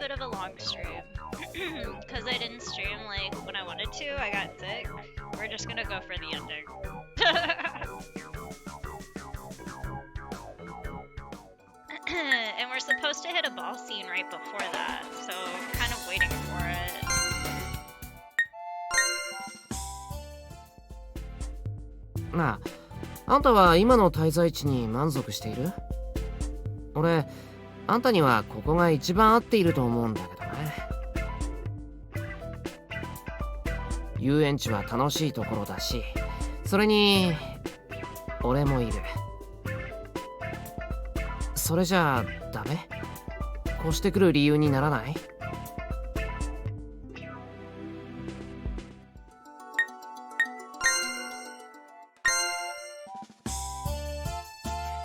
bit of a long stream. Because I didn't stream like when I wanted to, I got sick. We're just gonna go for the ending. And we're supposed to hit a ball scene right before that, so kind of waiting for it. なあ、あんたは今の滞在地に満足している？俺、あんたにはここが一番合っていると思うんだけどね。遊園地は楽しいところだし、それに俺もいる。それじゃあダメ？越してくる理由にならない？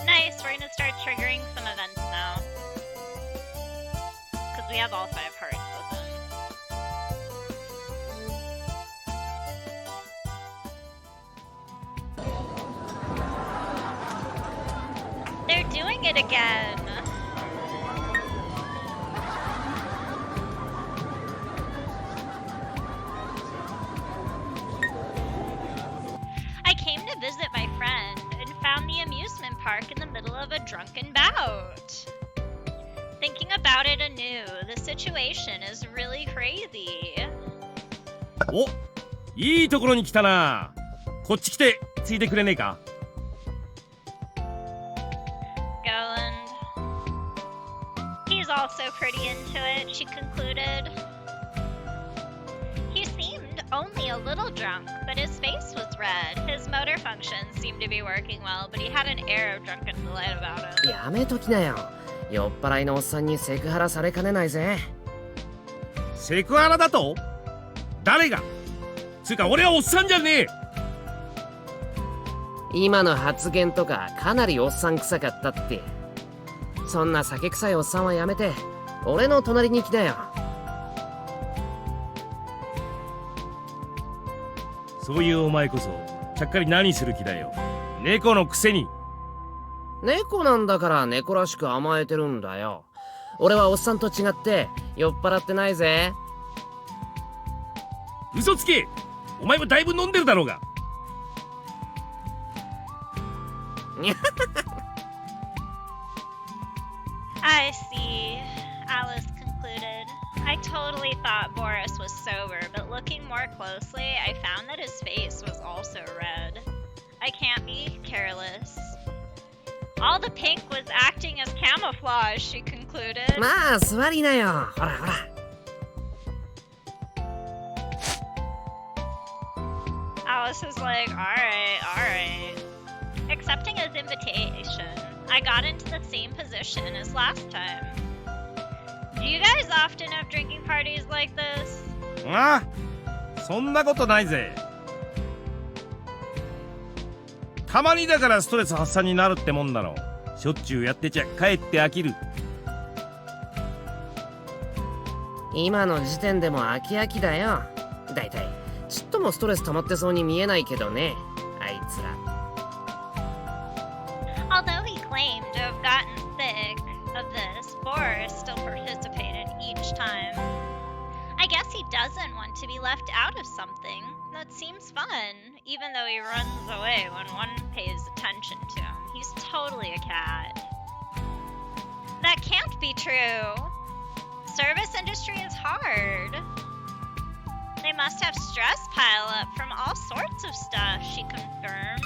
Nice, we're gonna start triggering some events now. Because we have all 5 hearts with them. They're doing it again! I came to visit my friend and found the amusement park in the middle of a drunken bout. Thinking about it anew, the situation is really crazy. お、いいところに来たな。こっち来てついてくれねえか。 He's also pretty into it, she concluded. He seemed only a little drunk, but his face was red. His motor functions seemed to be working well, but he had an air of drunken delight about him. やめときなよ。酔っ払いのおっさんにセクハラされかねないぜ。セクハラだと？誰が？つうか俺はおっさんじゃねえ。今の発言とかかなりおっさん臭かったって。そんな酒臭いおっさんはやめて俺の隣に来なよ。そういうお前こそちゃっかり何する気だよ。猫のくせに。猫なんだから猫らしく甘えてるんだよ。俺はおっさんと違って酔っ払ってないぜ。嘘つけ。お前もだいぶ飲んでるだろうが。I see, Alice concluded. I totally thought Boris was sober, but looking more closely, I found that his face was also red. I can't be careless. All the pink was acting as camouflage, she concluded. まあ座りなよ。ほらほら。Alice was like, alright. Accepting his invitation, I got into the same position as last time. Do you guys often have drinking parties like this? ああ、そんなことないぜ。たまにだからストレス発散になるってもんだろ。しょっちゅうやってちゃかえって飽きる。今の時点でも飽き飽きだよ。だいたいちっともストレス溜まってそうに見えないけどね、あいつら。Although he claimed to have gotten sick of this, Boris still participated each time. I guess he doesn't want to be left out of something. That seems fun, even though he runs away when one pays attention to him. He's totally a cat. That can't be true. Service industry is hard. They must have stress pile up from all sorts of stuff, she confirmed.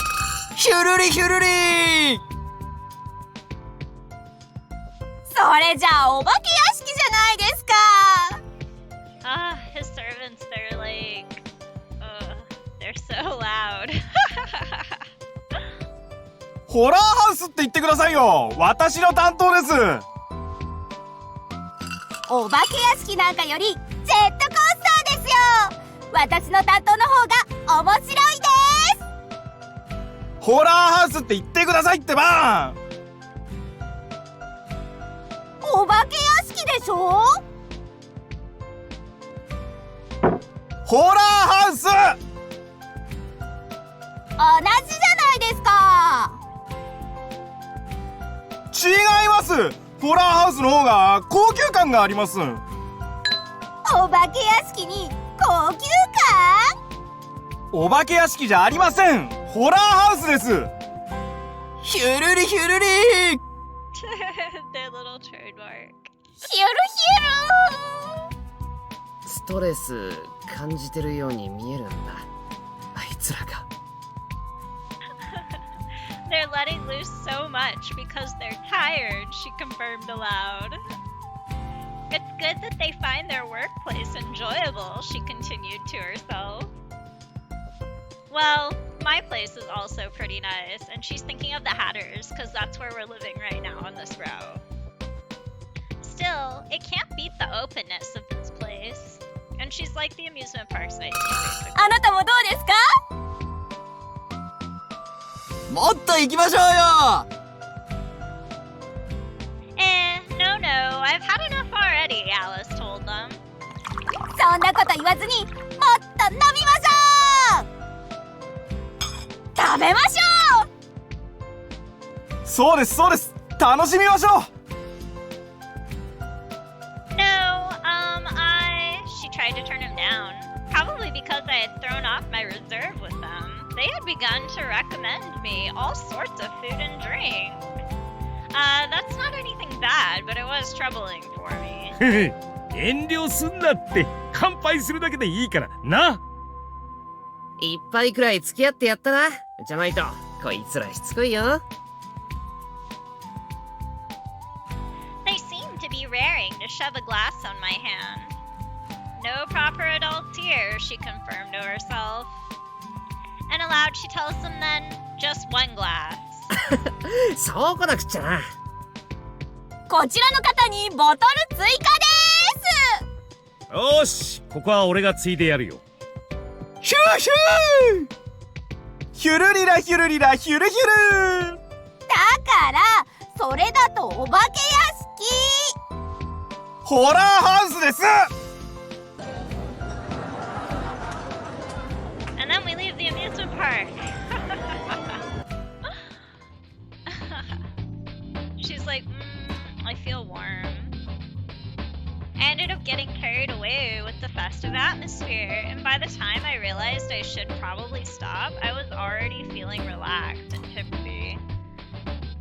ヒュルリヒュルリ。それじゃあお化け屋敷じゃないですか。His servants, they're like, they're so loud. ホラーハウスって言ってくださいよ。私の担当です。お化け屋敷なんかよりジェットコースターですよ。私の担当の方が面白いです。ホラーハウスって言ってくださいってば。お化け屋敷でしょ。ホラーハウス。同じじゃないですか。違います。ホラーハウスの方が高級感があります。お化け屋敷に高級感。お化け屋敷じゃありません。ホラーハウスです。ヒュルリヒュルリ。 Their little trademark. ヒュルストレス感じてるように見えるんだ、あいつらが。They're letting loose so much because they're tired, she confirmed aloud. It's good that they find their workplace enjoyable, she continued to herself. Well, my place is also pretty nice, and she's thinking of the Hatters, because that's where we're living right now on this route. Still, it can't beat the openness of this place. And she's like the amusement park's nice, basically. あなたもどうですか？もっと行きましょうよ。No, I've had enough already, Alice told them. そんなこと言わずにもっと飲みましょう。食べましょう。そうですそうです。楽しみましょう。She tried to turn him down, probably because I had thrown off my reserve with them. They had begun to recommend me all sorts of food and drink. That's not anything bad, but it was troubling for me. 遠慮すんなって。乾杯するだけでいいからな。一杯くらい付き合ってやったな。じゃないとこいつらしつこいよ。They seemed to be raring to shove a glass on my hand. No proper adults here, she confirmed to herself. And aloud she tells them then, just one glass. そうこなくっちゃな。こちらの方にボトル追加です。よし、ここは俺がついでやるよ。ヒューヒュー。ヒュルリラヒュルリラヒュルヒュル。だからそれだとお化け屋敷。ホラーハウスです。And then we leave the amusement park. She's like, I feel warm. I ended up getting carried away with the festive atmosphere, and by the time I realized I should probably stop, I was already feeling relaxed and tipsy.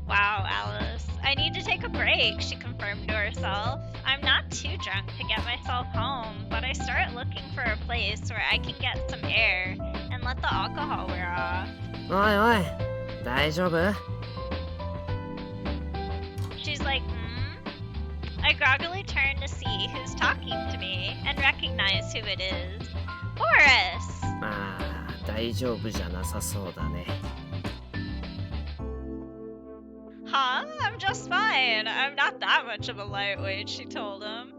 Wow, Alice. I need to take a break, she confirmed to herself. I'm not too drunk to get myself home, but I start looking for a place where I can get some air and let the alcohol wear off. おいおい、大丈夫？ She's like, I groggily turn to see who's talking to me and recognize who it is. Boris! ああ、大丈夫じゃなさそうだね。Huh? I'm just fine. I'm not that much of a lightweight, she told him.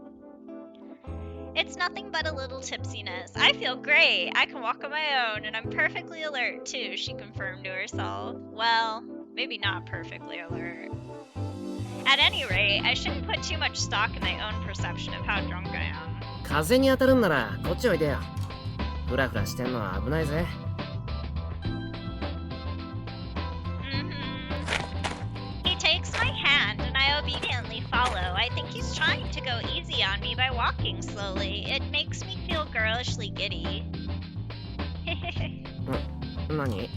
It's nothing but a little tipsiness. I feel great. I can walk on my own, and I'm perfectly alert, too, she confirmed to herself. Well, maybe not perfectly alert. At any rate, I shouldn't put too much stock in my own perception of how drunk I am. 風に当たるんならこっちおいでよ。フラフラしてんのは危ないぜ。He takes my hand and I obediently follow. I think he's trying to go easy on me by walking slowly. It makes me feel girlishly giddy. 何？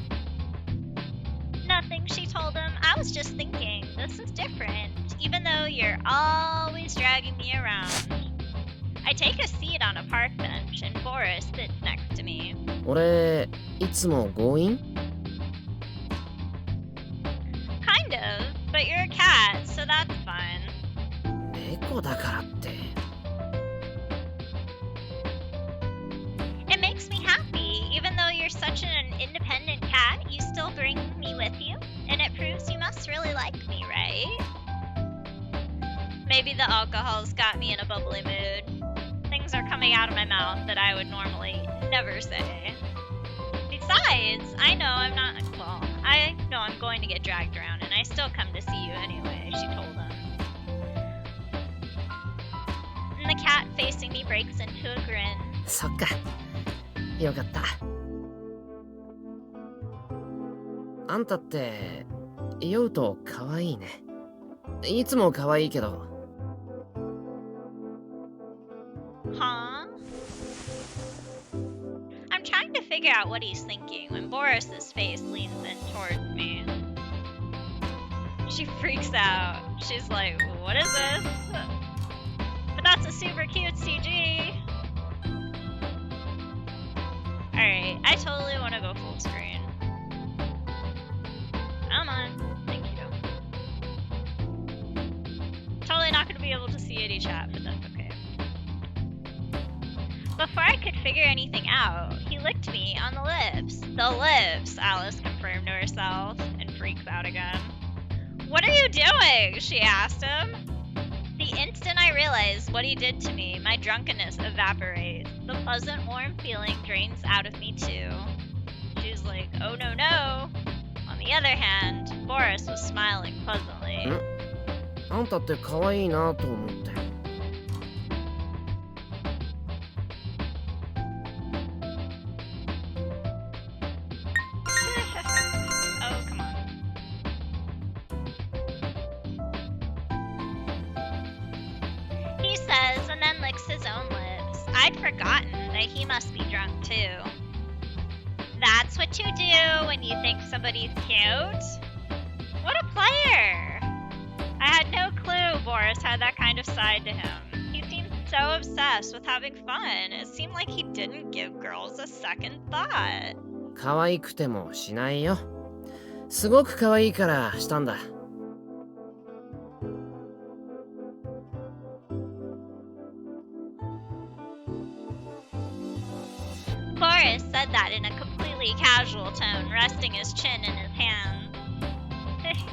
Nothing, she told him. I was just thinking, this is different, even though you're always dragging me around. I take a seat on a park bench and Boris sits next to me. 俺いつも強引？ Kind of, but you're a cat, so that's fun. 猫だからって。It makes me happy, even though you're such an independent cat, you still bring me with you, and it proves you must really like me, right? Maybe the alcohol's got me in a bubbly mood. Things are coming out of my mouth that I would normally never say. Besides, I know I'm going to get dragged around, and I still come to see you anyway, she told him. And the cat facing me breaks into a grin. そっか。よかった。あんたって酔うと可愛いね。いつも可愛いけど。Huh? I'm trying to figure out what he's thinking when Boris's face leans in towards me. She freaks out. She's like, what is this? But that's a super cute CG. Alright, I totally want to go full screen. Come on. Thank you. Totally not going to be able to see any chat, but that's okay. Before I could figure anything out, he licked me on the lips. The lips, Alice confirmed to herself and freaks out again. What are you doing? She asked him. The instant I realized what he did to me, my drunkenness evaporates. The pleasant, warm feeling drains out of me too. She's like, oh no, no. On the other hand, Boris was smiling pleasantly. あんたって可愛いなと思って。Oh, come on. He says and then licks his own lips. I'd forgotten that he must be drunk too. That's what you do when you think somebody's cute? What a player! I had no clue Boris had that kind of side to him. He seemed so obsessed with having fun. It seemed like he didn't give girls a second thought. 可愛くてもしないよ。すごく可愛いからしたんだ。Boris said that in a completely casual tone, resting his chin in his hands.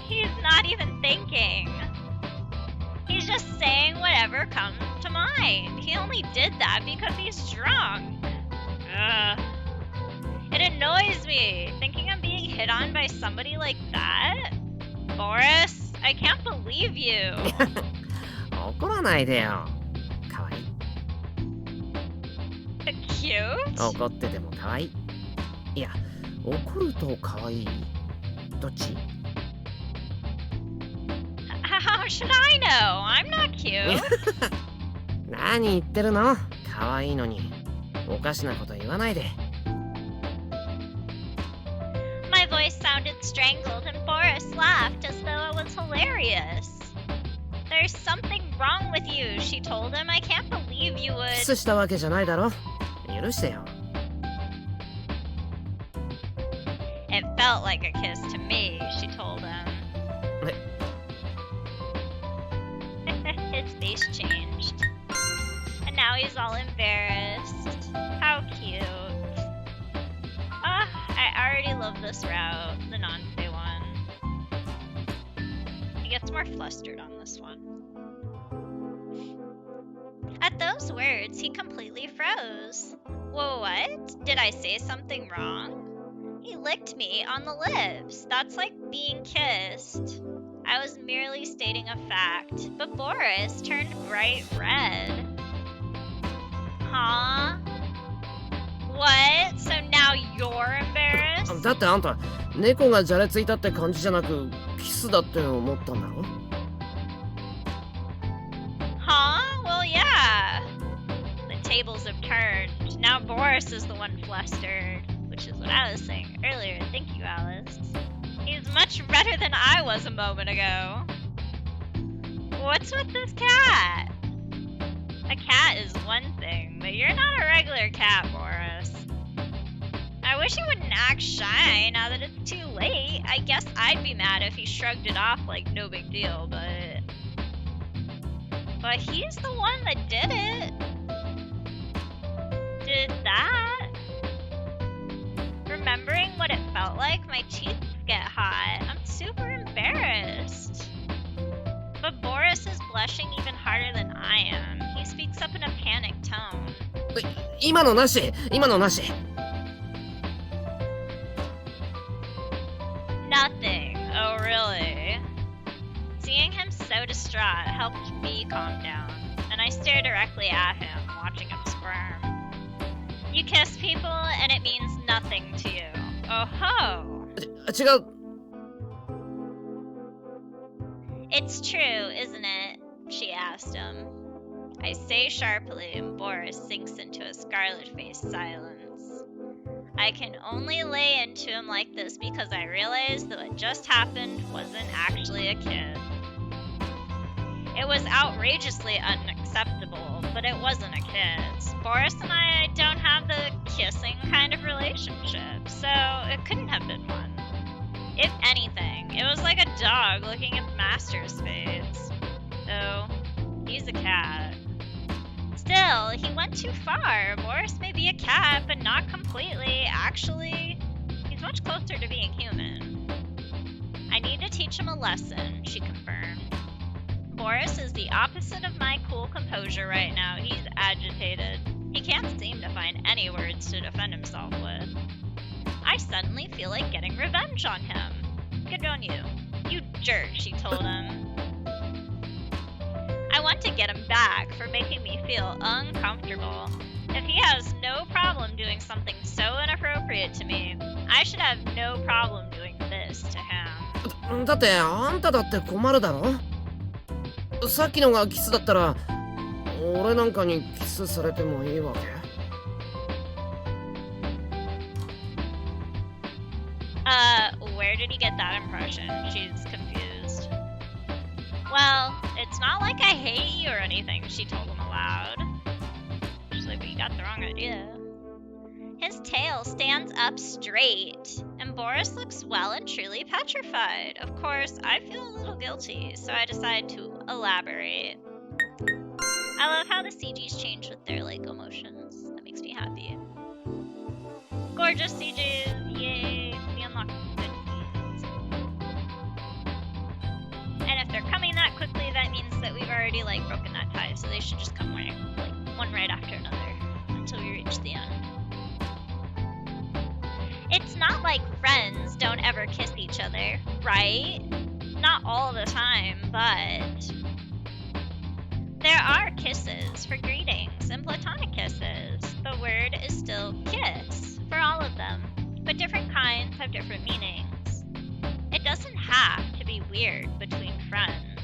He's not even thinking. He's just saying whatever comes to mind. He only did that because he's drunk. Ugh. It annoys me, thinking I'm being hit on by somebody like that. Boris, I can't believe you. 怒らないでよ。可愛い。Cute? 怒ってても可愛い。いや、怒ると可愛い。どっち？ How should I know? I'm not cute. 何言ってるの？可愛いのに。おかしなこと言わないで。My voice sounded strangled and Boris laughed as though it was hilarious. There's something wrong with you, she told him. I can't believe you キ would. スしたわけじゃないだろ。許してよ。It felt like a kiss to me, she told him. His face changed. And now he's all embarrassed. How cute. I already love this route, the non-pay one. He gets more flustered on this one. At those words, he completely froze. Whoa, what? Did I say something wrong? He licked me on the lips. That's like being kissed. I was merely stating a fact, but Boris turned bright red. Huh? What? So now you're embarrassed? だってあんた、猫がじゃれついたって感じじゃなく、キスだって思ったんだろ？ Huh? Well, yeah. The tables have turned. Now Boris is the one flustered, which is what I was saying earlier. Thank you, Alice. He's much redder than I was a moment ago. What's with this cat? A cat is one thing, but you're not a regular cat, Boris. I wish he wouldn't act shy now that it's too late. I guess I'd be mad if he shrugged it off like no big deal, but he's the one that did it. Did that? Remembering what it felt like, my cheeks get hot. I'm super embarrassed. But Boris is blushing even harder than I am. He speaks up in a panicked tone. 今のなし！今のなし！ Nothing. Oh, really? Seeing him so distraught helped me calm down, and I stared directly at him, watching him squirm. You kiss people, and it means nothing to you. Oh ho! 違う！ It's true, isn't it? She asked him. I say sharply, and Boris sinks into a scarlet-faced silence. I can only lay into him like this because I realize that what just happened wasn't actually a kiss. It was outrageously unacceptable, but it wasn't a kiss. Boris and I don't have the kissing kind of relationship, so it couldn't have been one. If anything, it was like a dog looking at the master's spades. Though, he's a cat. Still, he went too far. Boris may be a cat, but not completely. Actually, he's much closer to being human. I need to teach him a lesson, she confirmed. Boris is the opposite of my cool composure right now. He's agitated. He can't seem to find any words to defend himself with. I suddenly feel like getting revenge on him. Good on you. You jerk, she told him. I want to get him back for making me feel uncomfortable. If he has no problem doing something so inappropriate to me, I should have no problem doing this to him. だってあんただって困るだろ。さっきのがキスだったら俺なんかにキスされてもいいわけWhere did he get that impression? She's confused. Well, it's not like I hate you or anything, she told him aloud. She's like, but you got the wrong idea. His tail stands up straight, and Boris looks well and truly petrified. Of course, I feel a little guilty, so I decide to elaborate. I love how the CGs change with their, emotions. That makes me happy. Gorgeous CGs! Yay! We unlocked good things. And if they're coming that quickly, that means that we've already, broken that tie, so they should just come one right after another until we reach the end. It's not like friends don't ever kiss each other, right? Not all the time, but there are kisses for greetings and platonic kisses. The word is still kiss for all of them, but different kinds have different meanings. It doesn't have to be weird between friends.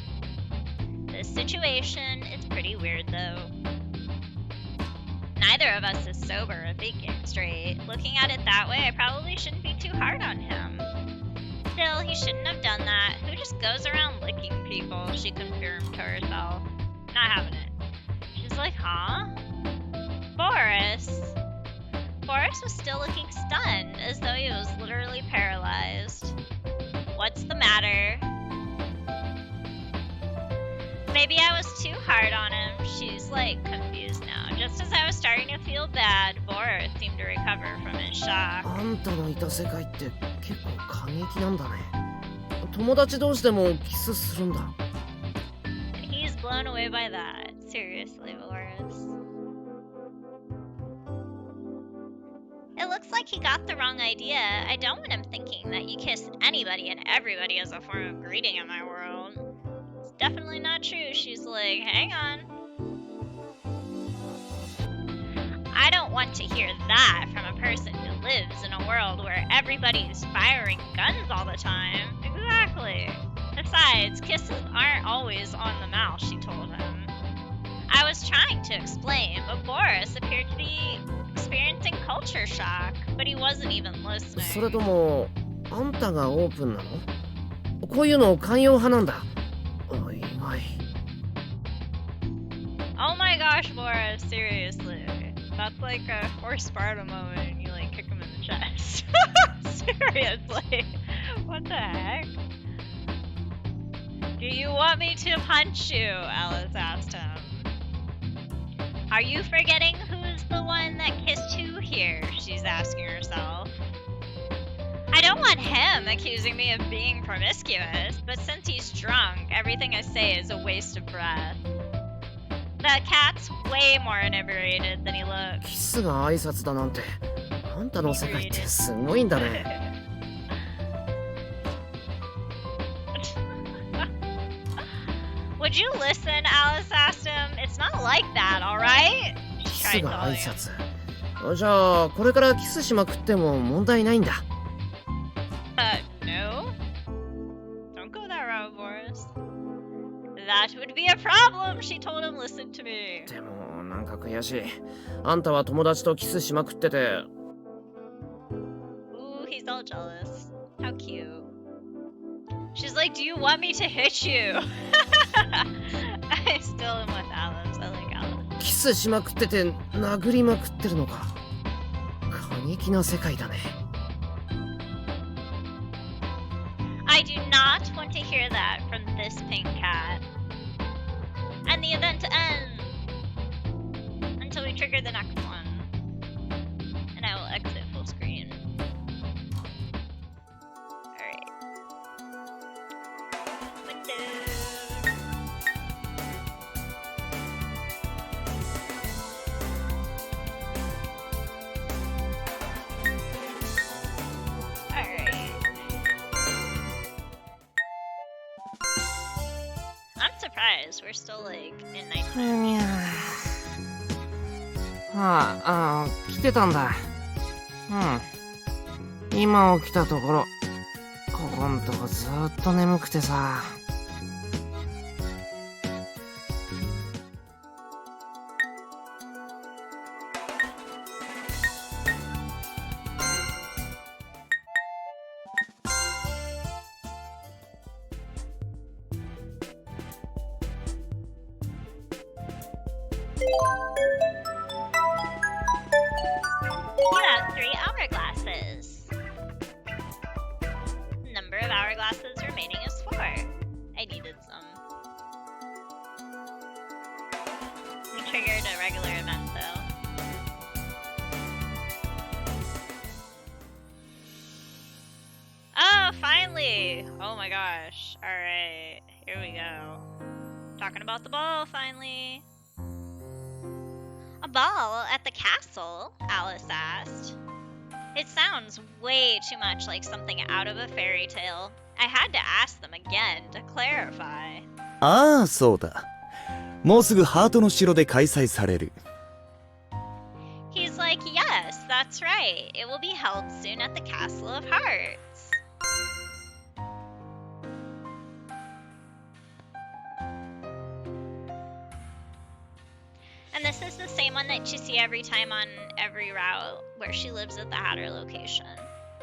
This situation is pretty weird though. Neither of us is sober and thinking straight. Looking at it that way, I probably shouldn't be too hard on him. Still, he shouldn't have done that. Who just goes around licking people? She confirmed to herself. Not having it. She's like, huh? Boris? Boris was still looking stunned, as though he was literally paralyzed. What's the matter? Maybe I was too hard on him. She's confused now. Just as I was starting to feel bad, Boris seemed to recover from his shock. あんたのいた世界って結構過激なんだね。友達同士でもキスするんだ。He's blown away by that. Seriously, Boris. It looks like he got the wrong idea. I don't want him thinking that you kiss anybody and everybody as a form of greeting in my world. It's definitely not true. She's like, hang on. I don't want to hear that from a person who lives in a world where everybody's firing guns all the time. Exactly. Besides, kisses aren't always on the mouth, she told him. I was trying to explain, but Boris appeared to be experiencing culture shock, but he wasn't even listening. それともあんたがオープンなの？こういうの寛容派なんだ。意外。Oh my gosh, Boris, seriously. That's like a forced Sparta moment and you kick him in the chest. Seriously. What the heck? Do you want me to punch you? Alice asked him. Are you forgetting who's the one that kissed who here? She's asking herself. I don't want him accusing me of being promiscuous, but since he's drunk, everything I say is a waste of breath. The cat's way more inebriated than he looks. キスが挨拶だなんて。あんたの世界ってすごいんだね。Would you listen? Alice asked him. It's not like that, alright? キスが挨拶。じゃあこれからキスしまくっても問題ないんだ。No. Don't go that route, Boris. That would be a problem. him. She told him, listen to me. でもなんか悔しい。あんたは友達とキスしまくってて。Ooh, he's all jealous. How cute. She's like, do you want me to hit you? I still am with Alice. I like Alice. キスしまくってて殴りまくってるのか。過激な世界だね。I do not want to hear that from this pink cat. And the event ends until we trigger the next one. And I will exit full screen. Alright. Alright. I'm surprised we're still like in 9 来てたんだ。今起きたところ、ここんとこずーっと眠くてさ。You have 3 hourglasses. Number of hourglasses remaining is 4. I needed some. We triggered a regular event though. Oh, finally! Oh my gosh. Alright, here we go. Talking about the ball, finally. A ball at the castle? Alice asked. It sounds way too much like something out of a fairy tale. I had to ask them again to clarify. ああ、そうだ。もうすぐハートの城で開催される。He's like, yes, that's right. It will be held soon at the Castle of Hearts. And this is the same one that you see every time on every route where she lives at the Hatter location.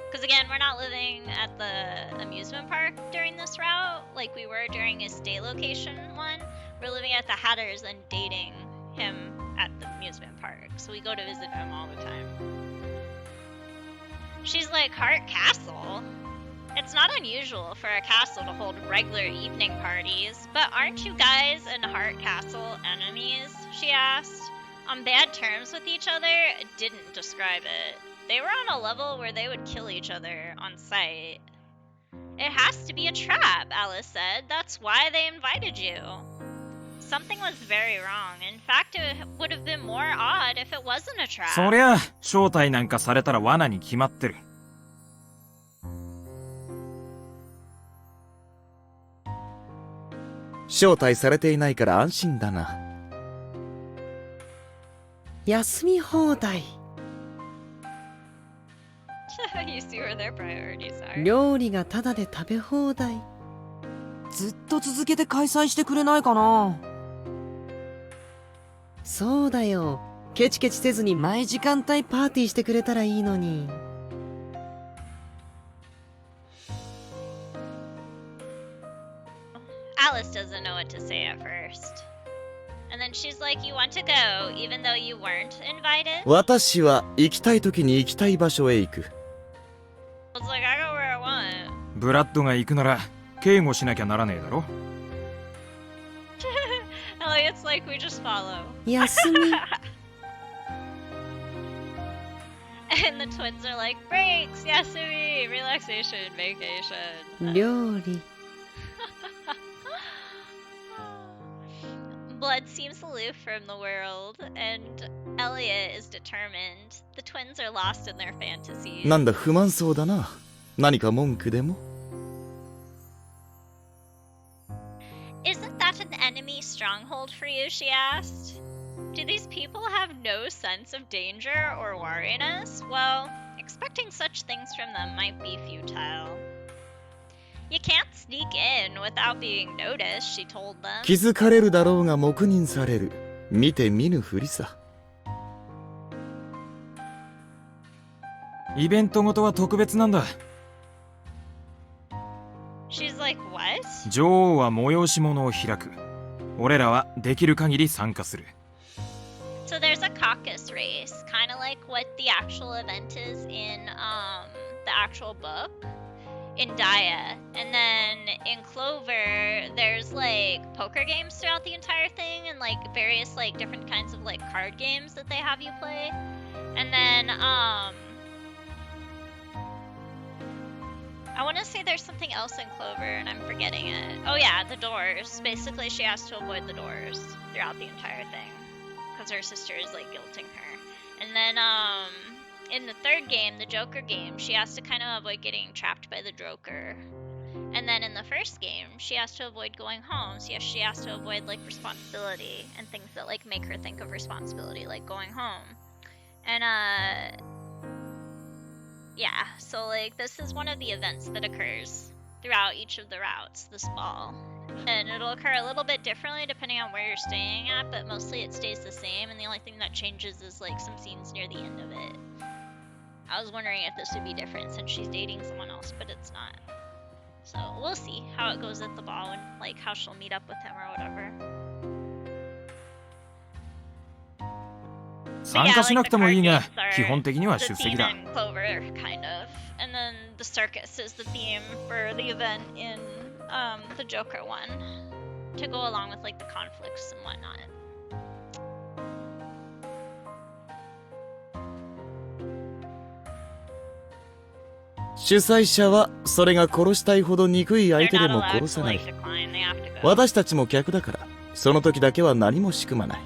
Because again, we're not living at the amusement park during this route like we were during his stay location one. We're living at the Hatters and dating him at the amusement park. So we go to visit him all the time. She's like, Hart Castle? It's not unusual for a castle to hold regular evening parties, but aren't you guys and Hart Castle enemies? She asked. On bad terms with each other? Didn't describe it. They were on a level where they would kill each other on sight. It has to be a trap, Alice said. That's why they invited you. Something was very wrong. In fact, it would have been more odd if it wasn't a trap. そりゃ招待なんかされたら罠に決まってる。招待されていないから安心だな。休み放題。You see where their priorities are. 料理がタダで食べ放題。ずっと続けて開催してくれないかな。そうだよ。ケチケチせずに毎時間帯パーティーしてくれたらいいのに。Alice doesn't know what to say at first. And then she's like, you want to go even though you weren't invited? 私は行きたい時に行きたい場所へ行く。I was like, I go where I want. ブラッドが行くなら警護しなきゃならねえだろ。Elliot's like, we just follow. 休み。And the twins are like, breaks, yasumi, relaxation, vacation. 料理。Blood seems aloof from the world, and Elliot is determined. The twins are lost in their fantasies. なんだ不満そうだな。何か文句でも？ Isn't that an enemy stronghold for you? She asked. Do these people have no sense of danger or wariness? Well, expecting such things from them might be futile. You can't sneak in without being noticed, she told them. 気づかれるだろうが黙認される。見て見ぬふりさ。イベントごとは特別なんだ。She's like, what? 女王は催し物を開く。俺らはできる限り参加する。So there's a caucus race, kind of like what the actual event is in the actual book in Daya. And then in Clover, there's like poker games throughout the entire thing and like various like different kinds of like card games that they have you play. And then I want to say there's something else in Clover and I'm forgetting it. Oh yeah, the doors. Basically, she has to avoid the doors throughout the entire thing because her sister is like guilting her. And then in the third game, the Joker game, she has to kind of avoid getting trapped by the Joker. And then in the first game, she has to avoid going home. So she has to avoid like responsibility and things that like make her think of responsibility, like going home. And yeah, so like this is one of the events that occurs throughout each of the routes, this ball. And it'll occur a little bit differently depending on where you're staying at, but mostly it stays the same, and the only thing that changes is like some scenes near the end of it. I was wondering if this would be different since she's dating someone else, but it's not. So we'll see how it goes at the ball and like how she'll meet up with him or whatever. 参加しなくてもいいが、基本的には出席だ。 The theme in Clover, kind of. And then the circus is the theme for the event in the Joker one, to go along with like the conflicts and whatnot. 主催者はそれが殺したいほど憎い相手でも殺さない。私たちも客だから、その時だけは何も仕組まない。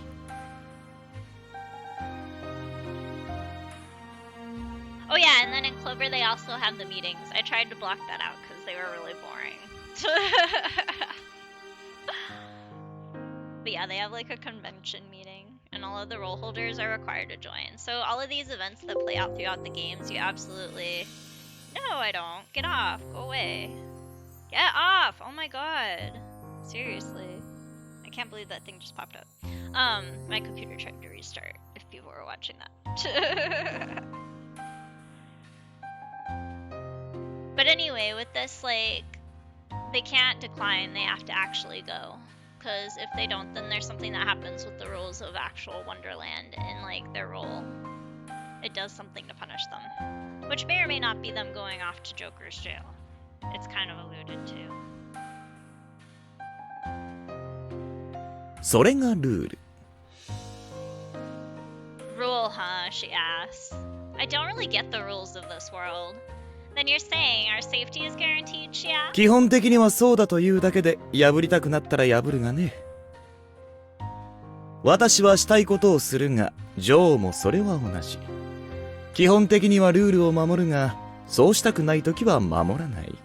Oh yeah, and then in Clover they also have the meetings. I tried to block that out because they were really boring. But yeah, they have like a convention meeting, and all of the role holders are required to join. So all of these events that play out throughout the games, you absolutely... No, I don't. Get off. Go away. Get off! Oh my god. Seriously. I can't believe that thing just popped up. My computer tried to restart, if people were watching that. But anyway, with this, like, they can't decline, they have to actually go. Because if they don't, then there's something that happens with the rules of actual Wonderland in, like, their role. It does something to punish them. Which may or may not be them going off to Joker's jail. It's kind of alluded to. それがルール。Rule, huh? She asks. I don't really get the rules of this world. Then you're saying our safety is guaranteed, she asks? 基本的にはそうだというだけで破りたくなったら破るがね。私はしたいことをするが、ジョーもそれは同じ。基本的にはルールを守るが、そうしたくないときは守らない。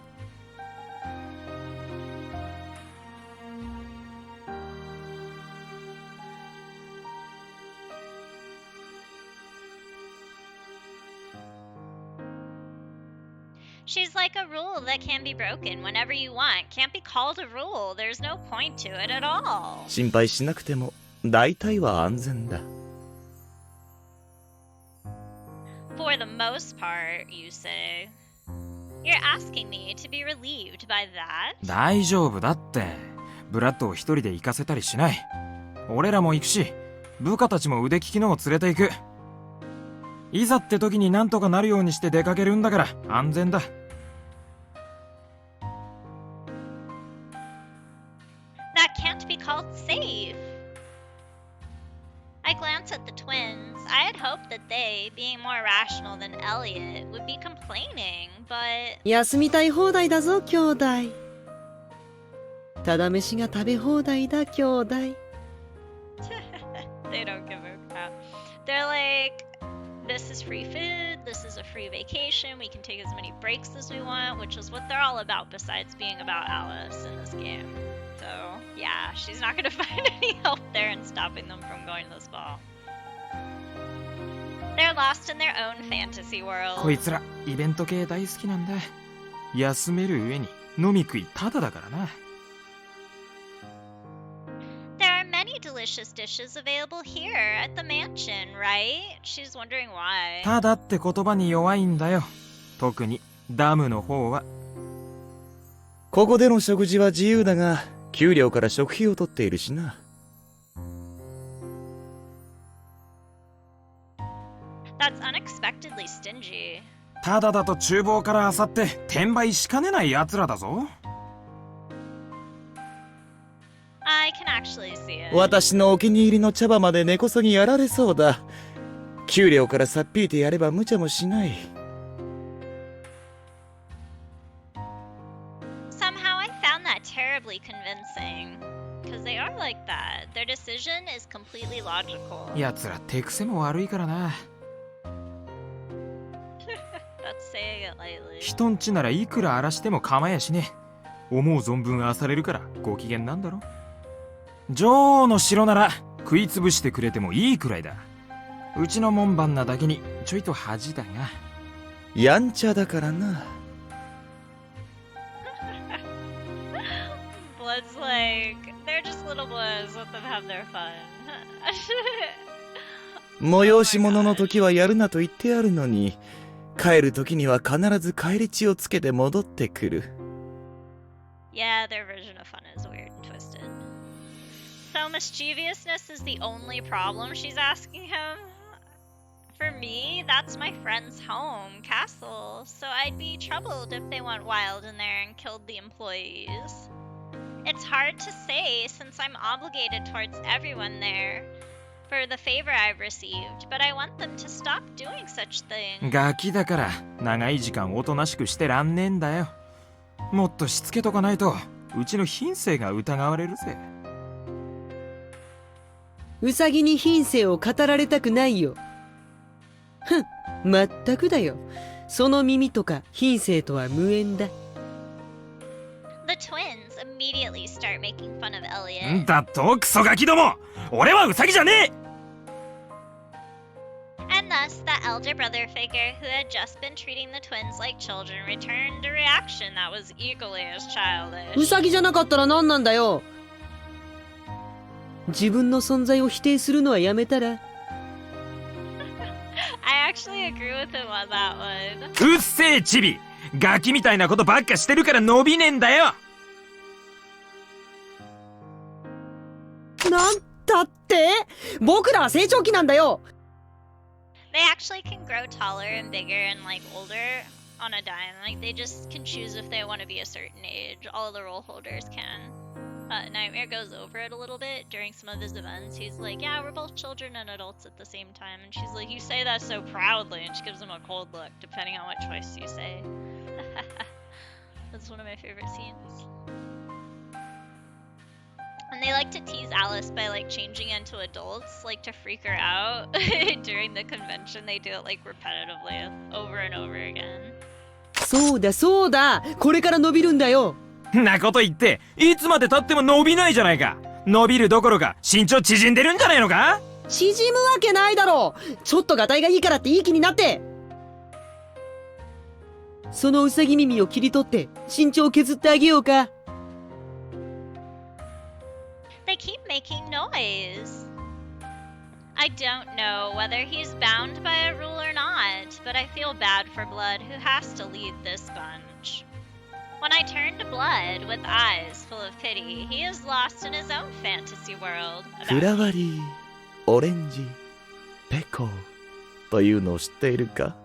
She's like a rule that can be broken whenever you want. Can't be called a rule. There's no point to it at all. 心配しなくても、大体は安全だ。For the most part, you say. You're asking me to be relieved by that? 大丈夫だって。ブラッドを一人で行かせたりしない。俺らも行くし、部下たちも腕利きのを連れて行く。いざって時になんとかなるようにして出かけるんだから安全だ。That can't be called safe. I glance at the twins. I had hoped that they, being more rational than Elliot, would be complaining, but... 休みたい放題だぞ、兄弟。ただ飯が食べ放題だ、兄弟。They don't give a crap. They're like, this is free food, this is a free vacation, we can take as many breaks as we want, which is what they're all about besides being about Alice in this game. So, yeah, she's not going to find any help there in stopping them from going to this ball. They're lost in their own fantasy world. こいつらイベント系大好きなんだ。休める上に飲み食いタダだからな。There are many delicious dishes available here at the mansion, right? She's wondering why. タダって言葉に弱いんだよ。特にダムの方は。ここでの食事は自由だが、給料から食費を取っているしな。That's unexpectedly stingy. タダだと厨房から漁って転売しかねない奴らだぞ。I can actually see it. 私のお気に入りの茶葉まで根こそぎやられそうだ。給料からさっぴいてやれば無茶もしない。Somehow I found that terribly convincing. Because they are like that. Their decision is completely logical. 奴ら手癖も悪いからな。That's saying it lightly. 人んちならいくら荒らしても構やしねえ。思う存分あされるからご機嫌なんだろ。女王の城なら食いつぶしてくれてもいいくらいだ。うちの門番なだけにちょいと恥だが。やんちゃだからな。Blood's like, they're just little boys, let them have their fun. 催し物の時はやるなと言ってあるのに、帰る時には必ず返り血をつけて戻ってくる。Yeah, their version of fun is weird and twisted. So mischievousness is the only problem she's asking him? For me, that's my friend's home, castle, so I'd be troubled if they went wild in there and killed the employees. It's hard to say since I'm obligated towards everyone there for the favor I've received, but I want them to stop doing such things. ガキだから長い時間おとなしくしてらんねえんだよ。もっとしつけとかないとうちの品性が疑われるぜ。ウサギに品性を語られたくないよ。ふん、まったくだよ。その耳とか品性とは無縁だ。The twins immediately start making fun of Elliot. だとクソガキども、俺はウサギじゃねえ。 And thus, the elder brother figure who had just been treating the twins like children returned a reaction that was equally as ウ childish. サギじゃなかったら何なんだよ。自分の存在を否定するのはやめたら。I actually agree with him on that one. うっせえチビ、ガキみたいなことばっかしてるから伸びねえんだよ。なんだって？僕らは成長期なんだよ。They actually can grow taller and bigger and like older on a dime. Like they just can choose if they want to be a certain age. All the role holders can. Nightmare goes over it a little bit during some of his events. He's like, yeah, we're both children and adults at the same time. And she's like, you say that so proudly. And she gives him a cold look, depending on what choice you say. That's one of my favorite scenes. And they like to tease Alice by like changing into adults, like to freak her out. During the convention, they do it like repetitively, over and over again. そうだそうだ、これから伸びるんだよ。なこと言っていつまで経っても伸びないじゃないか。伸びるどころか身長縮んでるんじゃないのか。縮むわけないだろう。ちょっとガタイがいいからっていい気になって。そのウサギ耳を切り取って身長を削ってあげようか。They keep making noise. I don't know whether he's bound by a rule or not, but I feel bad for Blood, who has to lead this bunch. When I turn to Blood with eyes full of pity, he is lost in his own fantasy world. フラワリー、オレンジ、ペコというのを知っているか？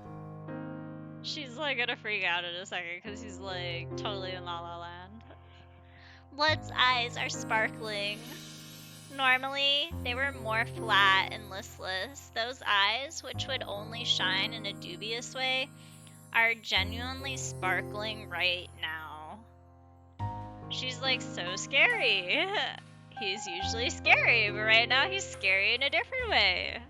She's like gonna freak out in a second because he's like totally in La La Land. Blood's eyes are sparkling. Normally, they were more flat and listless. Those eyes, which would only shine in a dubious way, are genuinely sparkling right now. She's like so scary. He's usually scary, but right now he's scary in a different way.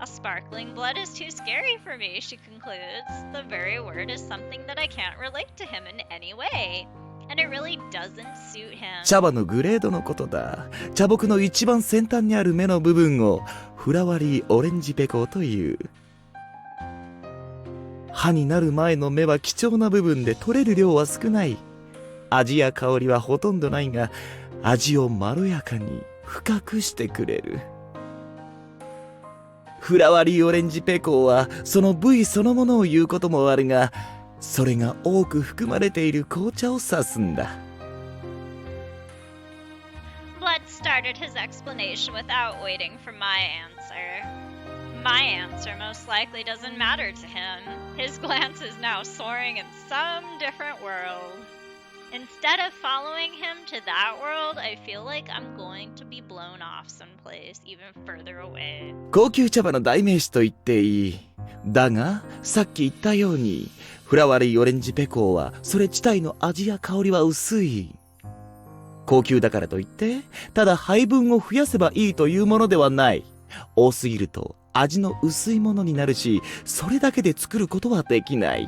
A sparkling blood is too scary for me, she concludes. The very word is something that I can't relate to him in any way. And it really doesn't suit him. 茶葉のグレードのことだ。茶木の一番先端にある芽の部分をフラワリーオレンジペコという。葉になる前の芽は貴重な部分で取れる量は少ない。味や香りはほとんどないが、味をまろやかに深くしてくれる。フラワリーオレンジペコーはその部位そのものを言うこともあるが、それが多く含まれている紅茶を指すんだ。Blood started his explanation without waiting for my answer. My answer most likely doesn't matter to him. His glance is now soaring in some different world. Instead of following him to that world, I feel like I'm going to be blown off someplace even further away. 高級茶葉の代名詞と言っていい。だが、さっき言ったように、フラワリーオレンジペコーはそれ自体の味や香りは薄い。高級だからといって、ただ配分を増やせばいいというものではない。多すぎると味の薄いものになるし、それだけで作ることはできない。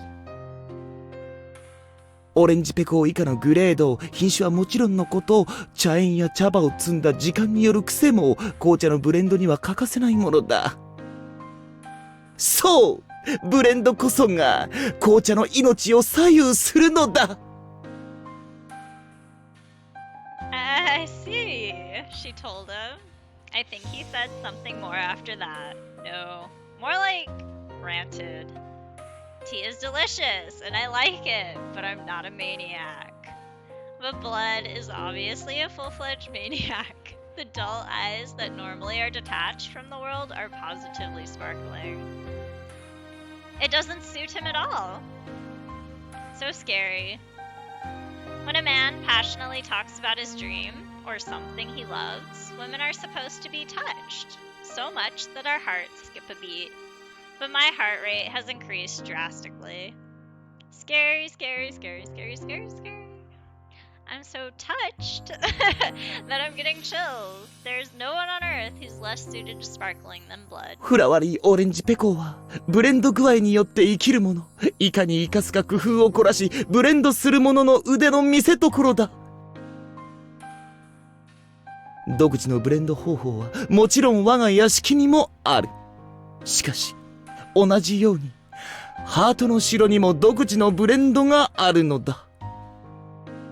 オレンジペコー以下のグレード、品種はもちろんのこと、茶園や茶葉を摘んだ時間による癖も紅茶のブレンドには欠かせないものだ。そう、ブレンドこそが紅茶の命を左右するのだ。I see, she told him. I think he said something more after that. No, more like ranted. Tea is delicious, and I like it, but I'm not a maniac. But Blood is obviously a full-fledged maniac. The dull eyes that normally are detached from the world are positively sparkling. It doesn't suit him at all. So scary. When a man passionately talks about his dream, or something he loves, women are supposed to be touched, so much that our hearts skip a beat. But my heart rate has increased drastically. Scary, scary, scary, scary, scary, scary. I'm so touched that I'm getting chills. There's no one on earth who's less suited to sparkling than Blood. フラワリーオレンジペコーはブレンド具合によって生きるもの。いかに生かすか工夫を凝らし、ブレンドするものの腕の見せ所だ。独自のブレンド方法はもちろん我が屋敷にもある。しかし、同じように、ハートの城にも独自のブレンドがあるのだ。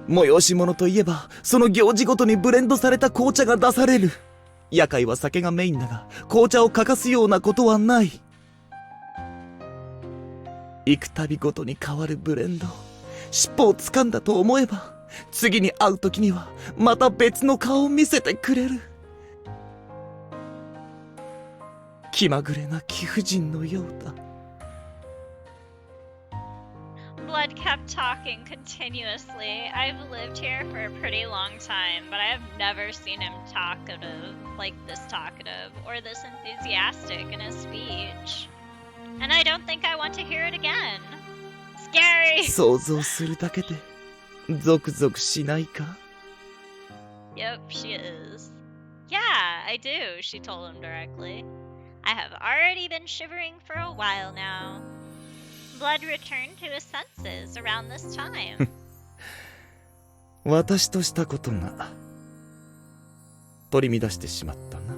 催し物といえば、その行事ごとにブレンドされた紅茶が出される。夜会は酒がメインだが、紅茶を欠かすようなことはない。行くたびごとに変わるブレンド。尻尾を掴んだと思えば、次に会う時には、また別の顔を見せてくれる。気まぐれな貴婦人のようだ。Blood kept talking continuously. I've lived here for a pretty long time, but I have never seen him talkative, like this talkative, or this enthusiastic in his speech. And I don't think I want to hear it again. Scary! 想像するだけで、ゾクゾクしないか？ Yep, she is. Yeah, I do, she told him directly. I have already been shivering for a while now. Blood returned to his senses around this time. 私としたことが取り乱してしまったな。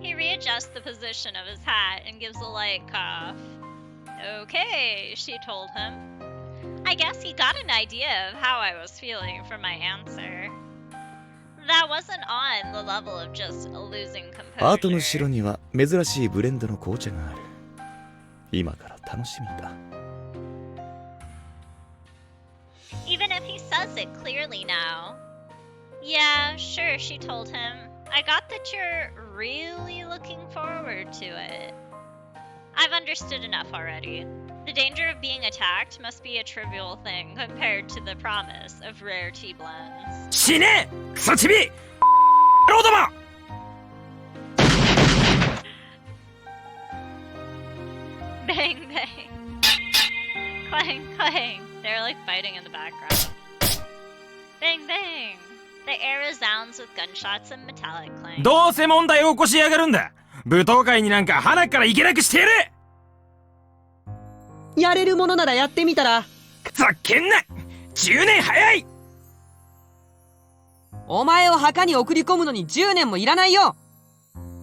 He readjusts the position of his hat and gives a light cough. Okay, she told him. I guess he got an idea of how I was feeling from my answer. That wasn't on the level of just losing ハートの composure. 城には珍しいブレンドの紅茶がある。今から楽しみだ。Even if he says it clearly now. Yeah, sure, she told him. I got that you're really looking forward to it. I've understood enough already. The danger of being attacked must be a trivial thing compared to the promise of rare tea blends. 死ねクソチビローども Bang, bang. Clang, clang. They're like fighting in the background. Bang, bang. The air resounds with gunshots and metallic clang. どうせ問題を起こしやがるんだ舞踏会になんか鼻からいけなくしてやるやれるものならやってみたら。ざけんな10年早いお前を墓に送り込むのに10年もいらないよ。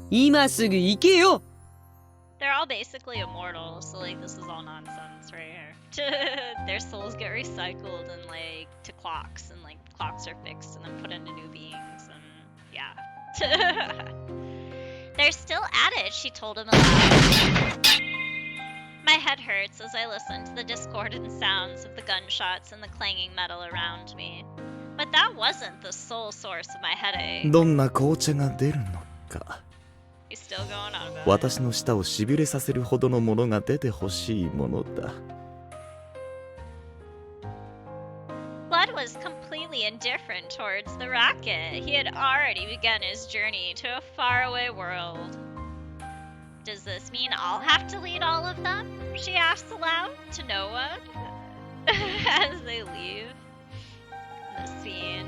今すぐ行けよ。They're all basically immortal, so like this is all nonsense right here. Their souls get recycled and like to clocks, and like clocks are fixed and then put into new beings, and yeah. They're still at it, she told him aloud. My head hurts as I listen to the discordant sounds of the gunshots and the clanging metal around me. But that wasn't the sole source of my headache. どんな紅茶が出るのか。 He's still going on about it. 私の舌をしびれさせるほどのものが出てほしいものだ。 Blood was completely indifferent towards the racket. He had already begun his journey to a faraway world. Does this mean I'll have to lead all of them? She asks aloud to no one as they leave the scene.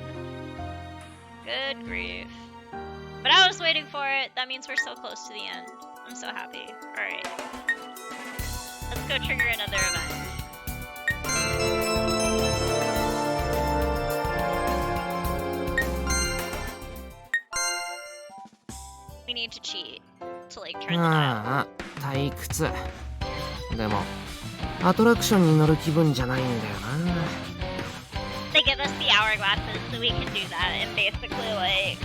Good grief. But I was waiting for it. That means we're so close to the end. I'm so happy. Alright. Let's go trigger another event. We need to cheat to like turn the dial. ああ、退屈。でも、アトラクションに乗る気分じゃないんだよな。They give us the hourglasses so we can do that and basically like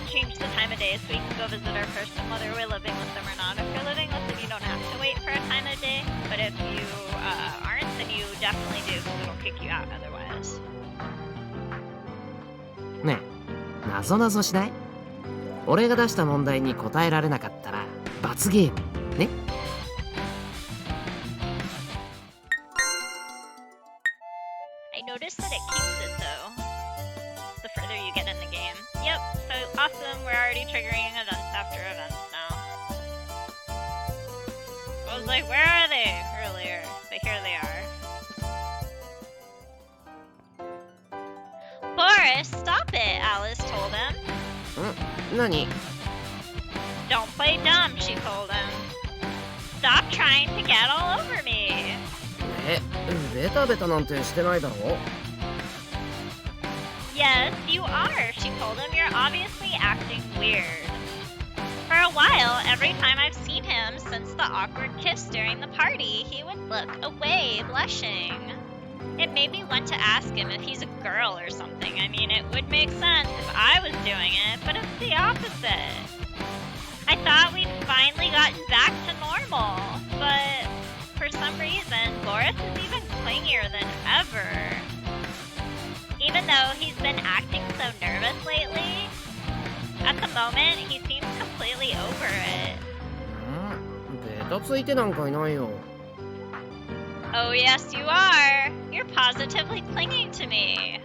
change the time of day so we can go visit our person whether we're living with them or not. If you're living with them, you don't have to wait for a time of day, but if you aren't, then you definitely do because it'll kick you out otherwise. ねえ、なぞなぞしない？俺が出した問題に答えられなかったら罰ゲームね。I noticed that it keeps it though, the further you get in the game. Yep, so awesome, we're already triggering events after events now. I was like, where are they earlier? But here they are. Boris, stop it, Alice told him. 何？ Don't play dumb, she told him. Stop trying to get all over me. ベタベタなんてしてないだろ。 Yes, you are, she told him. You're obviously acting weird. For a while, every time I've seen him since the awkward kiss during the party, he would look away, blushing. It made me want to ask him if he's a girl or something. I mean, it would make sense if I was doing it, but it's the opposite. I thought we'd finally gotten back to normal, but for some reason, Boris is even clingier than ever. Even though he's been acting so nervous lately, at the moment, he seems completely over it. ベタついてなんかいないよ。 Oh yes, you are. You're positively clinging to me.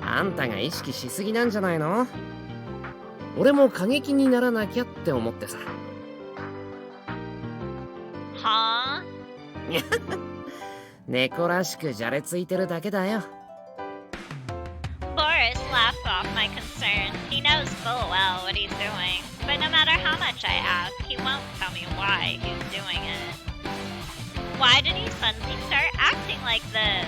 あんたが意識しすぎなんじゃないの？俺も過激にならなきゃって思ってさ。Huh? 猫らしくじゃれついてるだけだよ。 Boris laughs off my concerns. He knows full well what he's doing, but no matter how much I ask, he won't tell me why he's doing it. Why did he suddenly start acting like this?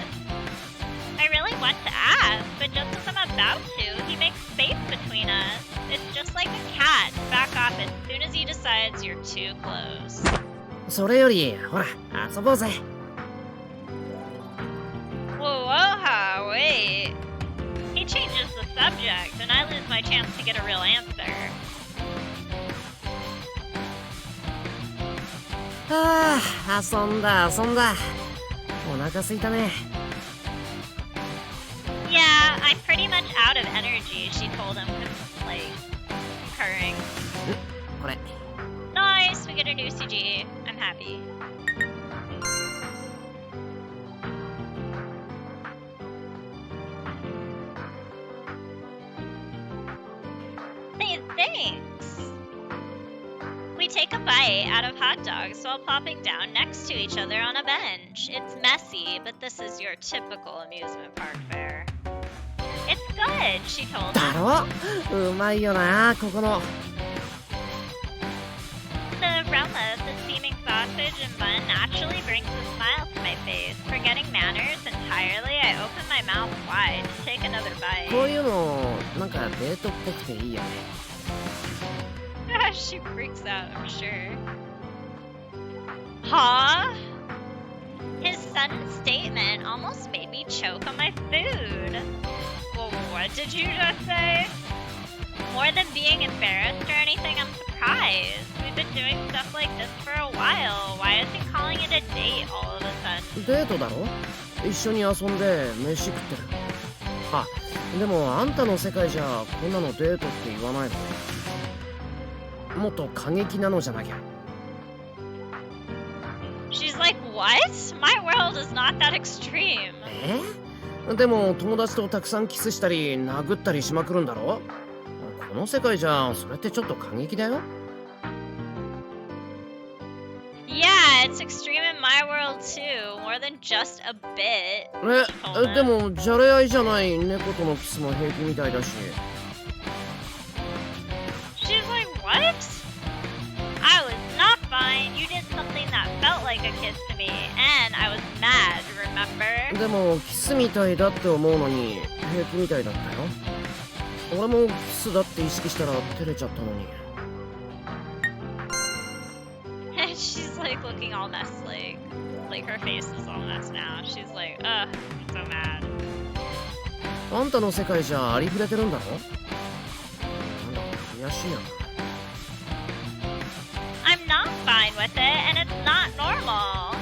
I really want to ask, but just as I'm about to, he makes space between us. It's just like a cat. Back off as soon as he decides you're too close. それより、ほら、遊ぼうぜ。 Whoa, whoa, wait. He changes the subject, and I lose my chance to get a real answer. ああ、遊んだ。お腹すいたね。 Yeah, I'm pretty much out of energy, she told him, like, concurring. これ。 Nice, we get a new CG. I'm happy. Hey, thanks! We take a bite out of hot dogs while plopping down next to each other on a bench. It's messy, but this is your typical amusement park fare. It's good, she told だ him. ろ？うまいよな、ここの。 The aroma of the steaming sausage and bun naturally brings a smile to my face. Forgetting manners entirely, I open my mouth wide to take another bite. こういうの、なんかデートっぽくていいよね。She freaks out, I'm sure. Huh? His sudden statement almost made me choke on my food. Well, what did you just say? More than being embarrassed or anything, I'm surprised. We've been doing stuff like this for a while. Why is he calling it a date all of a sudden? デートだろ？一緒に遊んで飯食ってる。あ、でもあんたの世界じゃこんなのデートって言わないの？もっと過激なのじゃなきゃ。She's like, what? My world is not that extreme. でも友達とたくさんキスしたり殴ったりしまくるんだろ？この世界じゃそれってちょっと過激だよ。Yeah, it's extreme in my world too. More than just a bit. でもじゃれ合いじゃない猫とのキスも平気みたいだし。She's like, what? I was not fine. You did something that felt like a kiss to me, and I was mad, remember? でもキスみたいだって思うのに平気みたいだったよ。俺もキスだって意識したら照れちゃったのに。She's like looking all messed, like her face is all messed now. She's like, ugh, I'm so mad. あんたの世界じゃありふれてるんだろ？なんだか悔しいやな。I'm not fine with it, and it's not normal.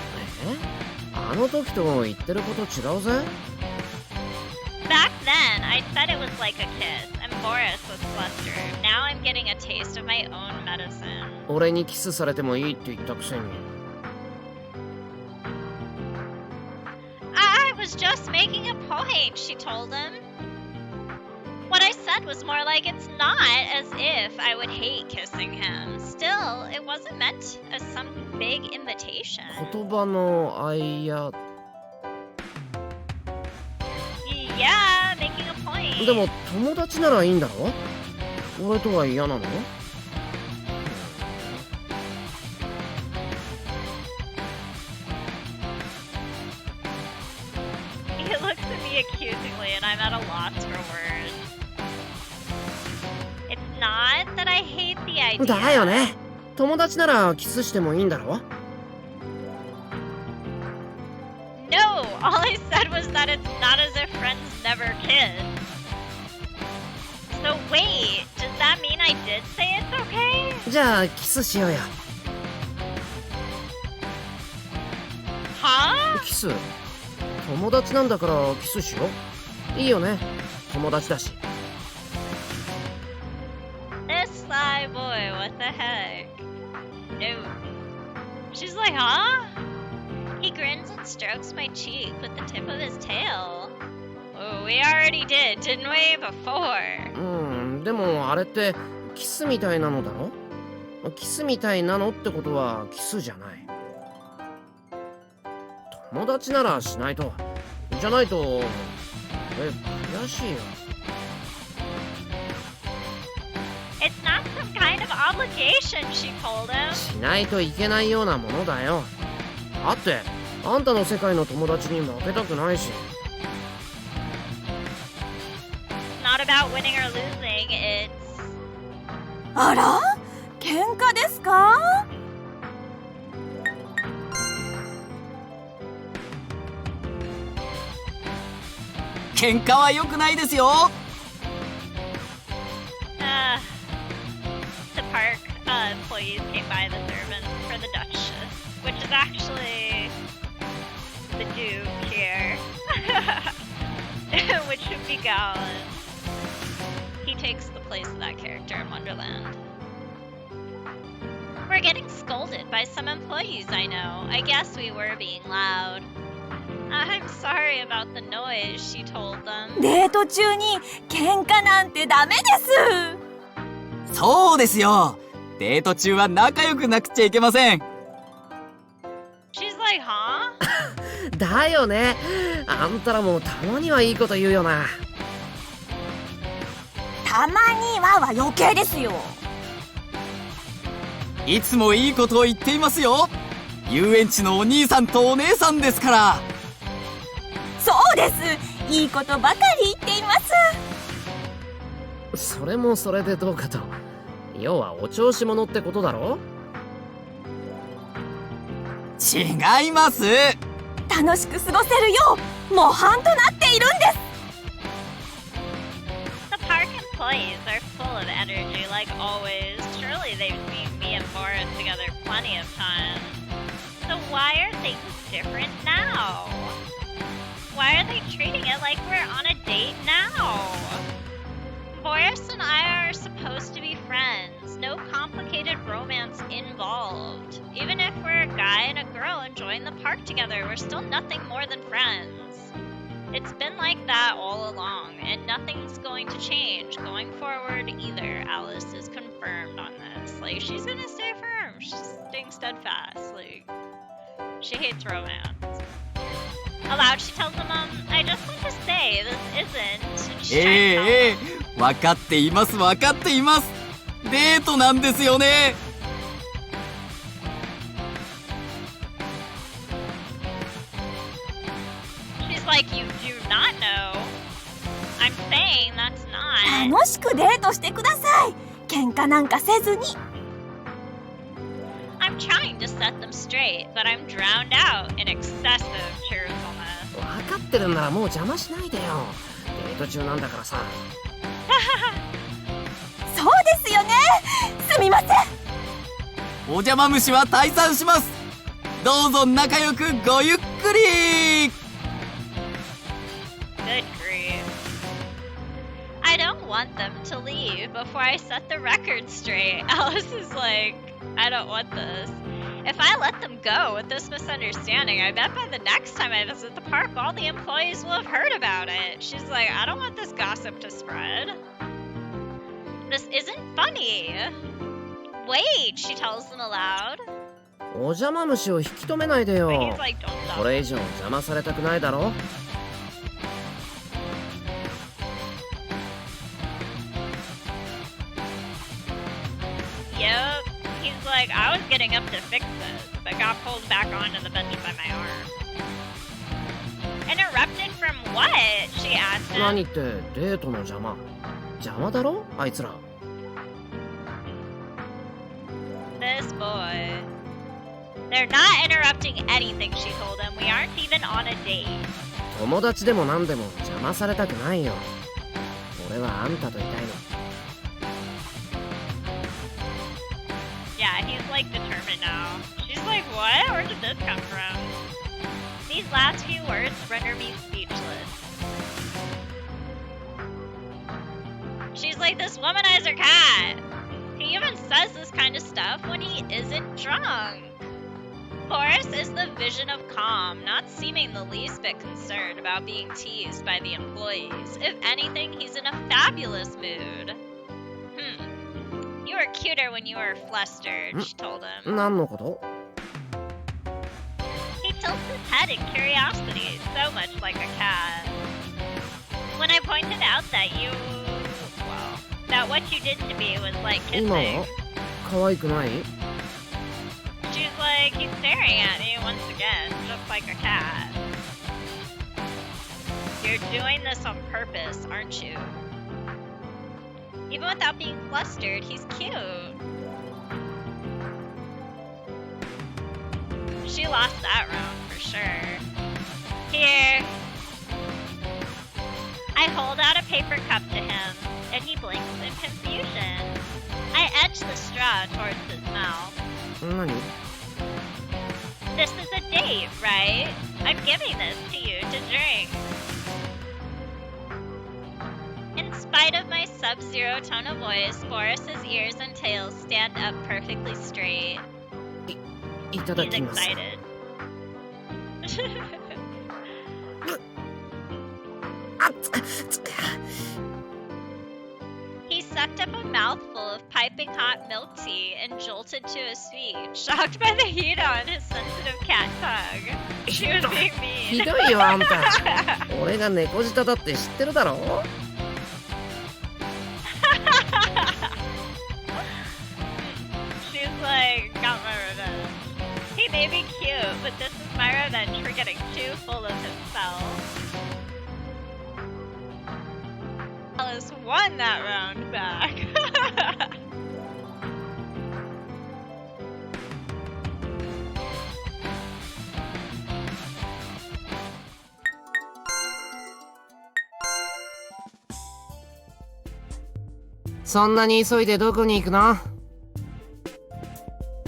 あの時と言ってること違うぜ。Back then, I said it was like a kiss, and Boris was flustered. Now I'm getting a taste of my own medicine. 俺にキスされてもいいって言ったくせに。I was just making a point, she told him. What I said was more like it's not as if I would hate kissing him. Still, it wasn't meant as some big invitation. 言葉の間。Yeah, making a point. でも友達ならいいんだろ？俺とは嫌なの？ He looks at me accusingly, and I'm at a loss for words. It's not that I hate the idea. だよね。友達ならキスしてもいいんだろ？ No, all I said was that it's not as if friends never kiss. So wait, does that mean I did say it's okay? じゃあキスしようよ。Huh? キス？友達なんだからキスしよう。いいよね。友達だし。This sly boy, what the heck? No. She's like, huh? He grins and strokes my cheek with the tip of his tail. Oh, we already did, didn't we? Before. でもあれってキスみたいなのだろ？キスみたいなのってことはキスじゃない。友達ならしないと。じゃないと悔しいよ。It's not some kind of obligation, she told him. しないといけないようなものだよ。だってあんたの世界の友達に負けたくないし。It's not about winning or losing, it's... あら？喧嘩ですか？喧嘩は良くないですよ。The park employees came by the servants for the Duchess, which is actually the Duke here, which would be Gowan. He takes the place of that character in Wonderland. We're getting scolded by some employees I know. I guess we were being loud. I'm sorry about the noise, she told them. デート中に喧嘩なんてダメです。そうですよ。デート中は仲良くなくちゃいけません。She's like, huh? だよね。あんたらもたまにはいいこと言うよな。たまには余計ですよ。いつもいいことを言っていますよ。遊園地のお兄さんとお姉さんですから。そうです。いいことばかり言っています。それもそれでどうかと。要はお調子者ってことだろ。違います。楽しく過ごせるよう模範となっているんです。 The park employees are full of energy like always. Surely they've seen me and Boris together plenty of times. So why are things different now? Why are they treating it like we're on a date now? Boris and I are supposed to be friends. No complicated romance involved. Even if we're a guy and a girl enjoying the park together, we're still nothing more than friends. It's been like that all along, and nothing's going to change going forward either. Alice is confirmed on this. Like, she's gonna stay firm. She's staying steadfast. Like, she hates romance. Aloud, she tells them, I just want to say this isn't. She's trying to tell them. 分かっています。デートなんですよね。She's like, you do not know. I'm saying that's not. 楽しくデートしてください。喧嘩なんかせずに。I'm trying to set them straight, but I'm drowned out in excessive cheerfulness. 分かってるんならもう邪魔しないでよ。デート中なんだからさ。そうですよね。すみません。お邪魔虫は退散します。どうぞ仲良くごゆっくり。 Good grief. I don't want them to leave before I set the record straight. Alice is like, I don't want this. If I let them go with this misunderstanding, I bet by the next time I visit the park, all the employees will have heard about it. She's like, I don't want this gossip to spread. This isn't funny. Wait, she tells them aloud. お邪魔虫を引き止めないでよ。 He's like, don't stop. これ以上邪魔されたくないだろ。 Yep. He's like, I was getting up to fix this, but got pulled back onto the bench by my arm. Interrupted from what? She asked him. 何ってデートの邪魔。邪魔だろあいつら。 This boy. They're not interrupting anything, she told him. We aren't even on a date. 友達でも何でも邪魔されたくないよ。俺はあんたといたいの。 Yeah, he's like determined now. She's like, what? Where did this come from? These last few words render me speechless. She's like, this womanizer cat. He even says this kind of stuff when he isn't drunk. Boris is the vision of calm, not seeming the least bit concerned about being teased by the employees. If anything, he's in a fabulous mood. You were cuter when you were flustered, she told him. 何のこと？ He tilts his head in curiosity, so much like a cat. When I pointed out that that what you did to me was like 今 kissing. は可愛くない？ She's like, he's staring at me once again, just like a cat. You're doing this on purpose, aren't you? Even without being flustered, he's cute. She lost that round for sure. Here. I hold out a paper cup to him, and he blinks in confusion. I edge the straw towards his mouth. 何？ This is a date, right? I'm giving this to you to drink. In spite of my sub-zero tone of voice, Boris's ears and tails stand up perfectly straight. いただ He's きます。 excited. He sucked up a mouthful of piping hot milk tea and jolted to his feet, shocked by the heat on his sensitive cat tongue. She was being ひ mean. どいよあんた。俺が猫舌だって知ってるだろ。 She's like, got my revenge. He may be cute, but this is my revenge for getting too full of himself. Alice won that round back. そんなに急いでどこに行くの？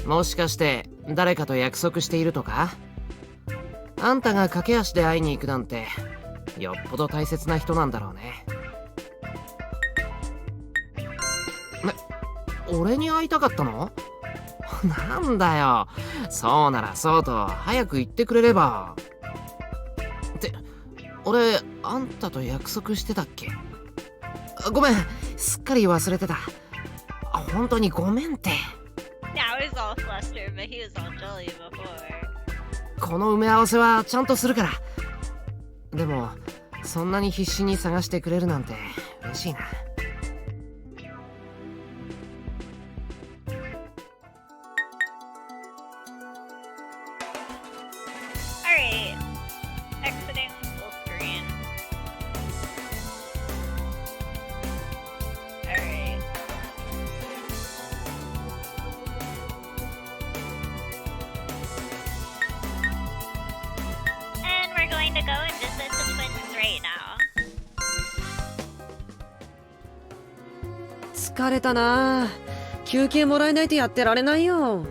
もしかして誰かと約束しているとか？あんたが駆け足で会いに行くなんてよっぽど大切な人なんだろうね。俺に会いたかったの？なんだよ、そうならそうと早く言ってくれれば。って俺あんたと約束してたっけ？ごめん、すっかり忘れてた。本当にごめんって。Now he's all flustered, but he was all jolly before. この埋め合わせはちゃんとするから。でもそんなに必死に探してくれるなんて嬉しいな。Alright. Exiting full screen. Alright. And we're going to go and visit the twins right now. 疲れたな。休憩もらえないとやってられないよ。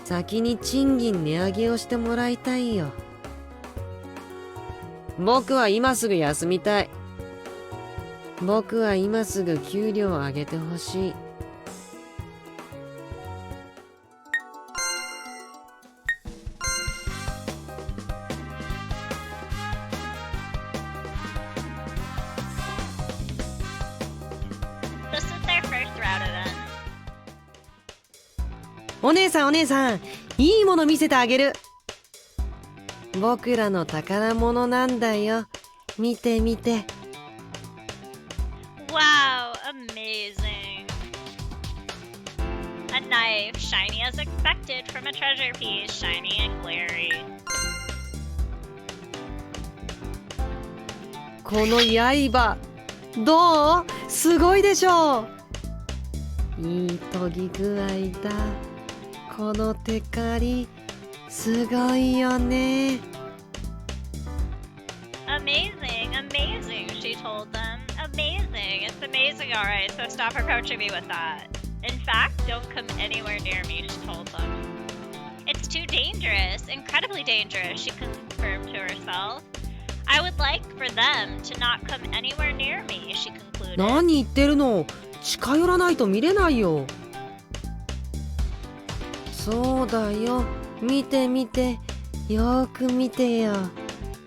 先に賃金値上げをしてもらいたいよ。僕は今すぐ休みたい。僕は今すぐ給料を上げてほしい。This is their first route event. お姉さんお姉さん、いいもの見せてあげる。僕らの宝物なんだよ。見て見て。Wow, amazing. A knife, shiny as expected from a treasure piece, shiny and glary. この刃、どう？すごいでしょう。いい研ぎ具合だ。このテカリ、すごいよね。Amazing, amazing, she told them. Amazing, it's amazing, alright, so stop approaching me with that. In fact, don't come anywhere near me, she told them. It's too dangerous, incredibly dangerous, she confirmed to herself. I would like for them to not come anywhere near me, she concluded. 何言ってるの？近寄らないと見れないよ。そうだよ。見て見て。よーく見てよ。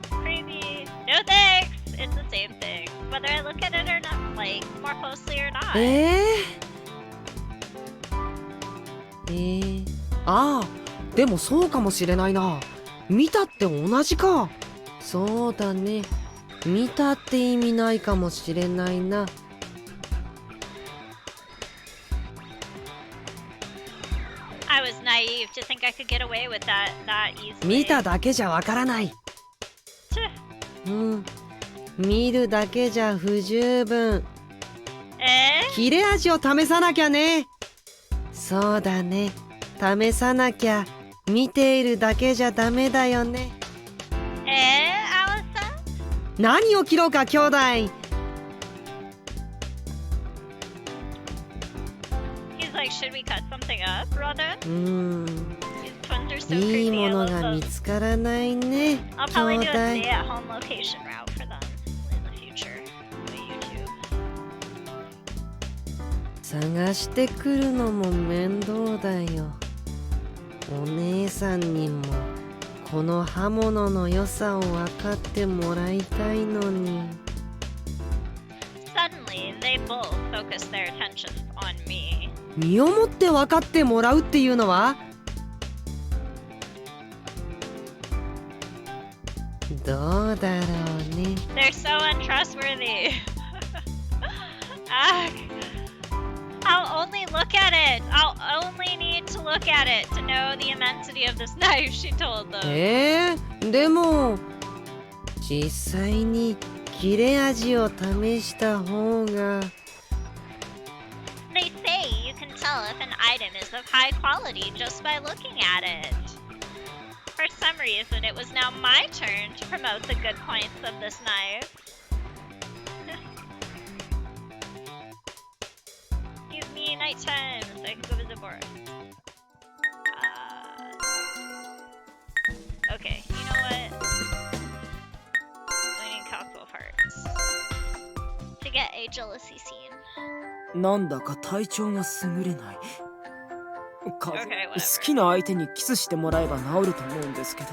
Creepy. No thanks! It's the same thing, whether I look at it or not, like, more closely or not. ああ、でもそうかもしれないな。見たって同じか。そうだね。見たって意味ないかもしれないな。I was naive to think I could get away with that easily. 見ただけじゃわからない。見るだけじゃ不十分。切れ味を試さなきゃね。そうだね。試さなきゃ。見ているだけじゃダメだよね。Allison? 何を切ろうか、兄弟。He's like, should we cut something up, brother? These twins are so いい creepy. も I の love が見 them. つからないね。 I'll 兄 probably do a 弟。 stay-at-home location route for them in the future on YouTube. 探してくるのも面倒だよ。お姉さんにもこの刃物の良さを分かってもらいたいのに。Suddenly, they both focused their attentions on me. 身をもって分かってもらうっていうのは？どうだろうね。They're so untrustworthy. I'll only look at it. I'll only need to look at it to know the immensity of this knife, she told them. でも実際に切れ味を試した方が。 They say you can tell if an item is of high quality just by looking at it. For some reason, it was now my turn to promote the good points of this knife. nighttime so I can go visit Boris. Okay, you know what? I need couple of hearts to get a jealousy scene. なんだか体調が優れない。Okay, 好きな相手にキスしてもらえば治ると思うんですけど。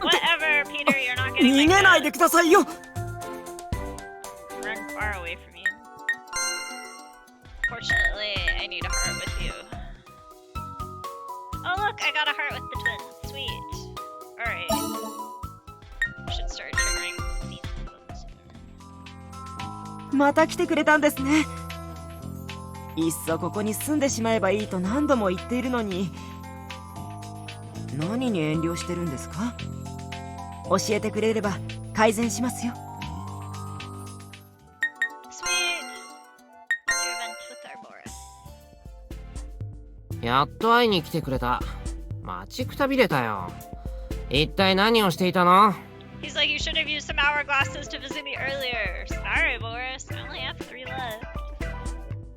Whatever, Peter, you're not getting 逃げないでくださいよ。 Run far away from you. Fortunately, I need a heart with you. Oh look, I got a heart with the twins. Sweet. Alright. Should start triggering scenes soon. また来てくれたんですね。いっそここに住んでしまえばいいと何度も言っているのに、何に遠慮してるんですか？教えてくれれば改善しますよ。やっと会いに来てくれた。待ちくたびれたよ。一体何をしていたの？ He's like, you should have used some hourglasses to visit me earlier. Sorry, Boris. I only have 3 left.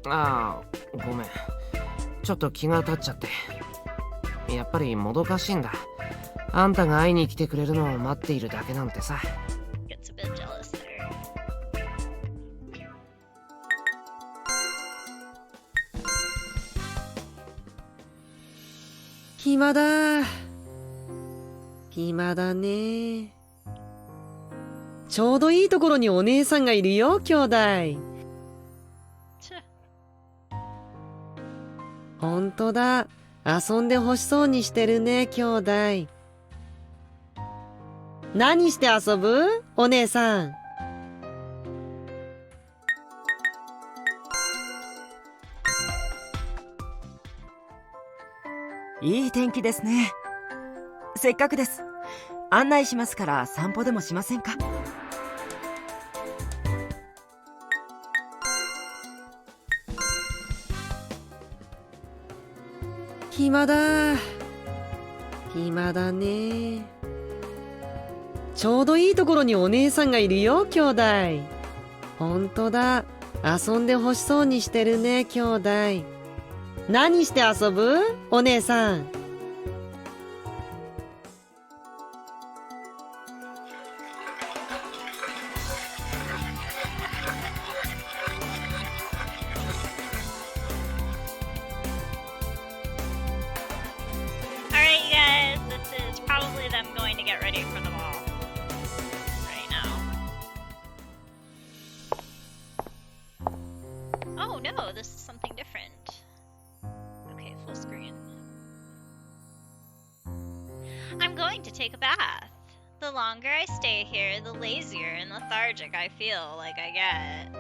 ああ、ごめん。ちょっと気が立っちゃって。やっぱりもどかしいんだ。あんたが会いに来てくれるのを待っているだけなんてさ。Gets a bit jealous there. 暇だ。暇だね。ちょうどいいところにお姉さんがいるよ、兄弟。ほんとだ。遊んでほしそうにしてるね、兄弟。何して遊ぶ？お姉さん。いい天気ですね。せっかくです。案内しますから散歩でもしませんか？暇だ。暇だね。ちょうどいいところにお姉さんがいるよ、兄弟。ほんとだ。遊んでほしそうにしてるね、兄弟。何して遊ぶ？お姉さん。I'm going to take a bath. The longer I stay here, the lazier and lethargic I feel like I get.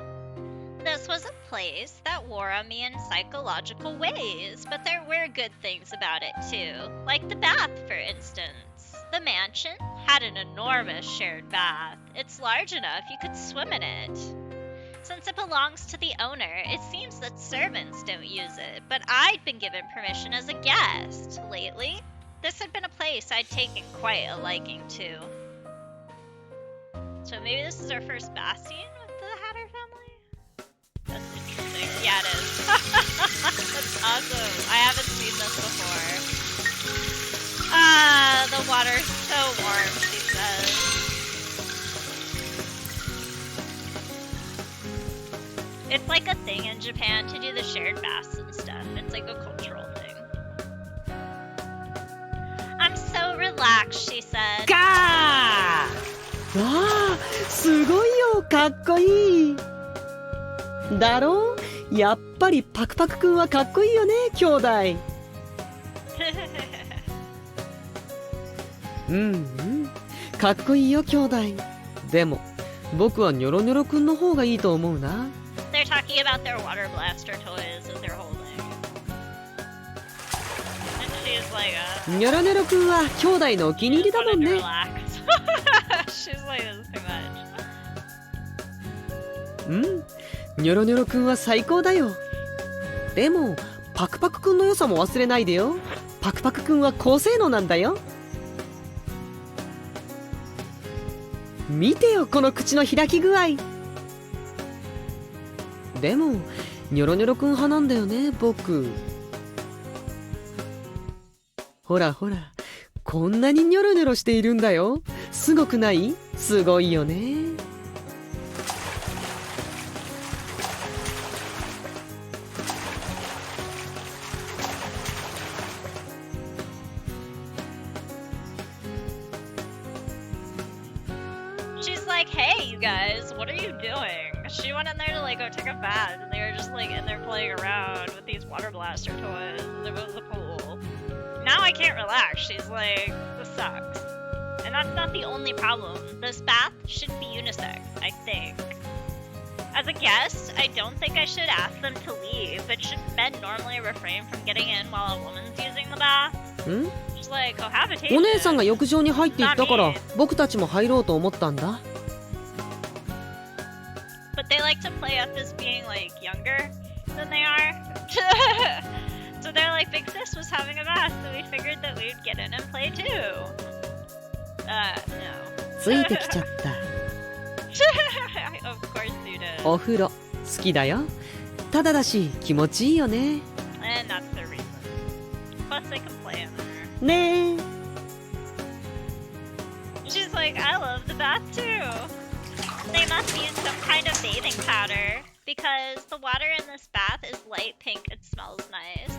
This was a place that wore on me in psychological ways, but there were good things about it too, like the bath, for instance. The mansion had an enormous shared bath. It's large enough you could swim in it. Since it belongs to the owner, it seems that servants don't use it, but I'd been given permission as a guest. Lately, this had been a place I'd taken quite a liking to. So maybe this is our first bath scene with the Hatter family? That's interesting. Yeah, it is. That's awesome. I haven't seen this before. Ah, the water's so warm, she says. It's like a thing in Japan to do the shared baths and stuff. It's like a cultural thing. I'm so relaxed, she said. わあ、すごいよ、かっこいい。だろう？やっぱりパクパクくんはかっこいいよね、兄弟。うんうん、かっこいいよ、兄弟。でも、僕はニョロニョロくんの方がいいと思うな。They're talking about their water blaster toys that they're holding. And she's like, ニョロニョロくんは兄弟のお気に入りだもんね。She's like, this is too much. うん、ニョロニョロくんは最高だよ。でも、パクパクくんの良さも忘れないでよ。パクパクくんは高性能なんだよ。見てよ、この口の開き具合。でもニョロニョロくん派なんだよね僕。ほらほら、こんなにニョロニョロしているんだよ。すごくない？すごいよね。She's like, hey, you guys, what are you doing? She went in there to like go take a bath, and they were just like in there playing around with these water blaster toys. It was a pool. Now I can't relax. She's like, this sucks. And that's not the only problem. This bath should be unisex, I think. As a guest, I don't think I should ask them to leave, but shouldn't men normally refrain from getting in while a woman's using the bath? ん？ Just like cohabitation. お姉さんが浴場に入っていったから僕たちも入ろうと思ったんだ。But they like to play up as being like younger than they are. So they're like, Big Sis was having a bath, so we figured that we'd get in and play too. No. ついてきちゃった。Of course you did. お風呂好きだよ。ただだし気持ちいいよね。And that's the reason. Plus they can play in there. ねえ。She's like, I love the bath too. They must use some kind of bathing powder because the water in this bath is light pink and smells nice.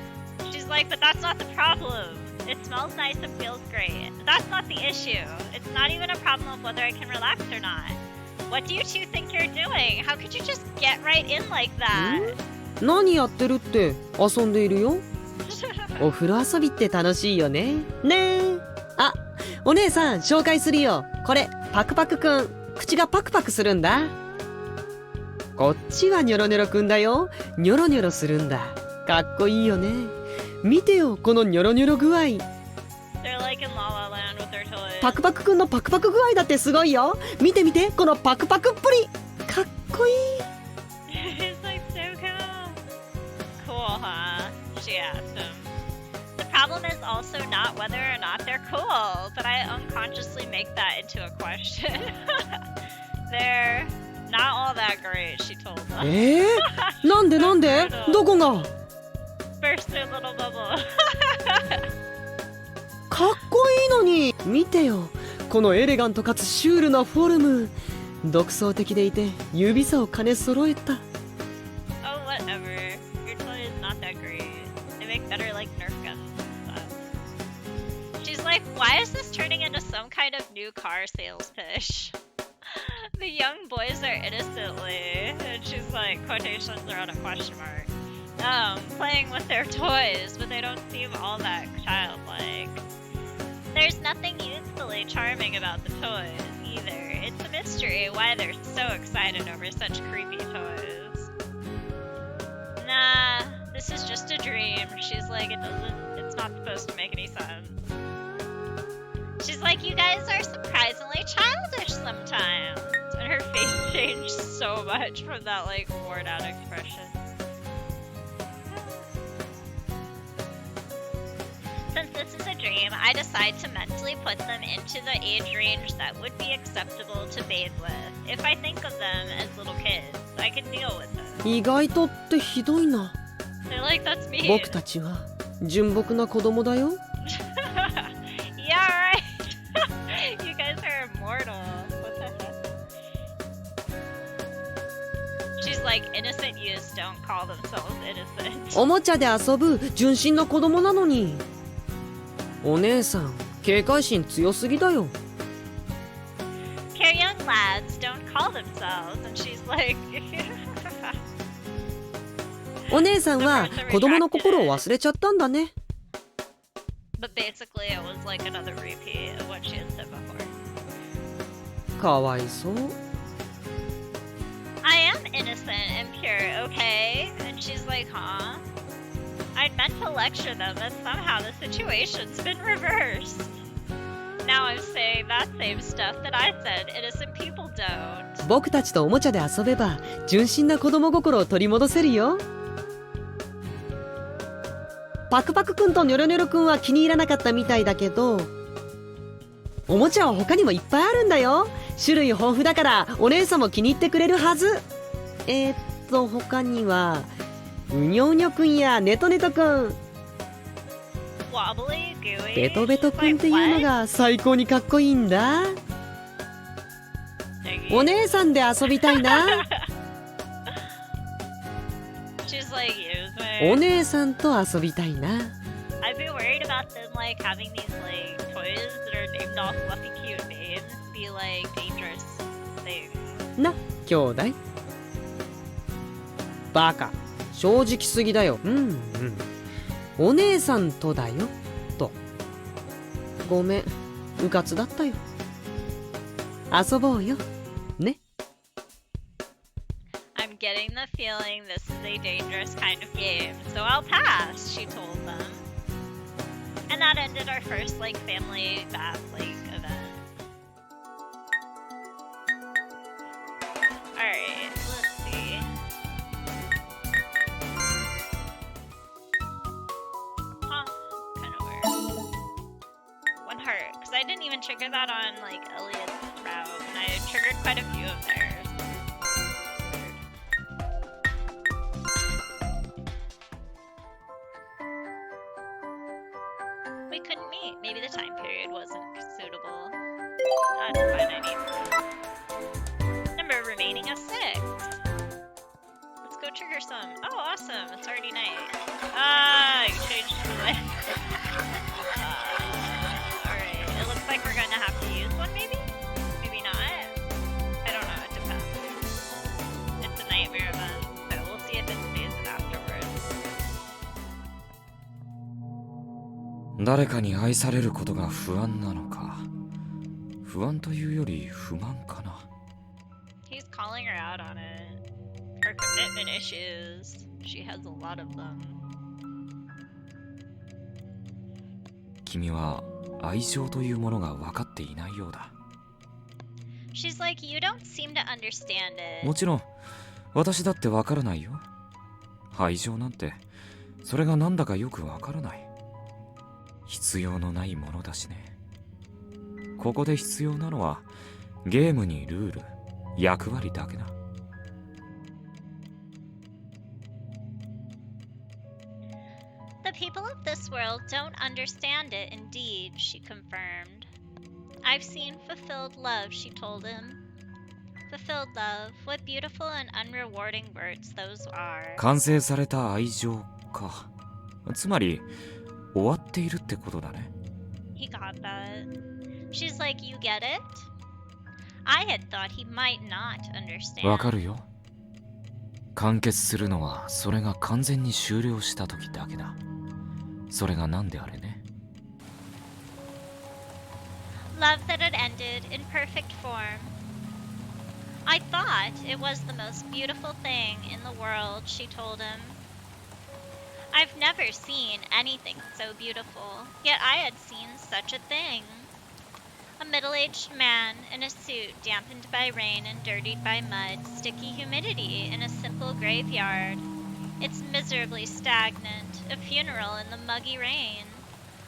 She's like, but that's not the problem. It smells nice and feels great. That's not the issue. It's not even a problem of whether I can relax or not. What do you two think you're doing? How could you just get right in like that? 何やってるって遊んでいるよ。お風呂遊びって楽しいよね。ねえ。あ、お姉さん紹介するよ。これパクパクくん。口がパクパクするんだ。こっちはニョロニョロくんだよ。ニョロニョロするんだ。かっこいいよね。見てよこのニョロニョロ具合。They're like in La La Land with their toys. パクパクくんのパクパク具合だってすごいよ。見て見てこのパクパクっぷり。かっこいい。It's like so cool. Cool, huh? She asked him. The problem is also not whether or not they're cool, but I unconsciously make that into a question. They're not all that great, she told them. なんでなんで？どこが？ Burst their little bubble. かっこいいのに。見てよこのエレガントかつシュールなフォルム。独創的でいて指差を兼ね揃えた。Oh, whatever. Your toy is not that great. They make better like Nerf guns and stuff. She's like, why is this turning into some kind of new car sales pitch? The young boys are innocently, and she's like, quotations are on a question mark, playing with their toys, but they don't seem all that childlike. There's nothing youthfully charming about the toys, either. It's a mystery why they're so excited over such creepy toys. Nah, this is just a dream. She's like, it's not supposed to make any sense. She's like, you guys are surprisingly childish sometimes. And her face changed so much from that, like, worn out expression. Since this is a dream, I decide to mentally put them into the age range that would be acceptable to bathe with. If I think of them as little kids, I can deal with them. 意外とってひどいな。 They're like, that's me. 僕たちは純朴な子供だよ。Yeah, right. You guys are immortal. What the heck? She's like, innocent youths don't call themselves innocent. おもちゃで遊ぶ純真な子供なのに。お姉さん警戒心強すぎだよ。 Care young lads don't call themselves, and she's like, お姉さんは子供の心を忘れちゃったんだね。 but basically it was like another repeat of what she had said before. かわいそう。 I am innocent and pure, okay? And she's like, huh? I'd meant to lecture them, but somehow the situation's been reversed. Now I'm saying that same stuff that I said innocent people don't. 僕たちとおもちゃで遊べば純真な子供心を取り戻せるよ。パクパクくんとニョロニョロくんは気に入らなかったみたいだけど、おもちゃは他にもいっぱいあるんだよ。種類豊富だからお姉さんも気に入ってくれるはず。と他にはうにょうにょくんやネトネトくん、 Wobbly, gooey. ベトベトくんっていうのが最高にかっこいいんだ。お姉さんで遊びたいな。 She's like, use me. お姉さんと遊びたいな。 I'd be worried about them like having these like toys that are named all fluffy cute names be like dangerous things. な、兄弟。バカ、正直すぎだよ。うんうん。お姉さんとだよ、と。ごめん、うかつだったよ。遊ぼうよ、ね。I'm getting the feeling this is a dangerous kind of game, so I'll pass, she told them. And that ended our first like family bath like event. Alright, let's see. Huh, kind of weird. One heart, because I didn't even trigger that on like Elliot's route, and I triggered quite a few of theirs. We couldn't meet. Maybe the time period wasn't suitable. That's fine, I need. Number remaining is 6. Let's go trigger some. Oh, awesome. It's already night. Ah, you changed the way. Alright. It looks like we're gonna have to use one, maybe? Maybe not? I don't know. It depends. It's a nightmare event, so we'll see if it stays it afterwards. 誰かに愛されることが不安なのか。不安というより不満かな。 He's calling her out on it. Her commitment issues. She has a lot of them. 君は愛情というものが分かっていないようだ。 She's like, you don't seem to understand it. もちろん私だって分からないよ。愛情なんてそれがなんだかよく分からない。必要のないものだしね。ここで必要なのはゲームにルール、役割だけだ。The people of this world don't understand it, indeed, she confirmed. I've seen fulfilled love, she told him. Fulfilled love, what beautiful and unrewarding words those are. 完成された愛情か。つまり終わっているってことだね。He got that. She's like, you get it? I had thought he might not understand. わかるよ。完結するのはそれが完全に終了した時だけだ。それが何であれね。Love that had ended in perfect form. I thought it was the most beautiful thing in the world, she told him. I've never seen anything so beautiful, yet I had seen such a thing. A middle-aged man in a suit dampened by rain and dirtied by mud, sticky humidity in a simple graveyard. It's miserably stagnant, a funeral in the muggy rain.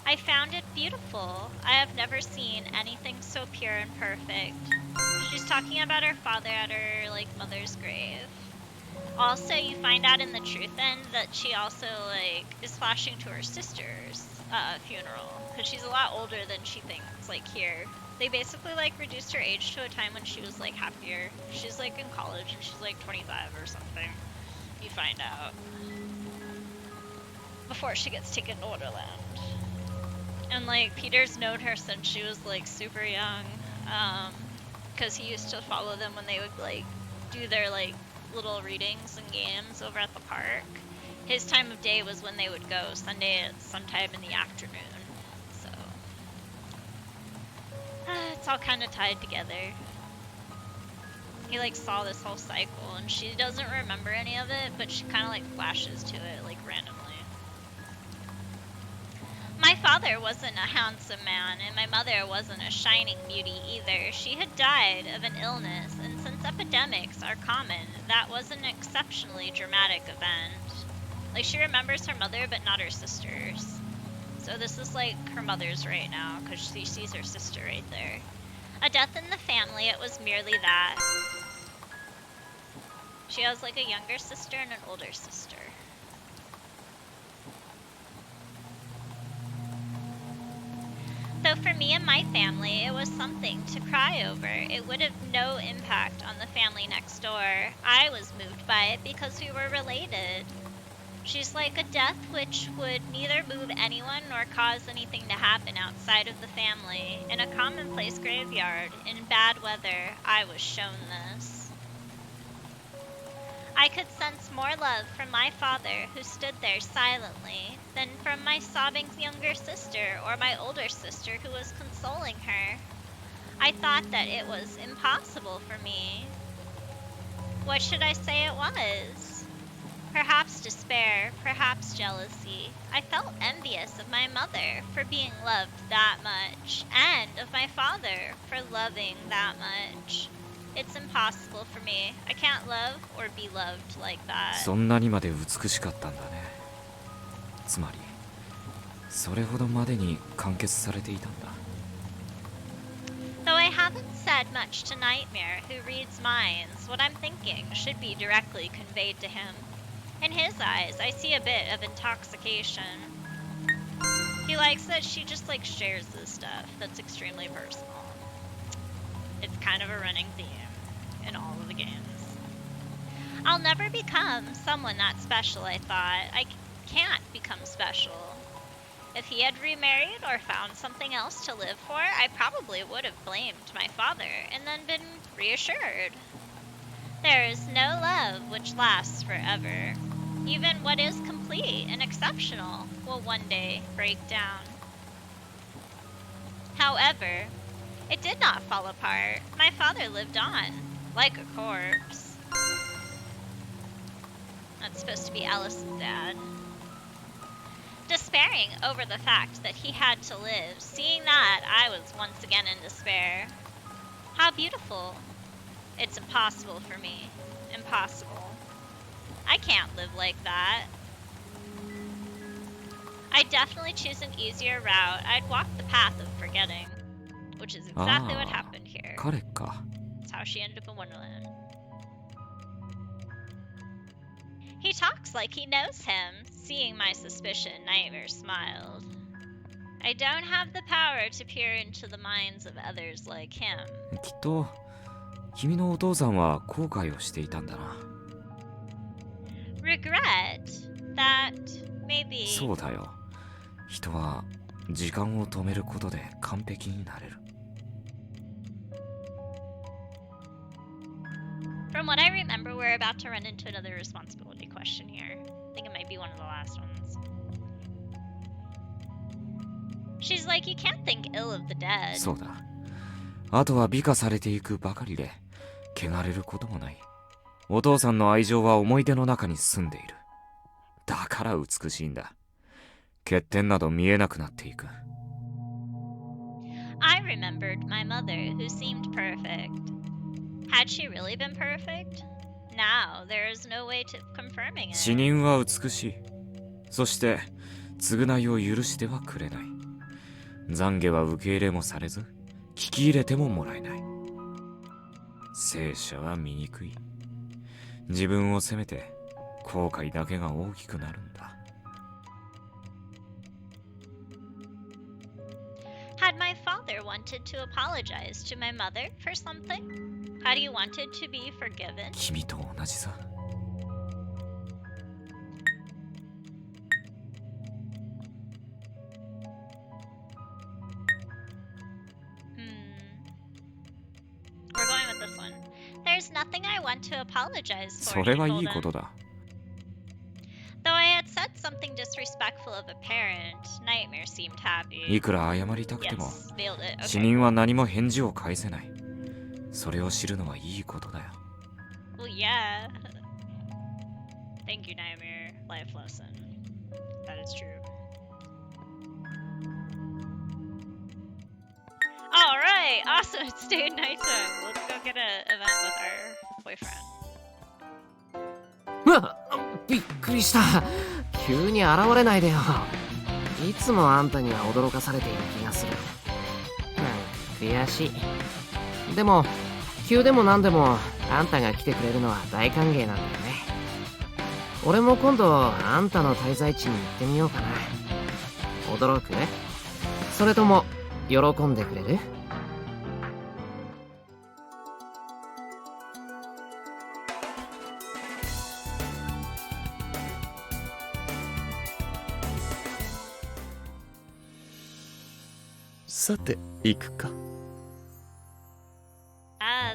I found it beautiful. I have never seen anything so pure and perfect. She's talking about her father at her, mother's grave. Also, you find out in the truth end that she also, is flashing to her sister's funeral. Because she's a lot older than she thinks, here. They basically, reduced her age to a time when she was, happier. She's, in college and she's, 25 or something. You find out. Before she gets taken to Wonderland. And, Peter's known her since she was, super young. Because he used to follow them when they would, do their, little readings and games over at the park. His time of day was when they would go, Sunday at sometime in the afternoon. So it's all kind of tied together. He saw this whole cycle, and she doesn't remember any of it, but she kind of flashes to it randomly. My father wasn't a handsome man, and my mother wasn't a shining beauty either. She had died of an illness, and since epidemics are common, that was an exceptionally dramatic event. She remembers her mother, but not her sisters. So this is, her mother's right now, because she sees her sister right there. A death in the family, it was merely that. She has like a younger sister and an older sister. Though for me and my family, it was something to cry over. It would have no impact on the family next door. I was moved by it because we were related. She's like a death which would neither move anyone nor cause anything to happen outside of the family. In a commonplace graveyard, in bad weather, I was shown this. I could sense more love from my father, who stood there silently, than from my sobbing younger sister or my older sister who was consoling her. I thought that it was impossible for me. What should I say it was? Perhaps despair, perhaps jealousy. I felt envious of my mother for being loved that much, and of my father for loving that much. It's impossible for me. I can't love or be loved like that. そんなにまで美しかったんだね。つまり、それほどまでに完結されていたんだ。Though I haven't said much to Nightmare, who reads minds, what I'm thinking should be directly conveyed to him. In his eyes, I see a bit of intoxication. He likes that she just like shares this stuff that's extremely personal. It's kind of a running theme in all of the games. I'll never become someone that special, I thought. I can't become special. If he had remarried or found something else to live for, I probably would have blamed my father and then been reassured. There is no love which lasts forever. Even what is complete and exceptional will one day break down. However, it did not fall apart. My father lived on, like a corpse. That's supposed to be Alice's dad. Despairing over the fact that he had to live, seeing that, I was once again in despair. How beautiful. It's impossible for me. Impossible. I can't live like that. I'd definitely choose an easier route. I'd walk the path of forgetting. Which is exactly what happened here. 彼か。 That's how she ended up in Wonderland. He talks like he knows him. Seeing my suspicion, Nightmare smiled. I don't have the power to peer into the minds of others like him. きっと君のお父さんは後悔をしていたんだな。Regret that maybe. そうだよ。人は時間を止めることで完璧になれる。From what I remember, we're about to run into another responsibility question here. I think it might be one of the last ones. She's like, you can't think ill of the dead. そうだ。あとは美化されていくばかりで、汚れることもない。お父さんの愛情は思い出の中に住んでいる。だから美しいんだ。欠点など見えなくなっていく。I remembered my mother, who seemed perfect. Had she really been perfect? Now, there is no way to confirming it. 死人は美しい。そして、償いを許してはくれない。懺悔は受け入れもされず、聞き入れてももらえない。聖者は醜い。自分を責めて、後悔だけが大きくなるんだ。Had my father wanted to apologize to my mother for something? Had he wanted to be forgiven? 君と同じさ。We're going with this one. There's nothing I want to apologize for. それはいいことだ。Though I had said something disrespectful of a parent, Nightmare seemed happy. いくら謝りたくても、 Yes, nailed it. 死 Okay. 人は何も返事を返せない。それを知るのはいいことだよ。Well, yeah. Thank you, Nightmare. Life lesson. That is true. Alright, awesome. It's day night time. Let's go get an event with our boyfriend. うわっ、びっくりした。急に現れないでよ。いつもあんたには驚かされている気がする。なんか悔しい。でも急でも何でもあんたが来てくれるのは大歓迎なんだよね。俺も今度あんたの滞在地に行ってみようかな。驚く？それとも喜んでくれる？さて行くか。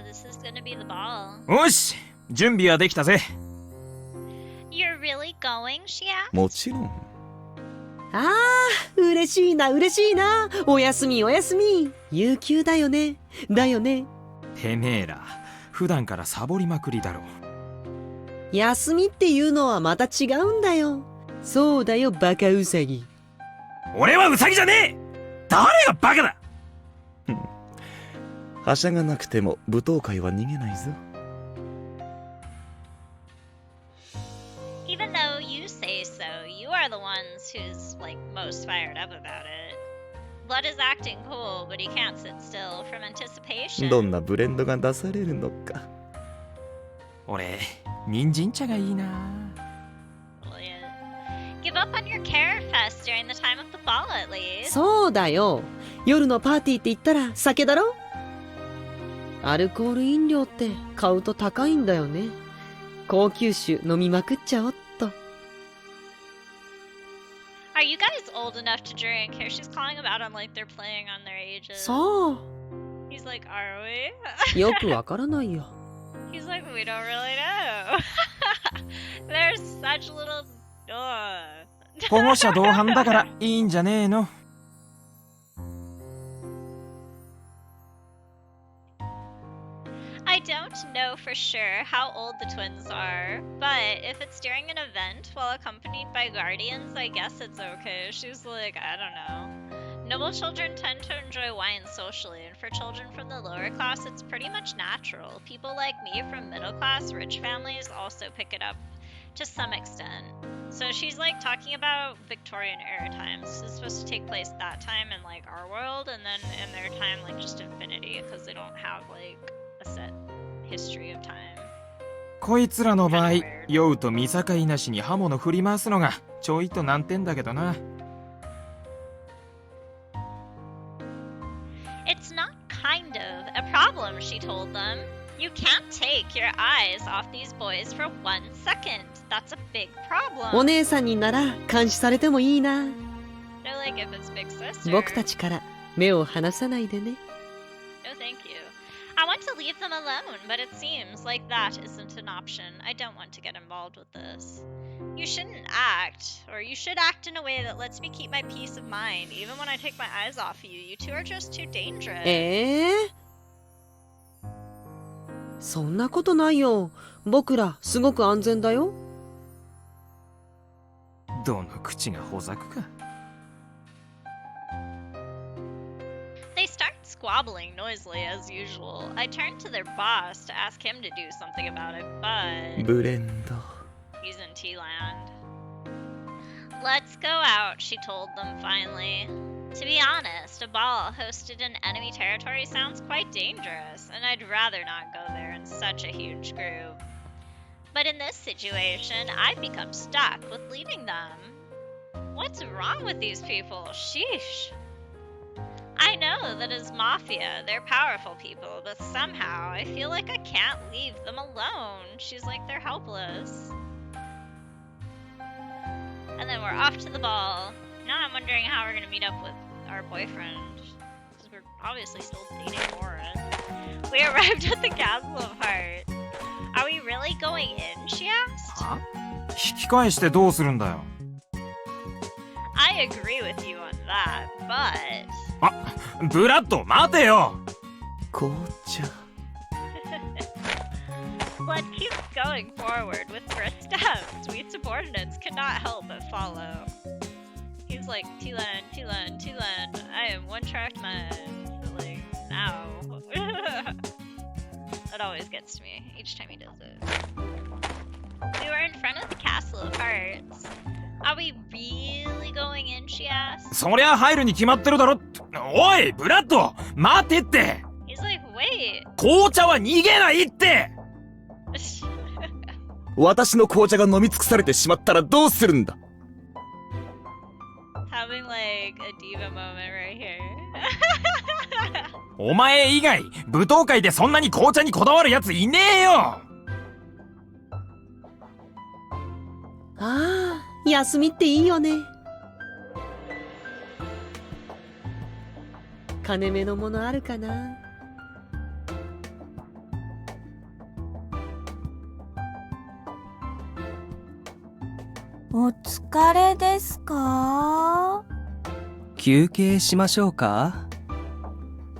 This is gonna be the ball. よし、準備はできたぜ。You're really going? She asked. もちろん。ああ、嬉しいな嬉しいな。おやすみおやすみ。有給だよね。だよね。てめえら、普段からサボりまくりだろ。休みっていうのはまた違うんだよ。そうだよ、バカウサギ。俺はウサギじゃねえ。誰がバカだ。はしゃがなくても舞踏会は逃げないぞ。Even though you say so, you are the ones who's like most fired up about it. Blood is acting cool, but he can't sit still from anticipation. どんなブレンドが出されるのか。俺、人参茶がいいな。Give up on your carrot fest during the time of the ball at least. そうだよ。夜のパーティーって言ったら酒だろ。アルコール飲料って買うと高いんだよね。高級酒飲みまくっちゃおっと。Are you guys old enough to drink? Here she's calling about them like they're playing on their ages. そう。He's like, are we? よくわからないよ。He's like, we don't really know. They're such little... 保護者同伴だからいいんじゃねえの。I don't know for sure how old the twins are, but if it's during an event while accompanied by guardians, I guess it's okay. She's like, I don't know. Noble children tend to enjoy wine socially, and for children from the lower class, it's pretty much natural. People like me from middle class, rich families also pick it up to some extent. So she's like talking about Victorian era times. It's supposed to take place that time in like our world, and then in their time like just infinity, because they don't have like a set history of time. こいつらの場合、酔うと見境なしに刃物振り回すのがちょいと難点だけどな。It's not kind of a problem, she told them. You can't take your eyes off these boys for 1 second. That's a big problem. お姉さんになら監視されてもいいな。They're like, if it's big sister. 僕たちから目を離さないでね。No, thank you. I want to leave them alone, but it seems like that isn't an option. I don't want to get involved with this. You shouldn't act, or you should act in a way that lets me keep my peace of mind, even when I take my eyes off you. You two are just too dangerous. そんなことないよ。僕らすごく安全だよ。どの口がほざくか。They start squabbling noisily as usual. I turn to their boss to ask him to do something about it, but ブレンド。 he's in T-land. Let's go out, she told them finally. To be honest, a ball hosted in enemy territory sounds quite dangerous, and I'd rather not go there in such a huge group. But in this situation, I've become stuck with leading them. What's wrong with these people? Sheesh. I know that as mafia, they're powerful people, but somehow I feel like I can't leave them alone. She's like, they're helpless. And then we're off to the ball. Now I'm wondering how we're gonna meet up with our boyfriend, because we're obviously still dating Boris. We arrived at the Castle of Heart. Are we really going in? She asked. は？引き返してどうするんだよ。I agree with you on that, but... あ、ブラッド待てよ。紅茶。Blood keeps going forward with brisk steps. Sweet subordinates cannot help but follow. He's like, T-Land, T-Land, T-Land, I am one-track mind. Like, now. That always gets to me, each time he does it. We were in front of the Castle of Hearts. Are we really going in, she asked. そりゃ入るに決まってるだろ。おい、ブラッド待てって。 He's like, wait. 紅茶は逃げないって。私の紅茶が飲み尽くされてしまったらどうするんだ。 Having like a diva moment right here. お前以外舞踏会でそんなに紅茶にこだわるやついねえよ。ああ、休みっていいよね。金目のものあるかな。お疲れですか？休憩しましょうか。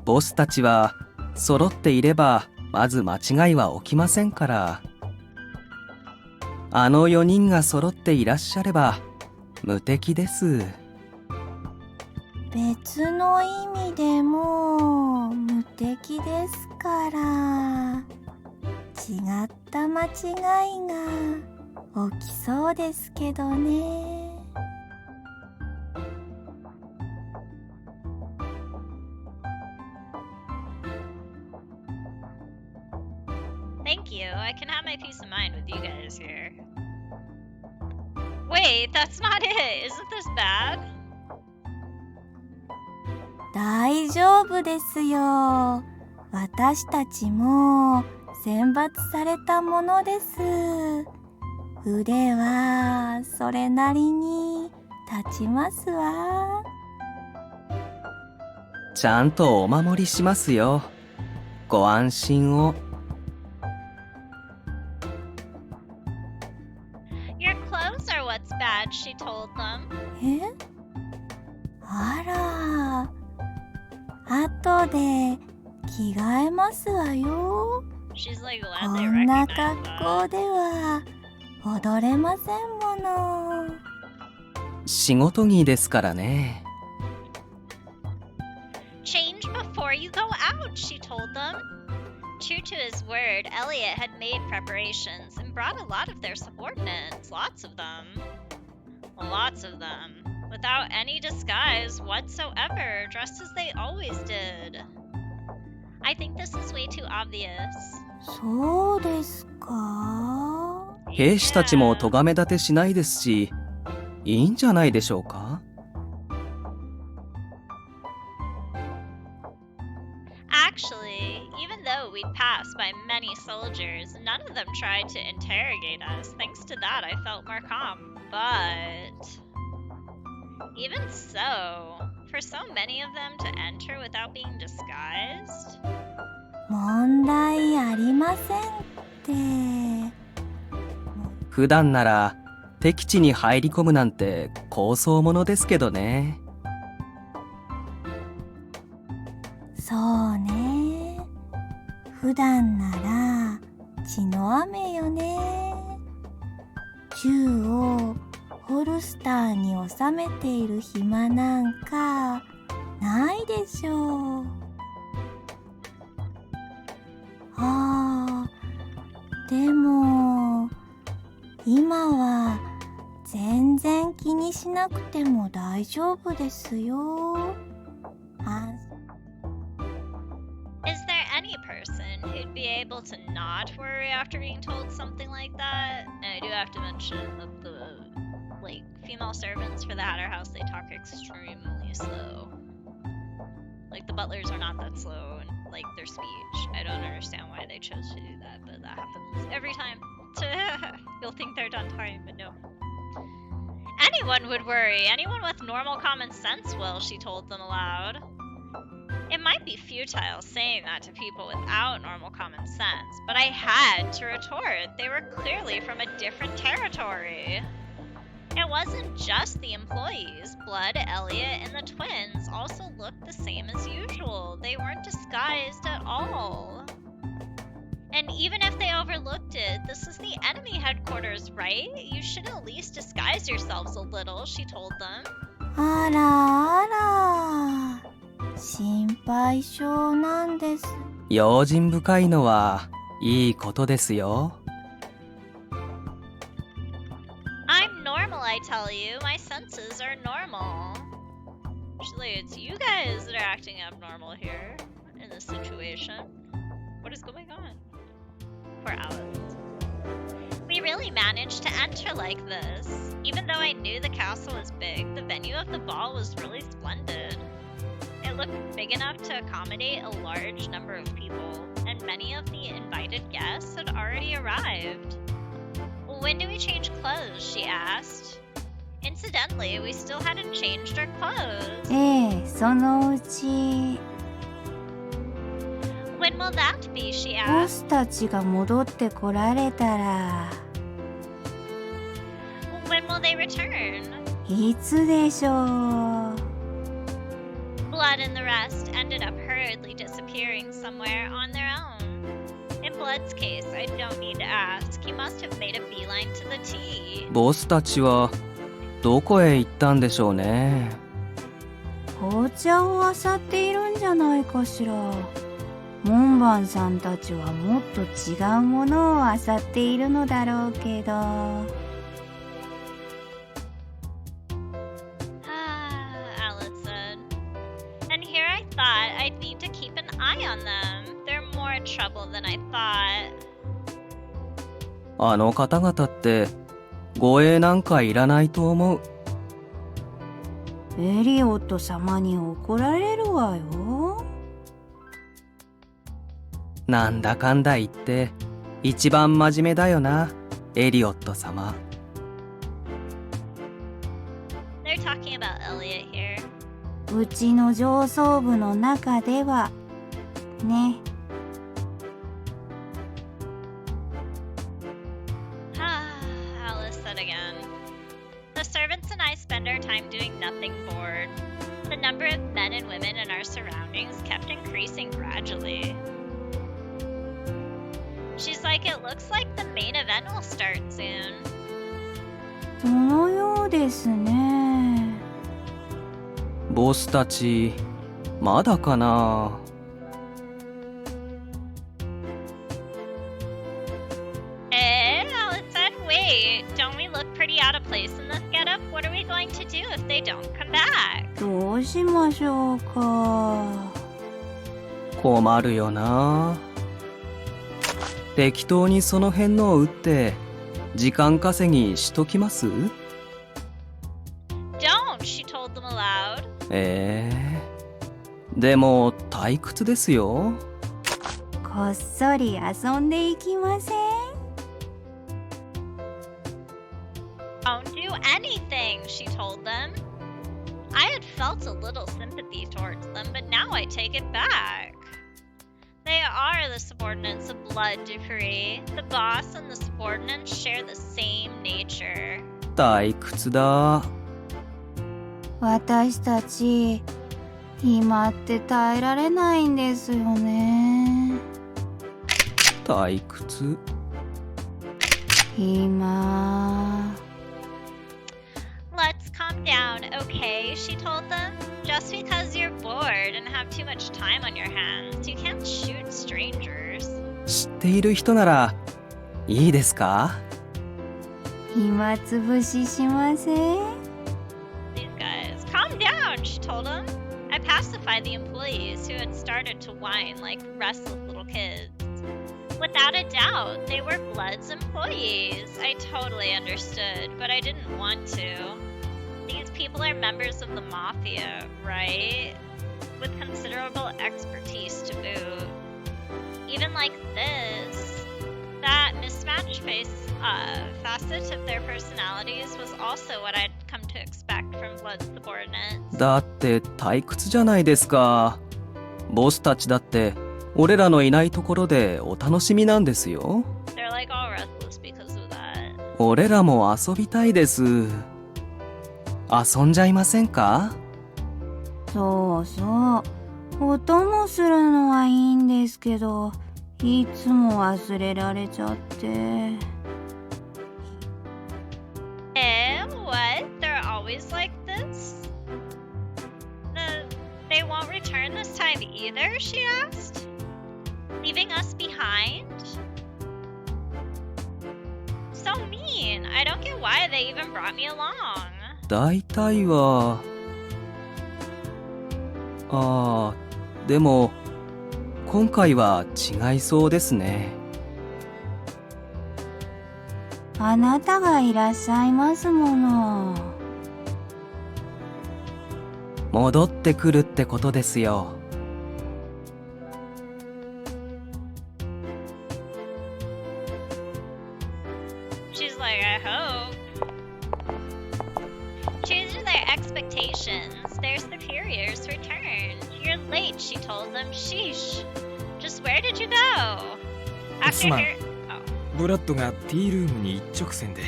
ボスたちは揃っていればまず間違いは起きませんから。あの4人が揃っていらっしゃれば無敵です。別の意味でも無敵ですから、違った間違いが起きそうですけどね。Thank you. I can have my peace of mind with you guys here. Wait, that's not it. Isn't this bad? 大丈夫ですよ。私たちも選抜されたものです。腕はそれなりに立ちますわ。ちゃんとお守りしますよ。ご安心を。Your clothes are what's bad, she told them. え？あら、後で着替えますわよ。She's like こ glad they んな recognize 格 that. 好では踊れませんもの。仕事着ですからね。Change before you go out, she told them. True to his word, Elliot had made preparations and brought a lot of their subordinates, lots of them, without any disguise whatsoever, dressed as they always did. I think this is way too obvious. そうですか？兵士たちも咎め立てしないですし、いいんじゃないでしょうか。Actually, even though we'd passed by many soldiers, none of them tried to interrogate us. Thanks to that, I felt more calm. But even so, for so many of them to enter without being disguised? 問題ありませんって。普段なら敵地に入り込むなんて構想ものですけどね。そうね。普段なら血の雨よね。銃をホルスターに収めている暇なんかないでしょう。ああ、でも今は全然気にしなくても大丈夫ですよ。Is there any person who'd be able to not worry after being told something like that? And I do have to mention that the female servants for the Hatter House, they talk extremely slow. Like the butlers are not that slow in their speech. I don't understand why they chose to do that, but that happens every time. You'll think they're done talking, but no. Anyone would worry. Anyone with normal common sense will, she told them aloud. It might be futile saying that to people without normal common sense, but I had to retort. They were clearly from a different territory. It wasn't just the employees. Blood, Elliot, and the twins also looked the same as usual. They weren't disguised at all. And even if they overlooked it, this is the enemy headquarters, right? You should at least disguise yourselves a little, she told them. あらあら、心配性なんです。用心深いのはいいことですよ。I'm normal, I tell you. My senses are normal. Actually, it's you guys that are acting abnormal here in this situation. What is going on? Poor Alice. We really managed to enter like this? Even though I knew the castle was big, the venue of the ball was really splendid. It looked big enough to accommodate a large number of people, and many of the invited guests had already arrived. When do we change clothes? She asked. Incidentally, we still hadn't changed our clothes. ええ、そのうち When will that be? She ボ asked. スたちが戻ってこられたら When will they return? いつでしょう。 Blood and the rest ended up hurriedly disappearing somewhere on their own. In Blood's case, I don't need to ask. He must have made a beeline to the tea. ボスたちはどこへ行ったんでしょうね。紅茶を漁っているんじゃないかしら。門番さんたちはもっと違うものを漁っているのだろうけど。Alice said. And here I thought I'd need to keep an eye on them. They're more trouble than I thought. あの方々って護衛なんかいらないと思う。エリオット様に怒られるわよ。なんだかんだ言って一番真面目だよな、エリオット様。They're talking about Elliot here. うちの上層部の中ではね。Alice said again. The servants and I spend our time doing nothing bored. The number of men and women in our surroundings kept increasing gradually. She's like, it looks like the main event will start soon. そのようですね。ボスたちまだかな。Alice said, wait, don't we look pretty out of place in this getup? What are we going to do if they don't come back? どうしましょうか。困るよな。適当にその辺のを打って時間稼ぎしときます？ Don't, she told them aloud. でも退屈ですよ。こっそり遊んでいきません？ Don't do anything, she told them. I had felt a little sympathy towards them, but now I take it back. They are the subordinates of Blood Dupree. The boss and the subordinates share the same nature. 退屈だ。私たち暇って耐えられないんですよね。退屈。暇。Let's calm down, okay? She told them. Just because you're bored and have too much time on your hands, you can't shoot strangers. 知っている人ならいいですか？暇つぶししません？ These guys, calm down, she told them. I pacified the employees who had started to whine like restless little kids. Without a doubt, they were Blood's employees. I totally understood, but I didn't want to. These people are members of the mafia, right? With considerable expertise to boot. Even like this, that mismatched facet of their personalities was also what I'd come to expect from Blood's subordinates. だって退屈じゃないですか。ボスたちだって俺らのいないところでお楽しみなんですよ。They're like all restless because of that. 俺らも遊びたいです。遊んじゃいませんか？そうそう。お供するのはいいんですけど、いつも忘れられちゃって。What? They're always like this? They won't return this time either, she asked? Leaving us behind? So mean. I don't get why they even brought me along. 大体はでも今回は違いそうですね。あなたがいらっしゃいますもの。戻ってくるってことですよ。She's like, I hope. Changing their expectations. Their superiors returned. You're late, she told them. Sheesh. Just where did you go? After her... Oh. ブラッドがティールームに一直線で。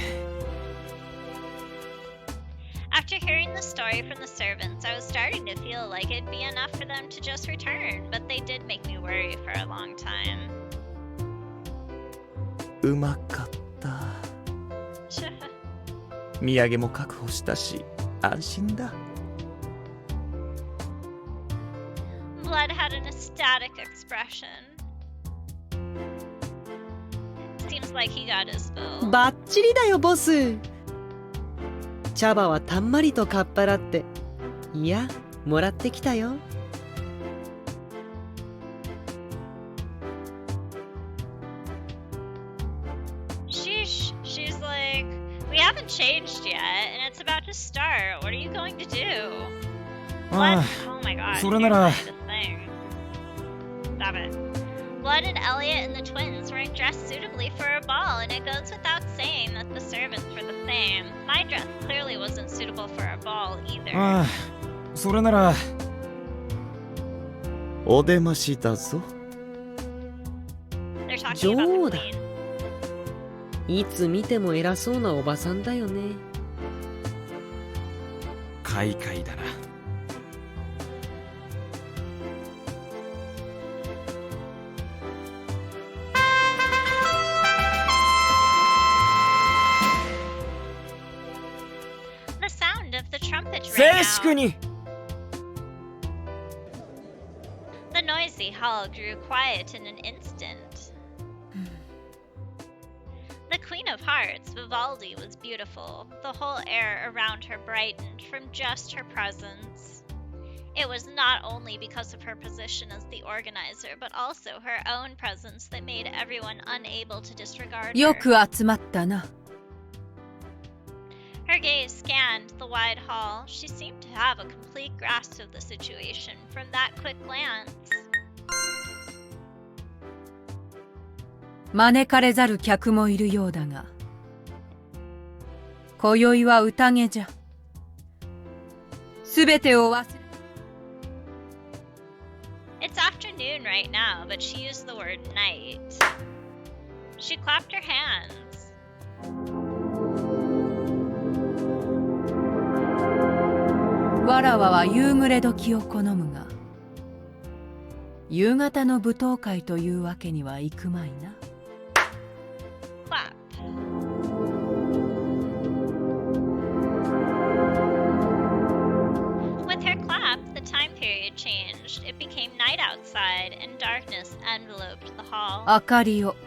After hearing the story from the servants, I was starting to feel like it'd be enough for them to just return, but they did make me worry for a long time. うまかった。土産も確保したし、安心だ。Blood had an ecstatic expression. Seems like he got his fill. バッチリだよボス。茶葉はたんまりとかっぱらって、いや、もらってきたよ。Sheesh, she's like, we haven't changed yet, and it's about to start. What are you going to do? Blood, oh my god, それなら here's the thing. Stop it. Blood and Elliot and the twins weren't dressed suitably for a ball, and it goes without saying that the servants were the same. My dress clearly wasn't suitable for a ball either. ああ、それならお出ましだぞ。They're talking 女 about 王 the だ。 queen. いつ見ても偉そうなおばさんだよね。快快だな。The sound of the trumpet 静 rang 粛 out. に。 The noisy hall grew quiet in an instant. The Queen of Hearts, Vivaldi, was beautiful. The whole air around her brightened from just her presence. It was not only because of her position as the organizer, but also her own presence that made everyone unable to disregard よ her. く集まったな。 Her gaze scanned the wide hall. She seemed to have a complete grasp of the situation from that quick glance. 招かれざる客もいるようだが、今宵は宴じゃ。すべてを忘れ。It's afternoon right now, but she used the word night. She clapped her hands. わらわは夕暮れ時を好むが、夕方の舞踏会というわけにはいくまいな。Clap. With her clap, the time period changed. It became night outside, and darkness enveloped the hall. 明かりを。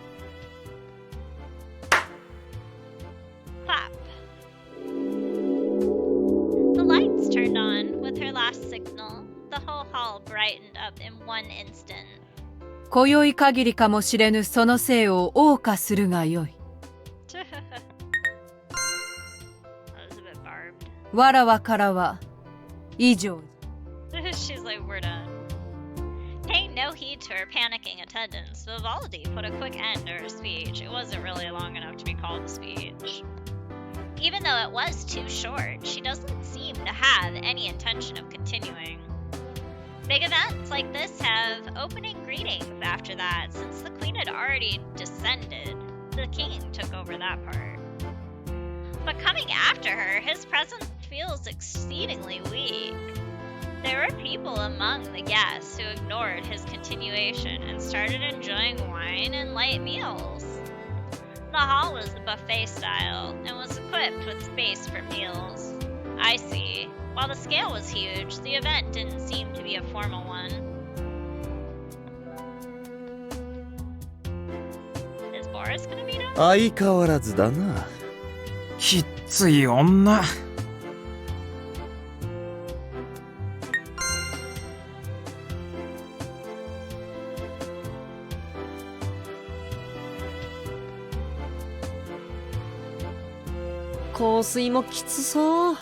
Clap. The lights turned on with her last signal. The whole hall brightened up in one instant. 今宵限りかもしれぬその生を謳歌するがよい。That was a bit barbed. わらわからは以上。 She's like, we're done. Paying no heed to her panicking attendants, Vivaldi put a quick end to her speech. It wasn't really long enough to be called a speech. Even though it was too short, she doesn't seem to have any intention of continuing. Big events like this have opening greetings after that, since the queen had already descended. The king took over that part. But coming after her, his presence feels exceedingly weak. There were people among the guests who ignored his continuation and started enjoying wine and light meals. The hall was buffet style and was equipped with space for meals. I see. While the scale was huge, the event didn't seem to be a formal one. Is Boris gonna meet him? 相変わらずだな。きっつい女。水もきつそう。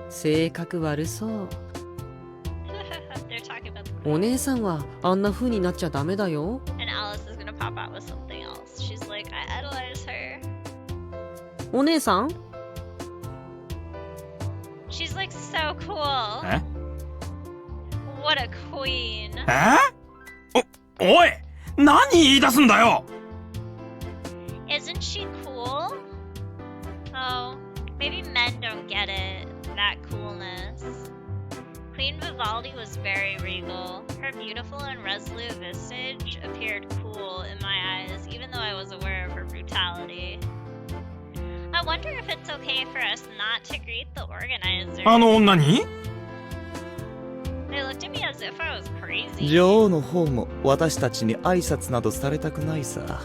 性格悪そう。They're talking about the お姉さんはあんな風になっちゃダメだよ。 and Alice is gonna pop out with something else. She's like, I idolize her. お姉さん She's like so cool. え What a queen. おい何言い出すんだよ Isn't she cool? Oh, maybe men don't get it. That coolness. Queen Vivaldi was very regal. Her beautiful and resolute visage appeared cool in my eyes, even though I was aware of her brutality. I wonder if it's okay for us not to greet the organizer. あの女に They looked at me as if I was crazy. 女王の方も私たちに挨拶などされたくないさ。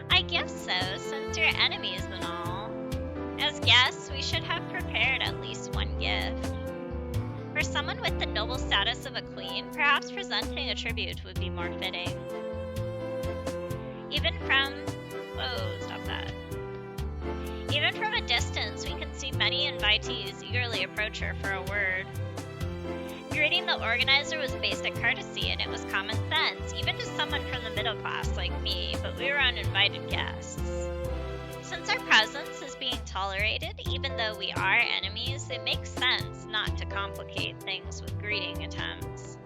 I guess so, since you're enemies and all. As guests, we should have prepared at least one gift. For someone with the noble status of a queen, perhaps presenting a tribute would be more fitting. Even from... Whoa, stop that. Even from a distance, we can see many invitees eagerly approach her for a word. Greeting the organizer was basic courtesy, and it was common sense, even to someone from the middle class like me, but we were uninvited guests. Since our presence is being tolerated, even though we are enemies, it makes sense not to complicate things with greeting attempts.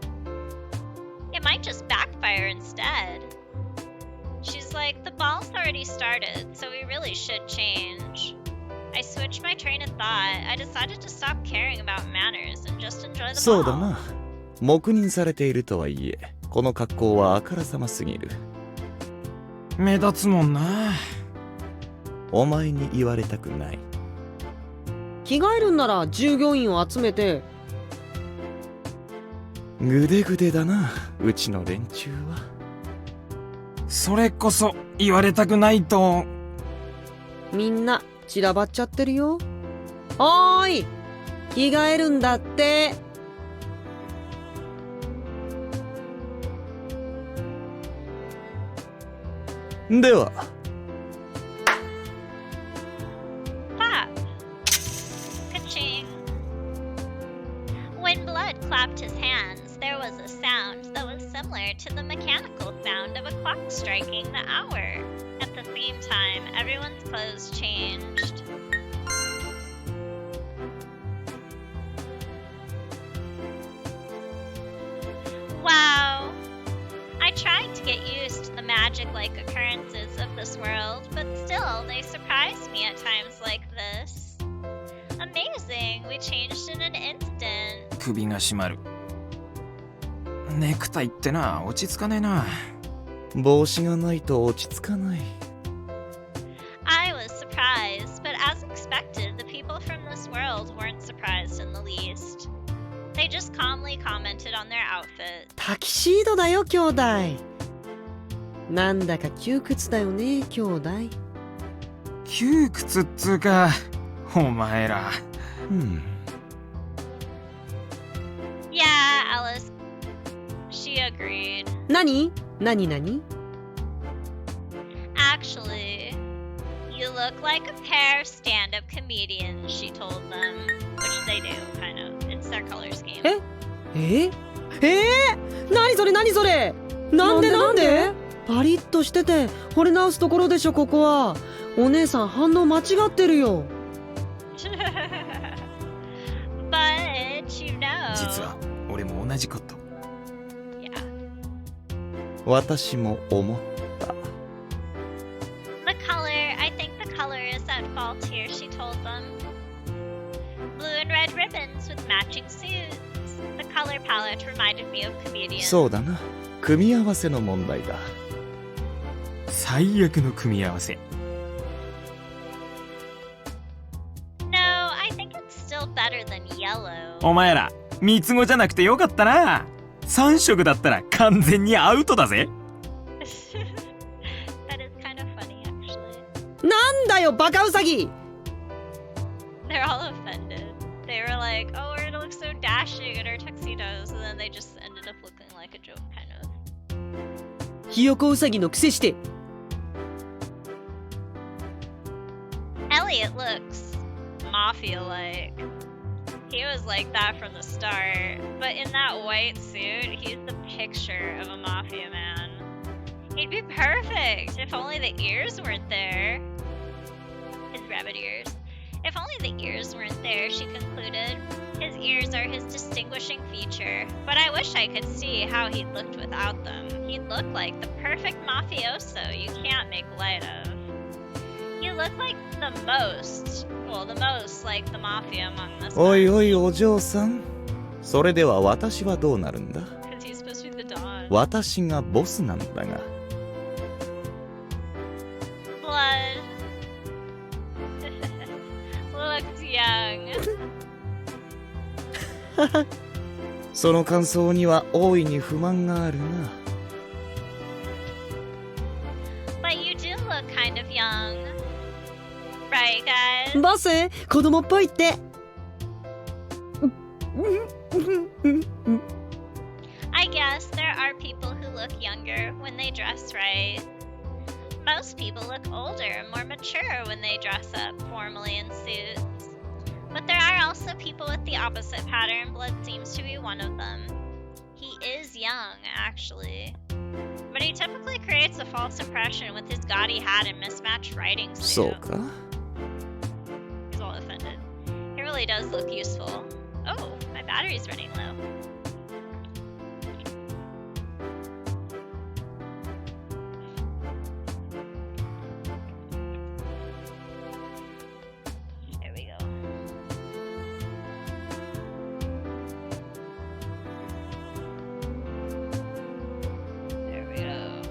It might just backfire instead. She's like, the ball's already started, so we really should change. I switched my train of thought. I decided to stop caring about manners and just enjoy the ball. そうだな。黙認されているとはいえ、この格好はあからさますぎる。目立つもんな。お前に言われたくない。着替えるんなら従業員を集めて。ぐでぐでだな、うちの連中は。それこそ言われたくないと。みんな散らばっちゃってるよ。おーい、着替えるんだって。では。Clap. Ka-ching. When Blood clapped his hands, there was a sound that was similar to the mechanical sound of a clock striking the hour. At the same time, everyone's clothes changed. Wow. I tried to get used to the magic-like occurrences of this world, but still, they surprised me at times like this. Amazing, we changed in an instant. 首が締まる。ネクタイってな、落ち着かねえな。帽子がないと落ち着かない。I was surprised, but as expected, the people from this world weren't surprised in the least. They just calmly commented on their outfit. タキシードだよ兄弟。なんだか窮屈だよね兄弟。窮屈っつうか、お前ら。Yeah, Alice. She agreed. 何 Actually, you look like a pair of stand-up comedians, she told them. Which they do, kind of. It's their color scheme. 何それなんでパリッとしてて惚れ直すところでしょここは。お姉さん反応間違ってるよ。But, you know. 実は俺も同じこと。Yeah. 私も思った。The color, I think the color is at fault here, she told them. Blue and red ribbons with matching suits. The color palette reminded me of comedians. そうだな。組み合わせの問題だ。最悪の組み合わせ。No, I think it's still better than yellow. お前ら、三つ子じゃなくてよかったな。3色だったら完全にアウトだぜ。That is kind of funny, actually. なんだよバカウサギ。 They're all offended. They were like, oh, we're gonna look so dashing in our tuxedos, and then they just ended up looking like a joke, kind of. ひよこウサギのくせして。Elliot looks mafia-like. He was like that from the start, but in that white suit, he's the picture of a mafia man. He'd be perfect if only the ears weren't there. His rabbit ears. If only the ears weren't there, she concluded. His ears are his distinguishing feature, but I wish I could see how he looked without them. He'd look like the perfect mafioso you can't make light of. You look like the most like the mafia among us. おいおいお嬢さん、それでは私はどうなるんだ？ Because he's supposed to be the Don. 私がボスなんだが。Blood. Looks young. その感想には大いに不満があるな。But you do look kind of young. Right, guys? ボス、子供っぽいって。I guess there are people who look younger when they dress right. Most people look older and more mature when they dress up formally in suits. But there are also people with the opposite pattern. Blood seems to be one of them. He is young, actually. But he typically creates a false impression with his gaudy hat and mismatched riding suit. そうか。 He's all offended. He really does look useful. Oh, my battery's running low. There we go. There we go.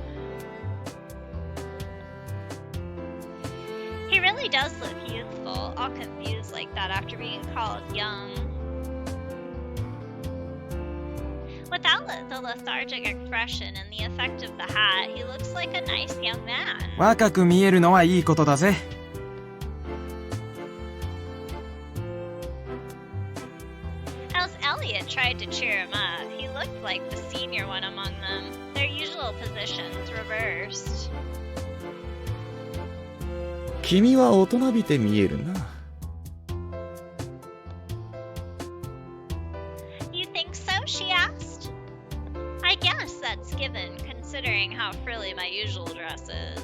He really does look youthful, all confused like that after being called young. Without the lethargic expression and the effect of the hat, he looks like a nice young man. 若く見えるのはいいことだぜ。As Elliot tried to cheer him up, he looked like the senior one among them, their usual positions reversed. 君は大人びて見えるな。You think so? She asked. I guess that's given, considering how frilly my usual dress is.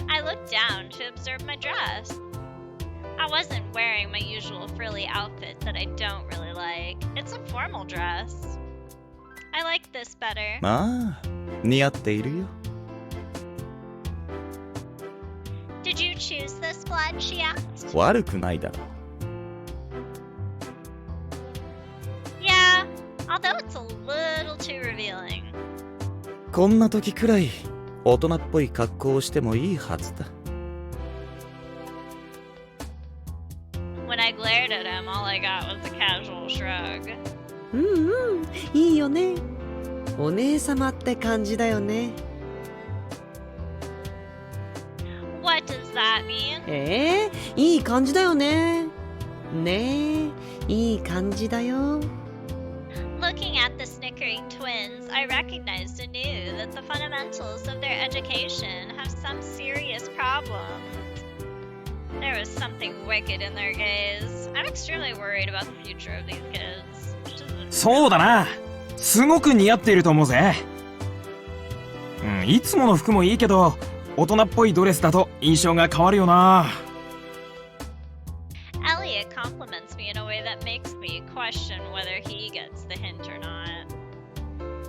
I looked down to observe my dress. I wasn't wearing my usual frilly outfit that I don't really like. It's a formal dress. I like this better. ああ、似合っているよ。Did you choose this, Blood? She asked. 悪くないだろう。 Yeah, although it's a little too revealing. こんな時くらい大人っぽい格好をしてもいいはずだ。 When I glared at him, all I got was a casual shrug. うんうん、いいよね。お姉様って感じだよね。What does that mean? いい感じだよね。ねえ、いい感じだよ。 Looking at the snickering twins, I recognized anew that the fundamentals of their education have some serious problems. There was something wicked in their gaze. I'm extremely worried about the future of these kids. そうだな。すごく似合っていると思うぜ。いつもの服もいいけど、大人っぽいドレスだと印象が変わるよな。Elliot compliments me in a way that makes me question whether he gets the hint or not.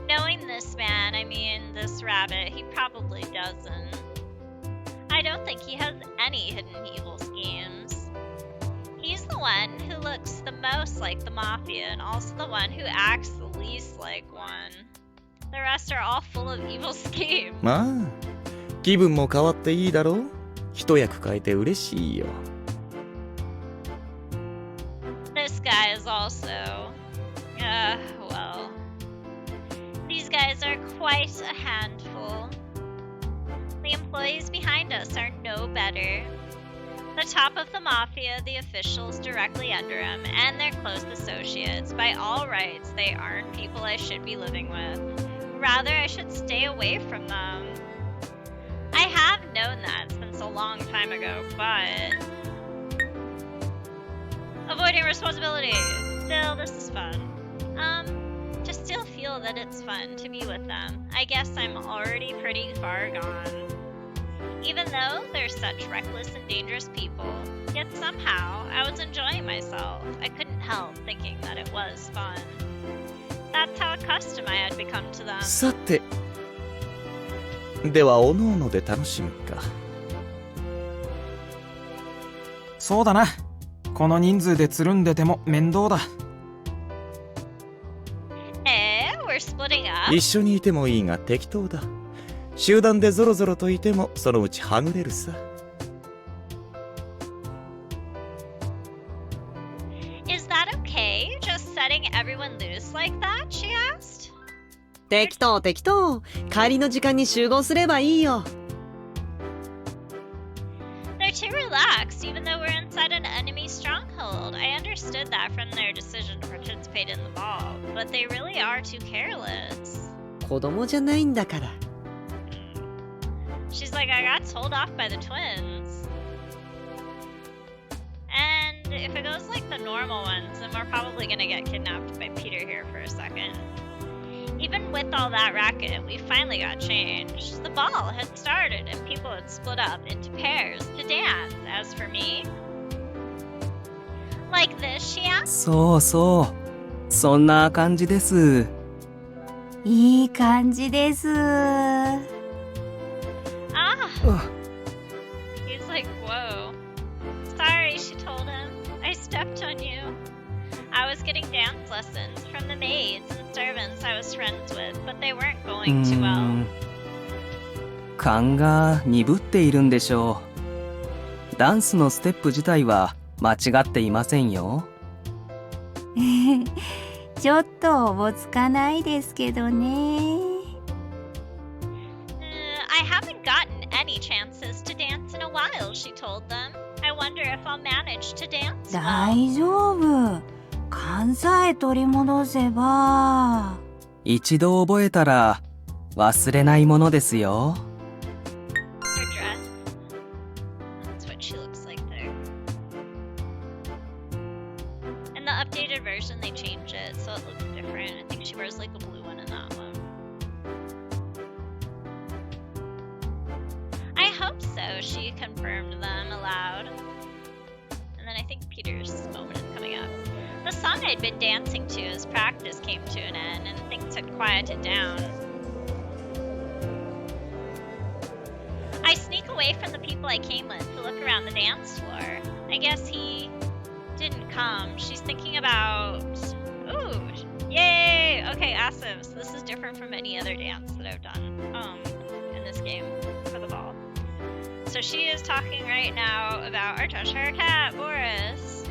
Knowing this man, I mean this rabbit, he probably doesn't. I don't think he has any hidden evil schemes. He's the one who looks the most like the mafia and also the one who acts the least like one. The rest are all full of evil schemes. まあ、気分も変わっていいだろう。一役変えて嬉しいよ。 This guy is also... well... These guys are quite a handful. The employees behind us are no better. The top of the mafia, the officials directly under him, and their close associates. By all rights, they aren't people I should be living with. Rather, I should stay away from them. I have known that since a long time ago, but Avoiding responsibility. Still, this is fun. To still feel that it's fun to be with them. I guess I'm already pretty far gone. Even though they're such reckless and dangerous people, yet somehow I was enjoying myself. I couldn't help thinking that it was fun. That's how accustomed I had become to them. さてではおのおので楽しむか。そうだな。この人数でつるんでても面倒だ。We're splitting up. 一緒にいてもいいが適当だ。集団でゾロゾロといてもそのうちはぐれるさ。Is that okay? Just setting everyone loose like that? She asked. 適当適当。帰りの時間に集合すればいいよ。They're too relaxed, even though we're inside an enemy stronghold. I understood that from their decision to participate in the ball, but they really are too careless. 子供じゃないんだから。She's like, I got told off by the twins. And if it goes like the normal ones, then we're probably gonna get kidnapped by Peter here for a second. Even with all that racket, we finally got changed. The ball had started and people had split up into pairs to dance. As for me, like this, she asked. そうそう。そんな感じです。いい感じです。He's like, whoa. Sorry, she told him. I stepped on you. I was getting dance lessons from the maids and servants I was friends with, but they weren't going too well. 勘が鈍っているんでしょう。ダンスのステップ自体は間違っていませんよ。ちょっとおぼつかないですけどね。I haven't gotten any chances to dance in a while, she told them. I wonder if I'll manage to dance well. 大丈夫。勘さえ取り戻せば。一度覚えたら忘れないものですよ。Her dress. That's what she looks like there. In the updated version, they change it so it looks different. I think she wears like a blue one in that one. I hope so, she confirmed them aloud. And then I think Peter's moment is coming up. The song I'd been dancing to as practice came to an end and things had quieted down. I sneak away from the people I came with to look around the dance floor. I guess he didn't come. She's thinking about... Ooh, yay! Okay, awesome. So this is different from any other dance that I've done in this game for the ball. So she is talking right now about our Cheshire Cat, Boris.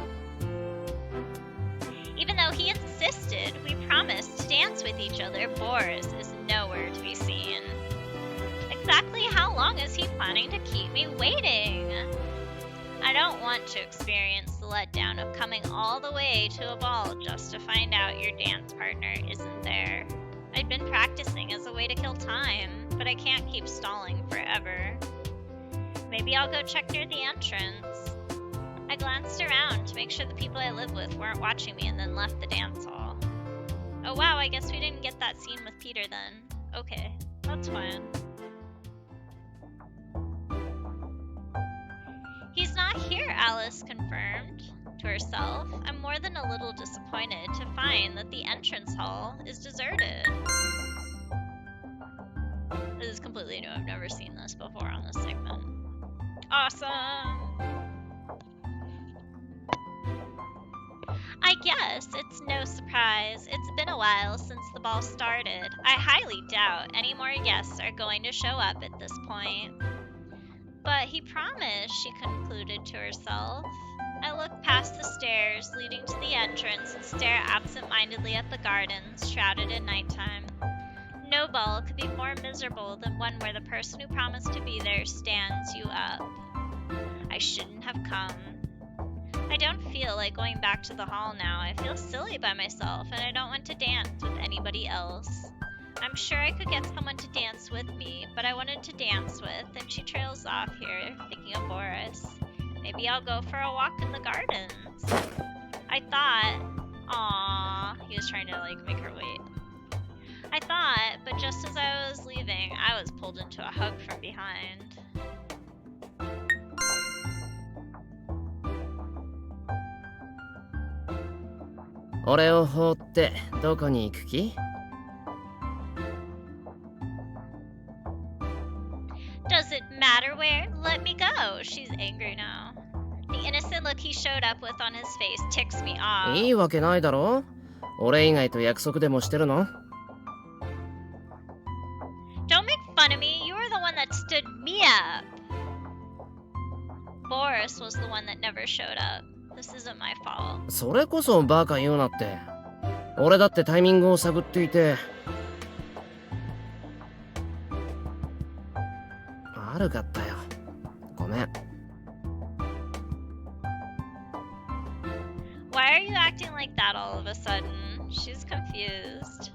Even though he insisted we promised to dance with each other, Boris is nowhere to be seen. Exactly how long is he planning to keep me waiting? I don't want to experience the letdown of coming all the way to a ball just to find out your dance partner isn't there. I'd been practicing as a way to kill time, but I can't keep stalling forever. Maybe I'll go check near the entrance. I glanced around to make sure the people I live with weren't watching me and then left the dance hall. Oh wow, I guess we didn't get that scene with Peter then. Okay, that's fine. He's not here, Alice confirmed to herself. I'm more than a little disappointed to find that the entrance hall is deserted. This is completely new. I've never seen this before on this segment. Awesome! I guess it's no surprise. It's been a while since the ball started. I highly doubt any more guests are going to show up at this point. But he promised, she concluded to herself. I look past the stairs leading to the entrance and stare absent-mindedly at the gardens, shrouded in nighttime. No ball could be more miserable than one where the person who promised to be there stands you up. I shouldn't have come. I don't feel like going back to the hall now. I feel silly by myself, and I don't want to dance with anybody else. I'm sure I could get someone to dance with me, but I wanted to dance with, and she trails off here, thinking of Boris. Maybe I'll go for a walk in the gardens. I thought... Aww, he was trying to, like, make her wait. I thought, but just as I was leaving, I was pulled into a hug from behind.俺を放ってどこに行く気？ Does it matter where? Let me go. She's angry now. The innocent look he showed up with on his face ticks me off. いいわけないだろ？俺以外と約束でもしてるの？ Don't make fun of me. You were the one that stood me up. Boris was the one that never showed up. This isn't my fault. それこそバカ言うなって。俺だってタイミングを探っていて。悪かったよ。ごめん。Why are you acting like that all of a sudden? She's confused.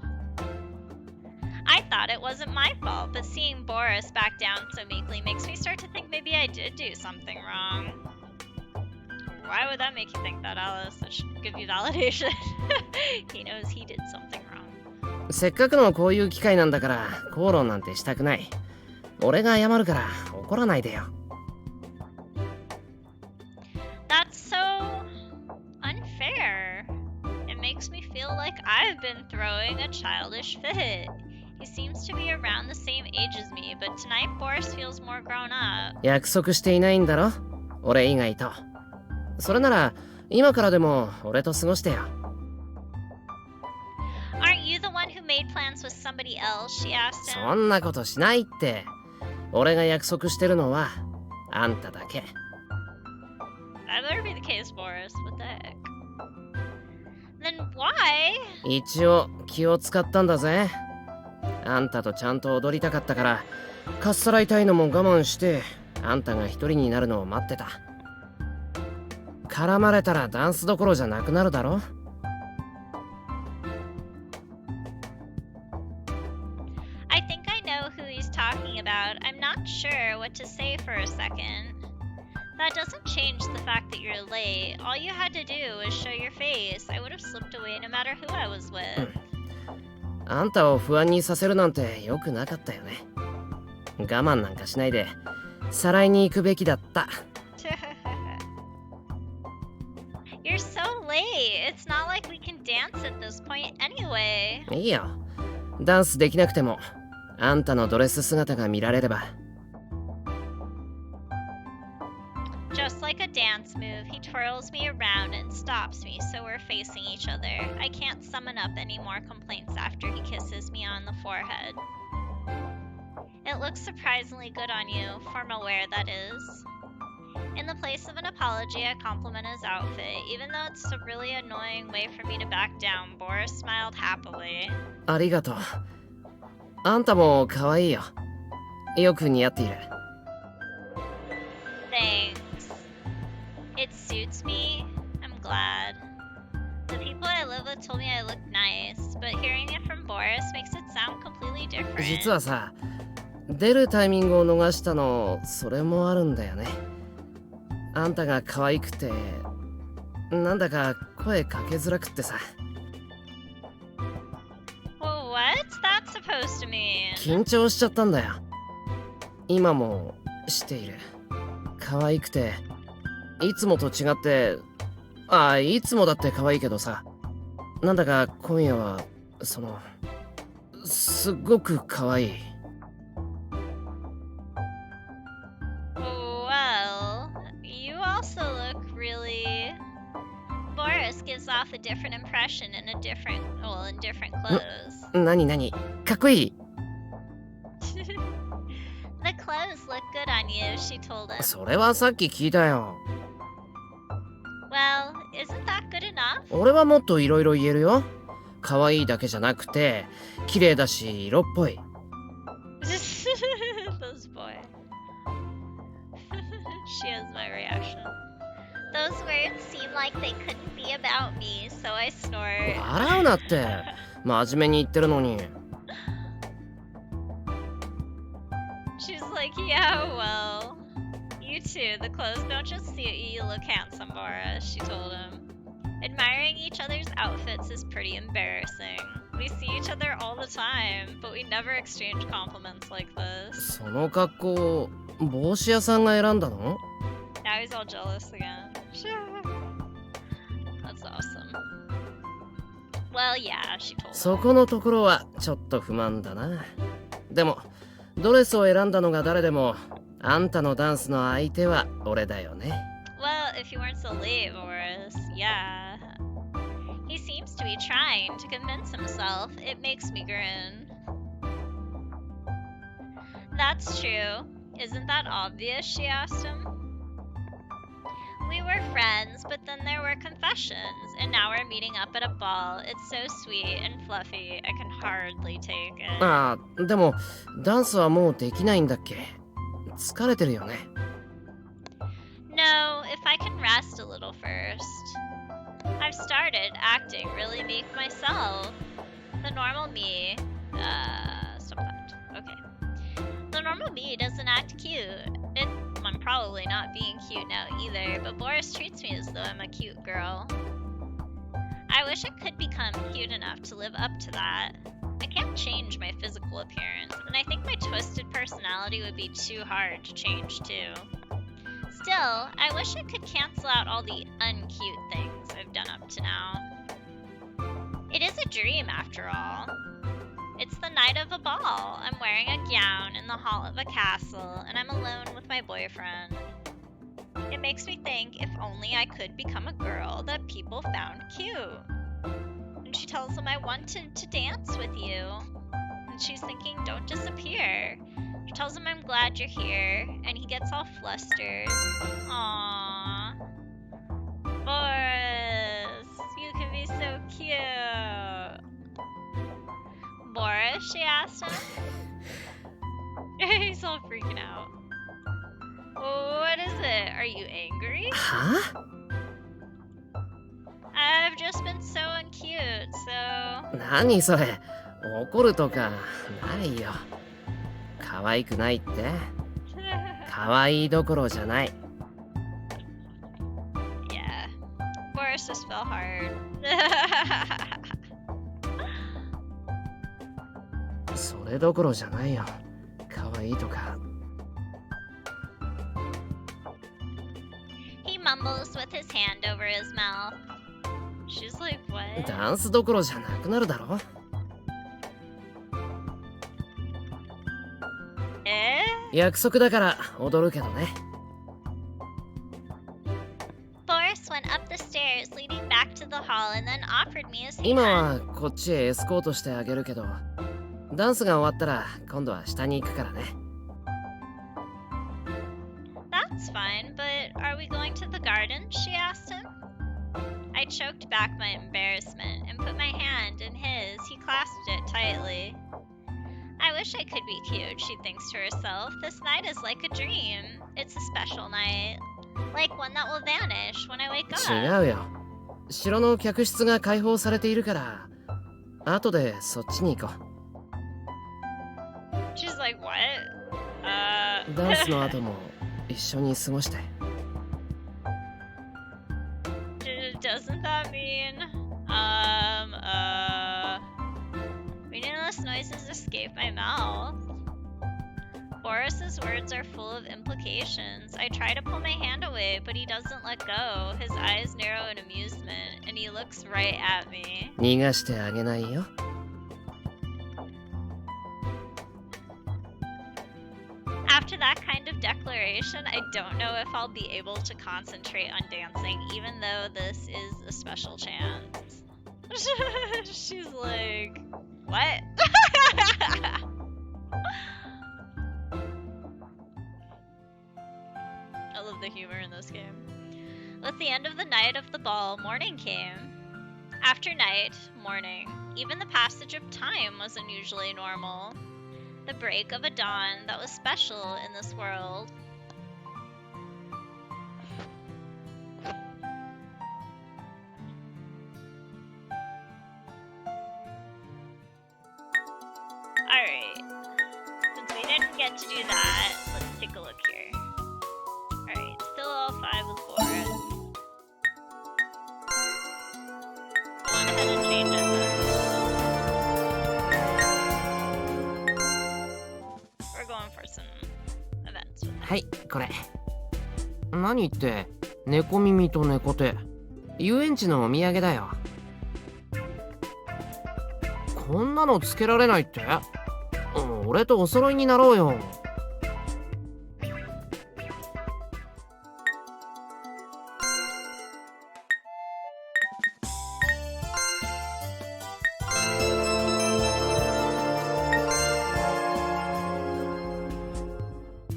I thought it wasn't my fault, but seeing Boris back down so meekly makes me start to think maybe I did do something wrong. Why would that make you think that, Alice? That should give you validation. He knows he did something wrong. せっかくのこういう機会なんだから口論なんてしたくない。俺が謝るから怒らないでよ。That's so unfair. It makes me feel like I've been throwing a childish fit. He seems to be around the same age as me, but tonight Boris feels more grown up. 約束していないんだろ？俺以外と。それなら今からでも俺と過ごしてよ。Aren't you the one who made plans with somebody else? She asked him. そんなことしないって。俺が約束してるのはあんただけ。That better be the case, Boris. What the heck? Then why? 一応気を使ったんだぜ。あんたとちゃんと踊りたかったからかっさらいたいのも我慢してあんたが一人になるのを待ってた。絡まれたらダンスどころじゃなくなるだろ。I think I know who he's talking about. I'm not sure what to say for a second. That doesn't change the fact that you're late. All you had to do was show your face. I would have slipped away no matter who I was with. あんたを不安にさせるなんて良くなかったよね。我慢なんかしないでさらいに行くべきだった。You're so late. It's not like we can dance at this point anyway. いいよ。ダンスできなくてもあんたのドレス姿が見られれば。Just like a dance move, he twirls me around and stops me so we're facing each other. I can't summon up any more complaints after he kisses me on the forehead. It looks surprisingly good on you, formal wear that is. In the place of an apology, I compliment his outfit. Even though it's a really annoying way for me to back down, Boris smiled happily. ありがとう。あんたも可愛いよ。よく似合っている。Thanks. It suits me. I'm glad. The people I live with told me I look nice, but hearing it from Boris makes it sound completely different. 実はさ、出るタイミングを逃したの、それもあるんだよね。あんたが可愛くて、なんだか声かけづらくってさ。Well, what's that supposed to mean? 緊張しちゃったんだよ。今もしている。可愛くて、いつもと違って、いつもだって可愛いけどさ。なんだか今夜は、すっごく可愛い。Well, you also look really... Boris gives off a different impression in different clothes. なにかっこいい。The clothes look good on you, she told him. それはさっき聞いたよ。Well, isn't that good enough? 俺はもっといろいろ言えるよ。可愛いだけじゃなくて、綺麗だし色っぽい。Those boy. She has my reaction. Those words seem like they couldn't be about me, so I snort. 笑うなって。真面目に言ってるのに。She's like, yeah, well, you too. The clothes don't just suit you. You look handsome, Boris, she told him. Admiring Admiring each other's outfits is pretty embarrassing. We see each other all the time, but we never exchange compliments like this. その格好、帽子屋さんが選んだの？ Now he's all jealous again. That's awesome. Well, yeah, she told him. そこのところはちょっと不満だな。でも、ドレスを選んだのが誰でも、あんたのダンスの相手は俺だよね。Well, if you weren't so late, Boris, yeah. He seems to be trying to convince himself. It makes me grin. That's true. Isn't that obvious? She asked him. We were friends, but then there were confessions, and now we're meeting up at a ball. It's so sweet and fluffy. I can hardly take it. ああ、でも、ダンスはもうできないんだっけ？疲れてるよね。No, if I can rest a little first. I've started acting really meek myself. The normal me, stop that. Okay. The normal me doesn't act cute. I'm probably not being cute now either, but Boris treats me as though I'm a cute girl. I wish I could become cute enough to live up to that. I can't change my physical appearance, and I think my twisted personality would be too hard to change too. Still, I wish I could cancel out all the uncute things I've done up to now. It is a dream after all. It's the night of a ball. I'm wearing a gown in the hall of a castle, and I'm alone with my boyfriend. It makes me think if only I could become a girl that people found cute. And she tells him I wanted to dance with you. And she's thinking, don't disappear. She tells him I'm glad you're here, and he gets all flustered. Aww. Boris, you can be so cute. Boris, she asked him. He's all freaking out. What is it? Are you angry? は？ I've just been so uncute, so... 何それ？怒るとかないよ。可愛くないって？可愛いどころじゃない。Yeah. Boris just fell hard. それどころじゃないよ。可愛いとか。He mumbles with his hand over his mouth. She's like, what? ダンスどころじゃなくなるだろ？約束だから踊るけどね。Boris went up the stairs leading back to the hall and then offered me his hand. 今はこっちへエスコートしてあげるけど、ダンスが終わったら今度は下に行くからね。That's fine, but are we going to the garden? She asked him. I choked back my embarrassment and put my hand in his. He clasped it tightly. I wish I could be cute, she thinks to herself. This night is like a dream. It's a special night. Like one that will vanish when I wake up. 違うよ。城の客室が開放されているから、後でそっちに行こう。She's like, what? ダンスの後も一緒に過ごして。Doesn't that mean, meaningless noises escape my mouth. Boris's words are full of implications. I try to pull my hand away, but he doesn't let go. His eyes narrow in amusement, and he looks right at me. 逃がしてあげないよ。After that kind of declaration, I don't know if I'll be able to concentrate on dancing, even though this is a special chance. She's like, what? I love the humor in this game. With the end of the night of the ball, morning came. After night, morning. Even the passage of time was unusually normal. The break of a dawn that was special in this world. Alright. Since we didn't get to do that, let's take a look here. Alright, still all 5 with Boris. これ。何って猫耳と猫手、遊園地のお土産だよ。こんなのつけられないって？俺とお揃いになろうよ。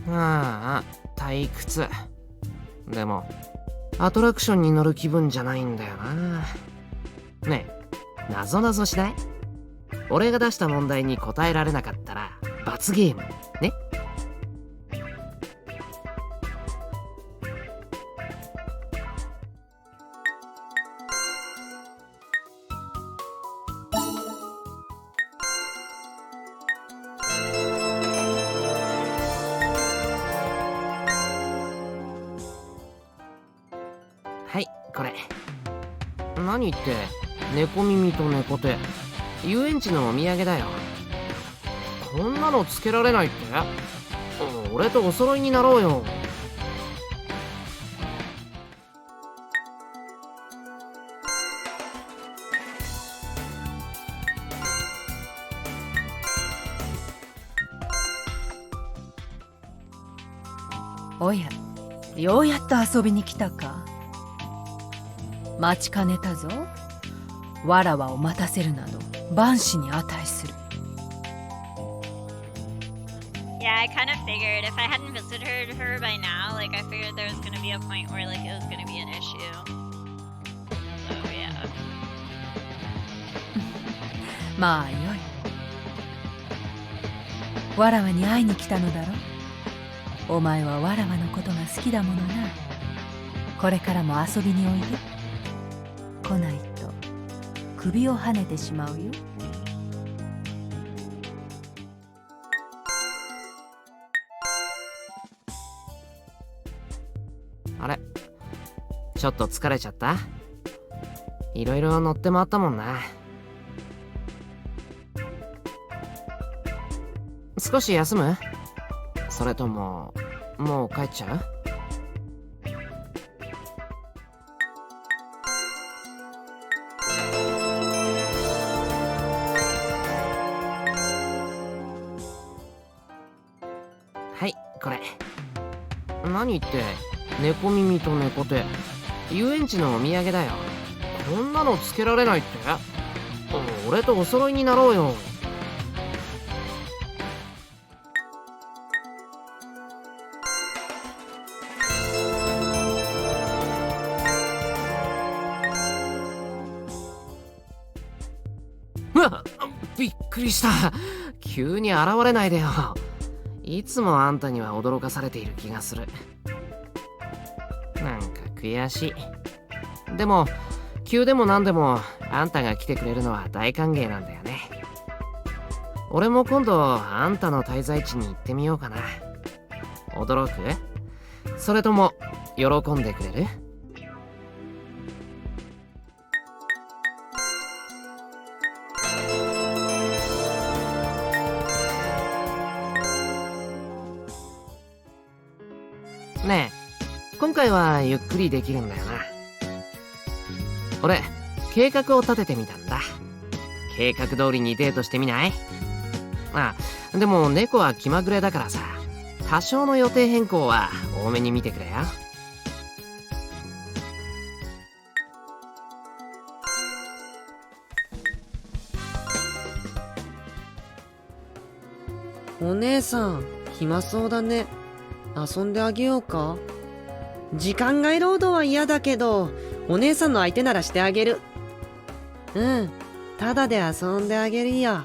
ああ、退屈。でもアトラクションに乗る気分じゃないんだよな。ねえ、なぞなぞしない？俺が出した問題に答えられなかったら罰ゲームね。はい、これ。何って猫耳と猫手、遊園地のお土産だよ。こんなのつけられないって？俺とお揃いになろうよ。おや、ようやっと遊びに来たか。待ちかねたぞ。わらわを待たせるなど万死に値する。Yeah, I kind of figured if I hadn't visited her by now, like I figured there was gonna be a point where like it was gonna be an issue. So yeah. まあよい。わらわに会いに来たのだろ。お前はわらわのことが好きだものな。これからも遊びにおいで。来ないと首をはねてしまうよ。あれ、ちょっと疲れちゃった？いろいろ乗って回ったもんな。少し休む？それとももう帰っちゃう？はい、これ。何って猫耳と猫手、遊園地のお土産だよ。こんなのつけられないって？俺とお揃いになろうよ。うわっ、びっくりした。急に現れないでよ。いつもあんたには驚かされている気がする。なんか悔しい。でも急でも何でもあんたが来てくれるのは大歓迎なんだよね。俺も今度あんたの滞在地に行ってみようかな。驚く？それとも喜んでくれる？ねえ、今回はゆっくりできるんだよな。俺、計画を立ててみたんだ。計画通りにデートしてみない？あ、でも猫は気まぐれだからさ、多少の予定変更は多めに見てくれよ。お姉さん、暇そうだね。遊んであげようか。時間外労働は嫌だけど、お姉さんの相手ならしてあげる。うん、ただで遊んであげるよ。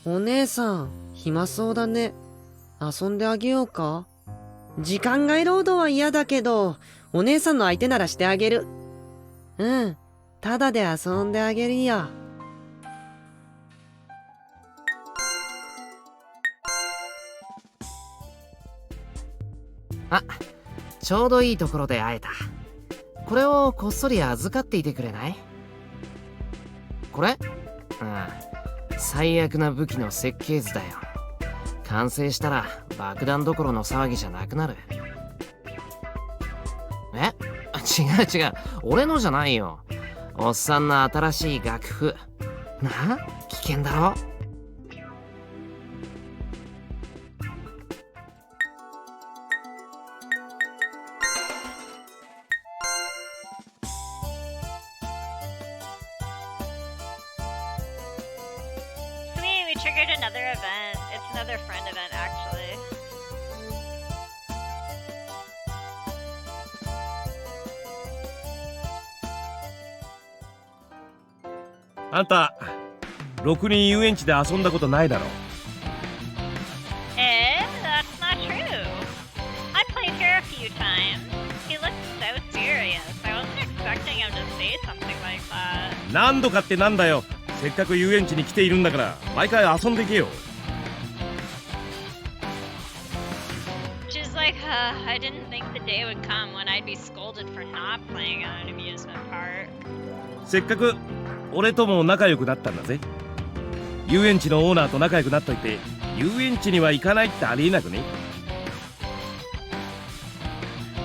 お姉さん、暇そうだね。遊んであげようか。時間外労働は嫌だけど、お姉さんの相手ならしてあげる。うん、ただで遊んであげるよ。あ、ちょうどいいところで会えた。これをこっそり預かっていてくれない？これ？最悪な武器の設計図だよ。完成したら爆弾どころの騒ぎじゃなくなる。違う、俺のじゃないよ。おっさんの新しい楽譜。なあ、危険だろ。We triggered another event. It's another friend event, actually. あんた、ろくに遊園地で遊んだことないだろ。That's not true. I played here a few times. He looked so serious. I wasn't expecting him to say something like that. 何度かってなんだよ。せっかく遊園地に来ているんだから毎回遊んでけよ。She's like, I didn't think the day would come when I'd be scolded for not playing at an amusement park. せっかく俺とも仲良くなったんだぜ。遊園地のオーナーと仲良くなっといて遊園地には行かないってありえなくね。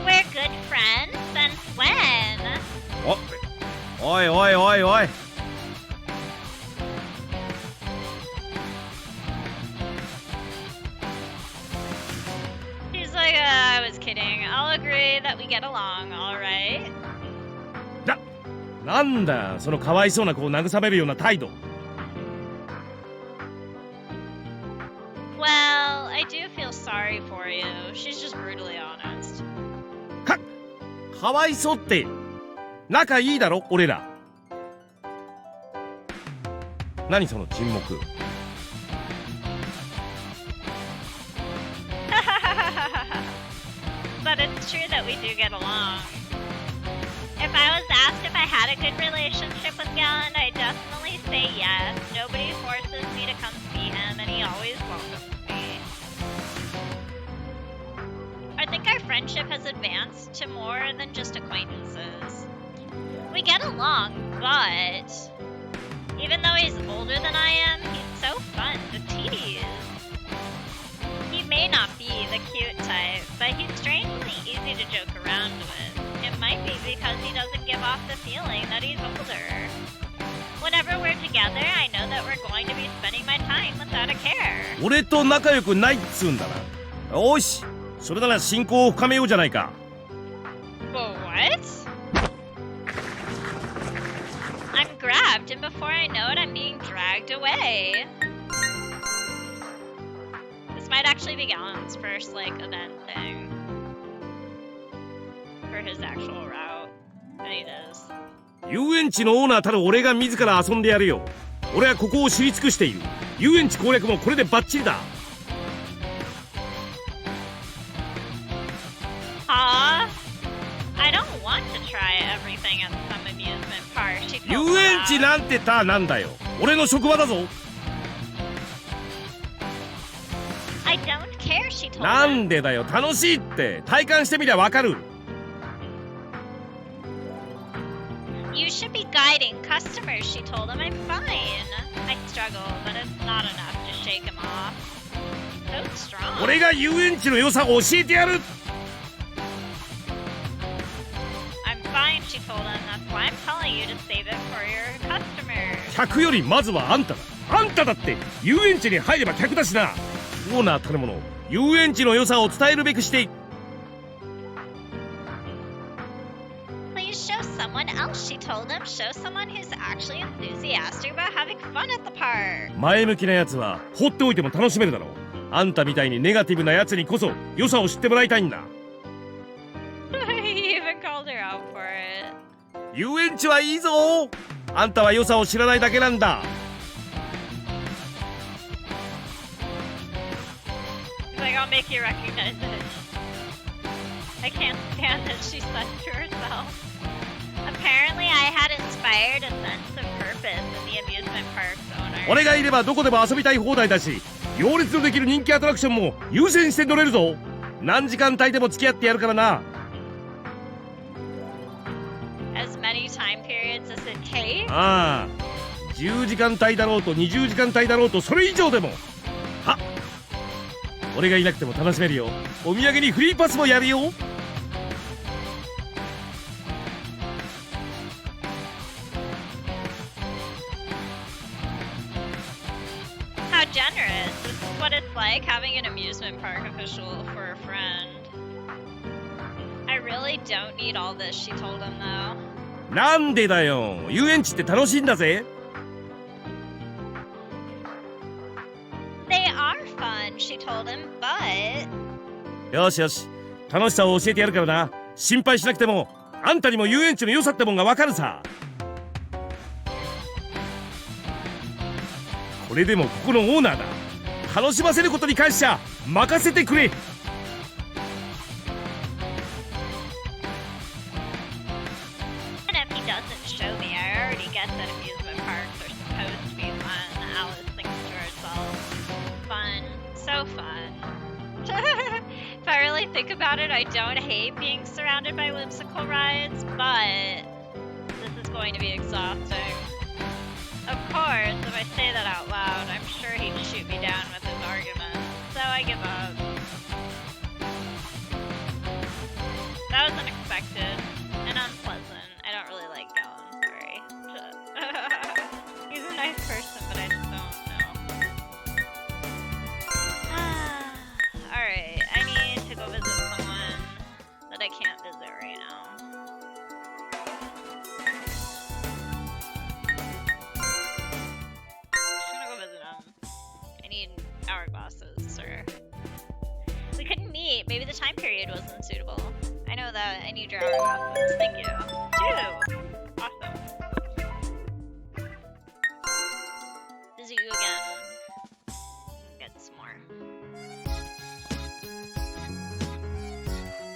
We're good friends since when? おい。She's like, I was kidding. I'll agree that we get along, alright? なんだそのかわいそうな子を慰めるような態度。Well, I do feel sorry for you. She's just brutally honest. かわいそうって仲いいだろ俺ら。何その沈黙。But it's true that we do get along. If I was asked if I had a good relationship with Galen, I'd definitely say yes. Nobody forces me to come see him, and he always welcomes me. I think our friendship has advanced to more than just acquaintances. We get along, but even though he's older than I am, he's so fun to tease. He may not be the cute type, but he's strangely easy to joke around with. It might be because he doesn't give off the feeling that he's older. Whenever we're together, I know that we're going to be spending my time without a care. 俺と仲良くないっつうんだな。よし、それなら親交を深めようじゃないか。But what? I'm grabbed, and before I know it, I'm being dragged away. This might actually be Galen's first, event thing. For his actual route. And he does. 遊園地のオーナーたる俺が自ら遊んでやるよ。俺はここを知り尽くしている。遊園地攻略もこれでバッチリだ。I don't want to try everything at some amusement park. She told 遊 me 園地 that. なんてなんだよ。俺の職場だぞ。I don't care, she told な him. んでだよ。楽しいって体感してみりゃわかる。You should be guiding customers, she told him. I'm fine. I struggle, but it's not enough to shake him off. So strong. 俺が遊園地の良さを教えてやる。I'm fine, she told him. That's why I'm telling you to save it for your customers. 客よりまずはあんただ。あんただって遊園地に入れば客だしな。オーナーたるもの遊園地の良さを伝えるべくして。 Please show someone else, she told him. Show someone who's actually enthusiastic about having fun at the park. 前向きなやつは放っておいても楽しめるだろう。あんたみたいにネガティブなやつにこそ良さを知ってもらいたいんだ。He even called her out for it. 遊園地はいいぞ。あんたは良さを知らないだけなんだ。He's like, I'll make you recognize it. I can't stand that she said to herself. Apparently, I had inspired a sense of purpose in the amusement park's owner. 俺がいればどこでも遊びたい放題だし、行列のできる人気アトラクションも優先して乗れるぞ。何時間帯でも付き合ってやるからな。As many time periods as it takes? ああ、10時間帯だろうと20時間帯だろうとそれ以上でも。は、俺がいなくても楽しめるよ。お土産にフリーパスもやるよ。How generous. This is what it's like having an amusement park official for a friend. I really don't need all this, she told him though. なんでだよ。遊園地って楽しいんだぜ。They are fun, she told him, but... よしよし、楽しさを教えてやるからな。心配しなくても、あんたにも遊園地の良さってもんがわかるさ。これでもここのオーナーだ。楽しませることに関しちゃ任せてくれ。And if he doesn't show me, I already get that amusement parks are supposed to be fun. Alice thinks to herself. Fun. So fun. If I really think about it, I don't hate being surrounded by whimsical rides, but this is going to be exhausting. Of course, if I say that out loud, I'm sure he'd shoot me down with his arguments, so I give up. That was unexpected and unpleasant. I don't really like Galen, sorry. He's a nice person, but I just don't know. Alright, I need to go visit someone that I can't visit right now. Hourglasses, or we couldn't meet. Maybe the time period wasn't suitable. I know that. I need your hourglasses. Thank you. 2. Awesome. Visit you again. Get some more.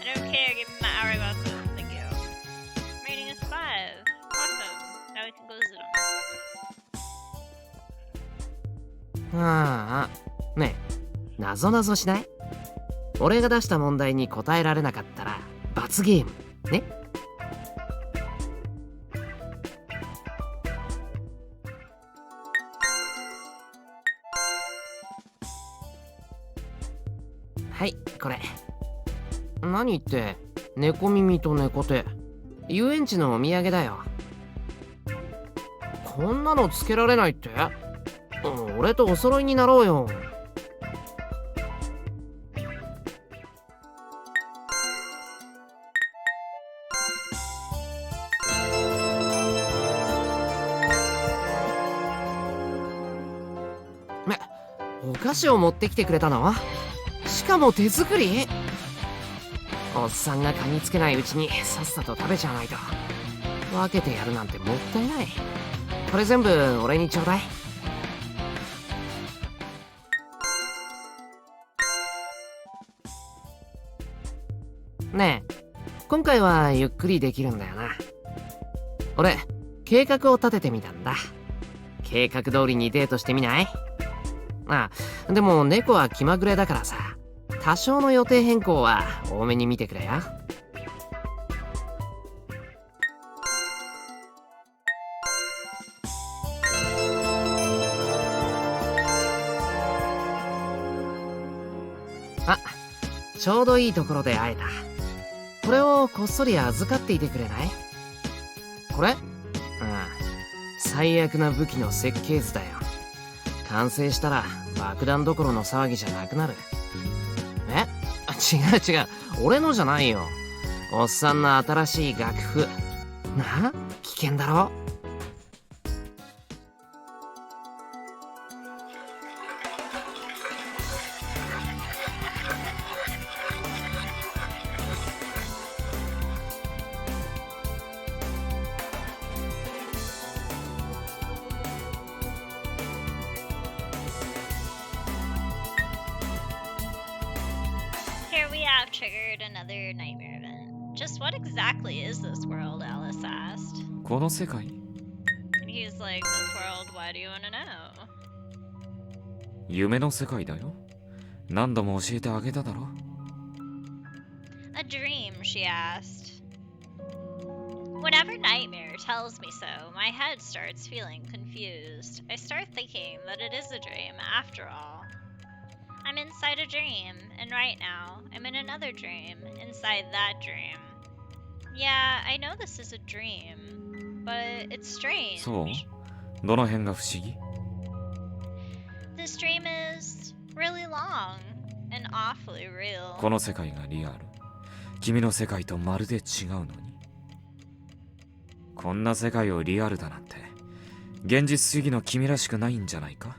I don't care. Give me my hourglasses. Thank you. Rating is 5. Awesome. Now we can go visit them. ああ、ねえ、なぞなぞしない？俺が出した問題に答えられなかったら罰ゲームね。はい、これ。何言って、猫耳と猫手。遊園地のお土産だよ。こんなのつけられないって？俺とお揃いになろうよ。お菓子を持ってきてくれたの？しかも手作り？おっさんが噛みつけないうちにさっさと食べちゃわないと。分けてやるなんてもったいない。これ全部俺にちょうだい。ねえ、今回はゆっくりできるんだよな。俺、計画を立ててみたんだ。計画通りにデートしてみない？あ、でも猫は気まぐれだからさ、多少の予定変更は多めに見てくれよ。あ、ちょうどいいところで会えた。これをこっそり預かっていてくれない？これ？ああ、最悪な武器の設計図だよ。完成したら爆弾どころの騒ぎじゃなくなる。違う違う、俺のじゃないよ。おっさんの新しい楽譜。な？危険だろ。Here we have triggered another nightmare event. Just what exactly is this world? Alice asked. この世界？ And he's like, this world, why do you want to know? 夢の世界だよ。何度も教えてあげただろ。 A dream, she asked. Whenever Nightmare tells me so, my head starts feeling confused. I start thinking that it is a dream after all. I'm inside a dream, and right now, I'm in another dream, inside that dream. Yeah, I know this is a dream, but it's strange. そう？どの辺が不思議？ This dream is really long and awfully real. この世界がリアル。君の世界とまるで違うのに。こんな世界をリアルだなんて、現実主義の君らしくないんじゃないか？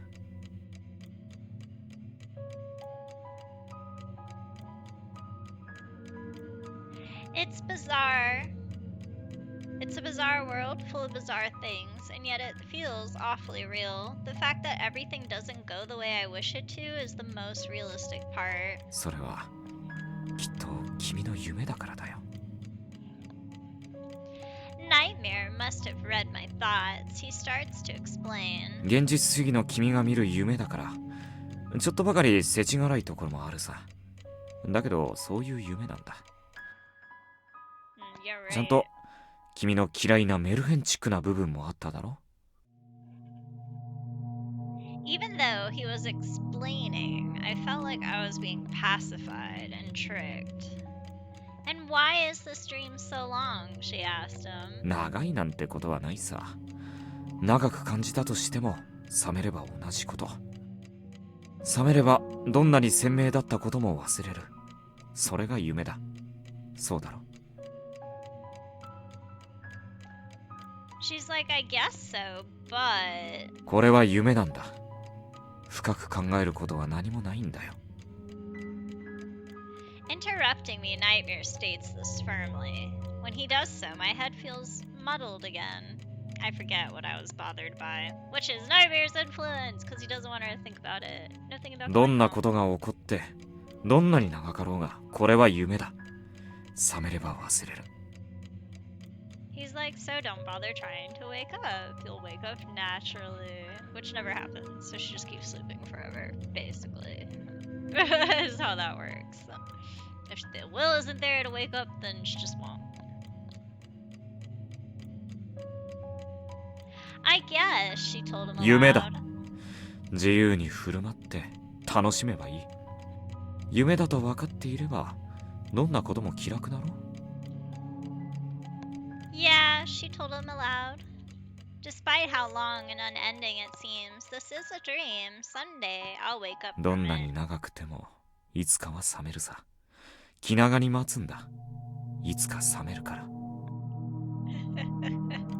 It's bizarre. It's a bizarre world full of bizarre things, and yet it feels awfully real. The fact that everything doesn't go the way I wish it to is the most realistic part. それはきっと君の夢だからだよ。 Nightmare must have read my thoughts. He starts to explain. 現実主義の君が見る夢だから、ちょっとばかり世知辛いところもあるさ。だけどそういう夢なんだ。 You're right. ちゃんと君の嫌いなメルヘンチックな部分もあっただろ？ Even though he was explaining, I felt like I was being pacified and tricked. And why is this dream so long? She asked him. 長いなんてことはないさ。長く感じたとしても覚めれば同じこと。覚めればどんなに鮮明だったことも忘れる。それが夢だ。そうだろ。 She's like, I guess so, but... これは夢なんだ。深く考えることは何もないんだよ。 Interrupting me, Nightmare states this firmly. When he does so, my head feels muddled again. I forget what I was bothered by, which is Nightmare's influence, because he doesn't want her to think about it. Nothing about どんなことが起こって、どんなに長かろうが、これは夢だ。覚めれば忘れる。 He's like, so don't bother trying to wake up. You'll wake up naturally, which never happens, so she just keeps sleeping forever, basically. Is how that works. If the will isn't there to wake up, then she just won't. I guess, she told him 夢だ。 aloud. 自由に振る舞って楽しめばいい。夢だと分かっていれば、どんなことも気楽だろう。 Yeah, she told him aloud. Despite how long and unending it seems, this is a dream. Someday I'll wake up ど from んなに it. 長くても、いつかは覚めるさ。気長に待つんだ。いつか覚めるから。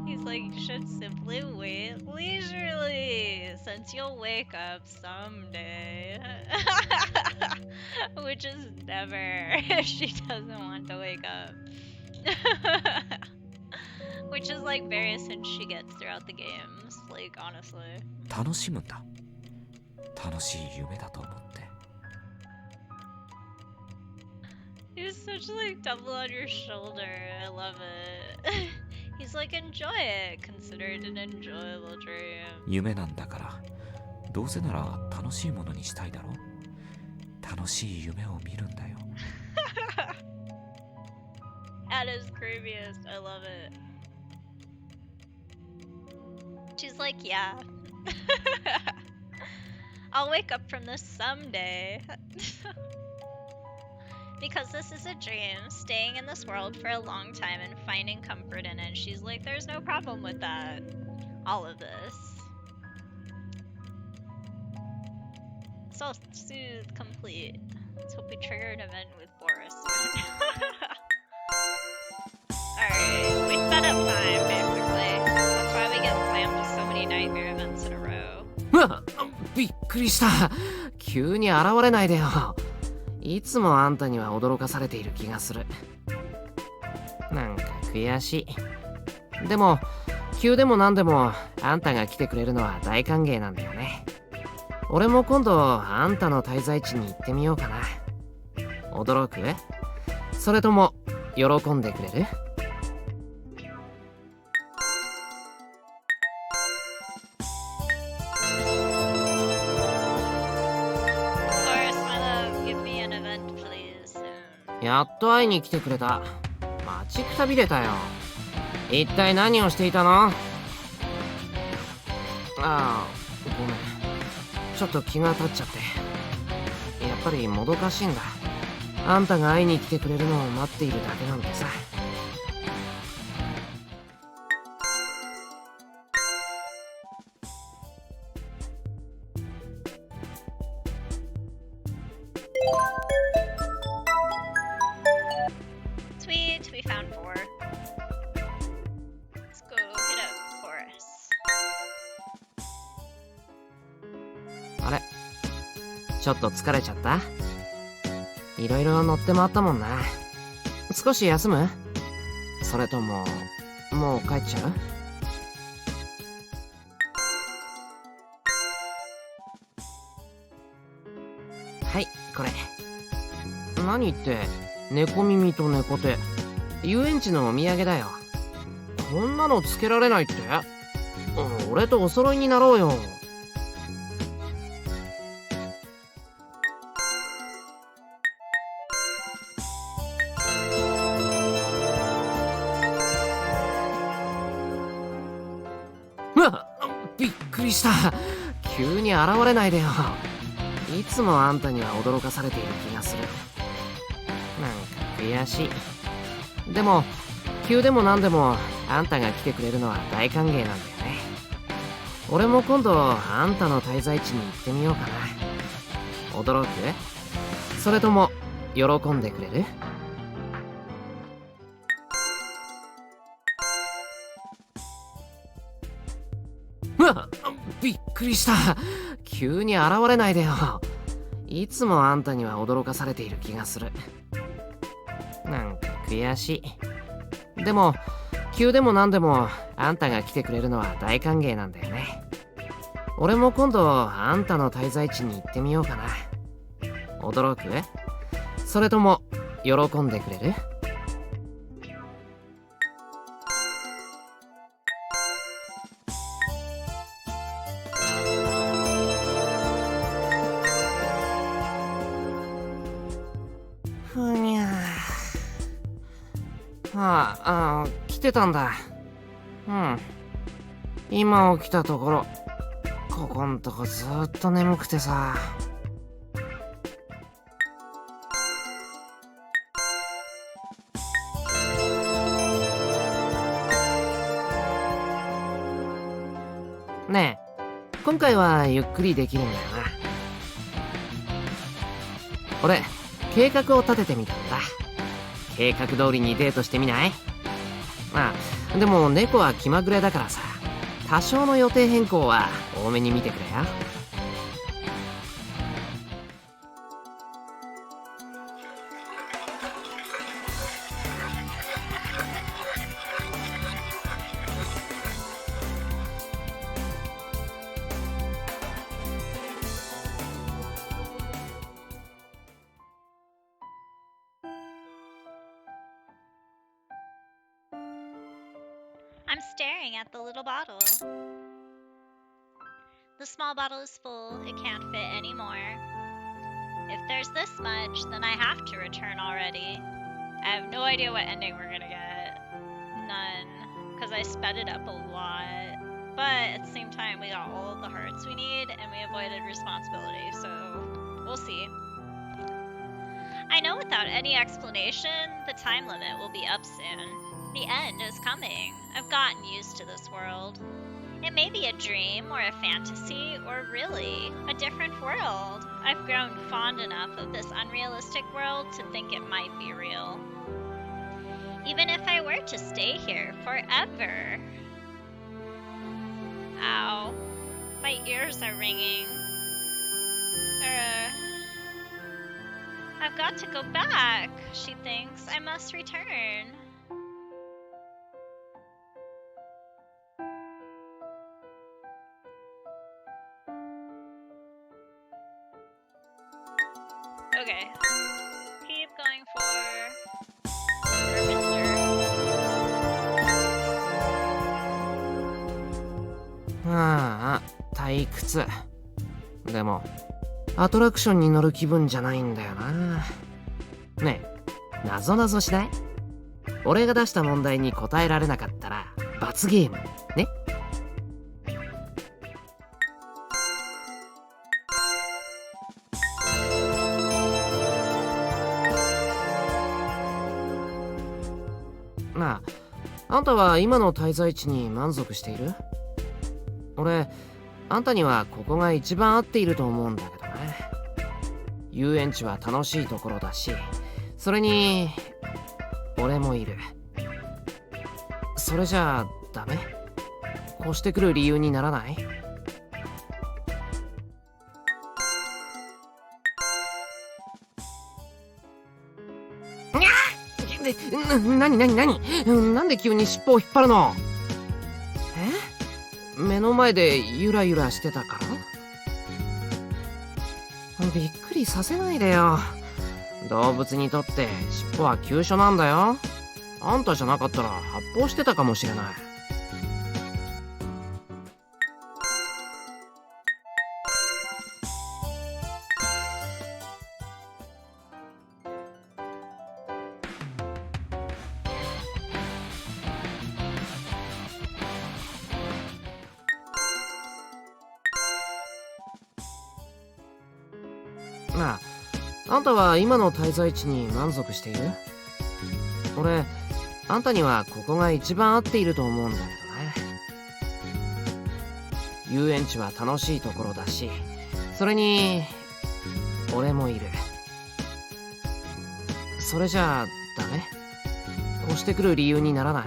He's like, you should simply wait leisurely, since you'll wake up someday. Which is never, if she doesn't want to wake up. Which is like various hints she gets throughout the games, like honestly. 楽しむんだ。楽しい夢だと思って。 He's such like double on your shoulder. I love it. He's like, enjoy it. Consider it an enjoyable dream. 夢なんだから、どうせなら楽しいものにしたいだろ。楽しい夢を見るんだよ。At his creepiest. I love it. She's like, yeah. I'll wake up from this someday. Because this is a dream, staying in this world for a long time and finding comfort in it. She's like, there's no problem with that. All of this. So soothe, complete. Let's hope we trigger an event with Boris. Alright, we sped up time, basically. That's why we get slammed with so many nightmare events in a row. うわ、びっくりした。急に現れないでよ。いつもあんたには驚かされている気がする。なんか悔しい。でも急でも何でもあんたが来てくれるのは大歓迎なんだよね。俺も今度あんたの滞在地に行ってみようかな。驚く？それとも喜んでくれる？ やっと会いに来てくれた。待ちくたびれたよ。一体何をしていたの？ああ、ごめん。ちょっと気が立っちゃって。やっぱりもどかしいんだ。あんたが会いに来てくれるのを待っているだけなんでさ。Sweet, we found 4. Let's go hit up Boris. あれ、ちょっと疲れちゃった？いろいろ乗って回ったもんな。少し休む？それとももう帰っちゃう？はい、これ。何って猫耳と猫手、遊園地のお土産だよ。こんなのつけられないって？俺とお揃いになろうよ。びっくりした。急に現れないでよ。いつもあんたには驚かされている気がする。なんか悔しい。でも急でも何でもあんたが来てくれるのは大歓迎なんだよね。俺も今度あんたの滞在地に行ってみようかな。驚く？それとも喜んでくれる？びっくりした。急に現れないでよ。いつもあんたには驚かされている気がする。なんか悔しい。でも急でも何でもあんたが来てくれるのは大歓迎なんだよね。俺も今度あんたの滞在地に行ってみようかな。驚く？それとも喜んでくれる？ふにゃあ、来てたんだ。うん。今起きたところ、ここんとこずーっと眠くてさ。ねえ、今回はゆっくりできるんだよな。俺、計画を立ててみたんだ。計画通りにデートしてみない？まあ、でも猫は気まぐれだからさ、多少の予定変更は多めに見てくれよ。I'm staring at the little bottle. The small bottle is full, it can't fit anymore. If there's this much, then I have to return already. I have no idea what ending we're gonna get. None, because I sped it up a lot. But at the same time, we got all of the hearts we need, and we avoided responsibility, so we'll see. I know without any explanation, the time limit will be up soon. The end is coming. I've gotten used to this world. It may be a dream or a fantasy or really a different world. I've grown fond enough of this unrealistic world to think it might be real. Even if I were to stay here forever. Ow. My ears are ringing. I've got to go back, she thinks. I must return. Okay. Keep going for Mister. ああ、退屈。でもアトラクションに乗る気分じゃないんだよな。ねえ、なぞなぞしない？俺が出した問題に答えられなかったら罰ゲームね。なあ、あんたは今の滞在地に満足している？俺、あんたにはここが一番合っていると思うんだけどね。遊園地は楽しいところだし、それに俺もいる。それじゃあダメ？越してくる理由にならない？何なんで急に尻尾を引っ張るの？目の前でゆらゆらしてたから？びっくりさせないでよ。動物にとって尻尾は急所なんだよ。あんたじゃなかったら発砲してたかもしれない。なあ、あんたは今の滞在地に満足している？俺、あんたにはここが一番合っていると思うんだけどね。遊園地は楽しいところだし、それに俺もいる。それじゃあダメ？越してくる理由にならない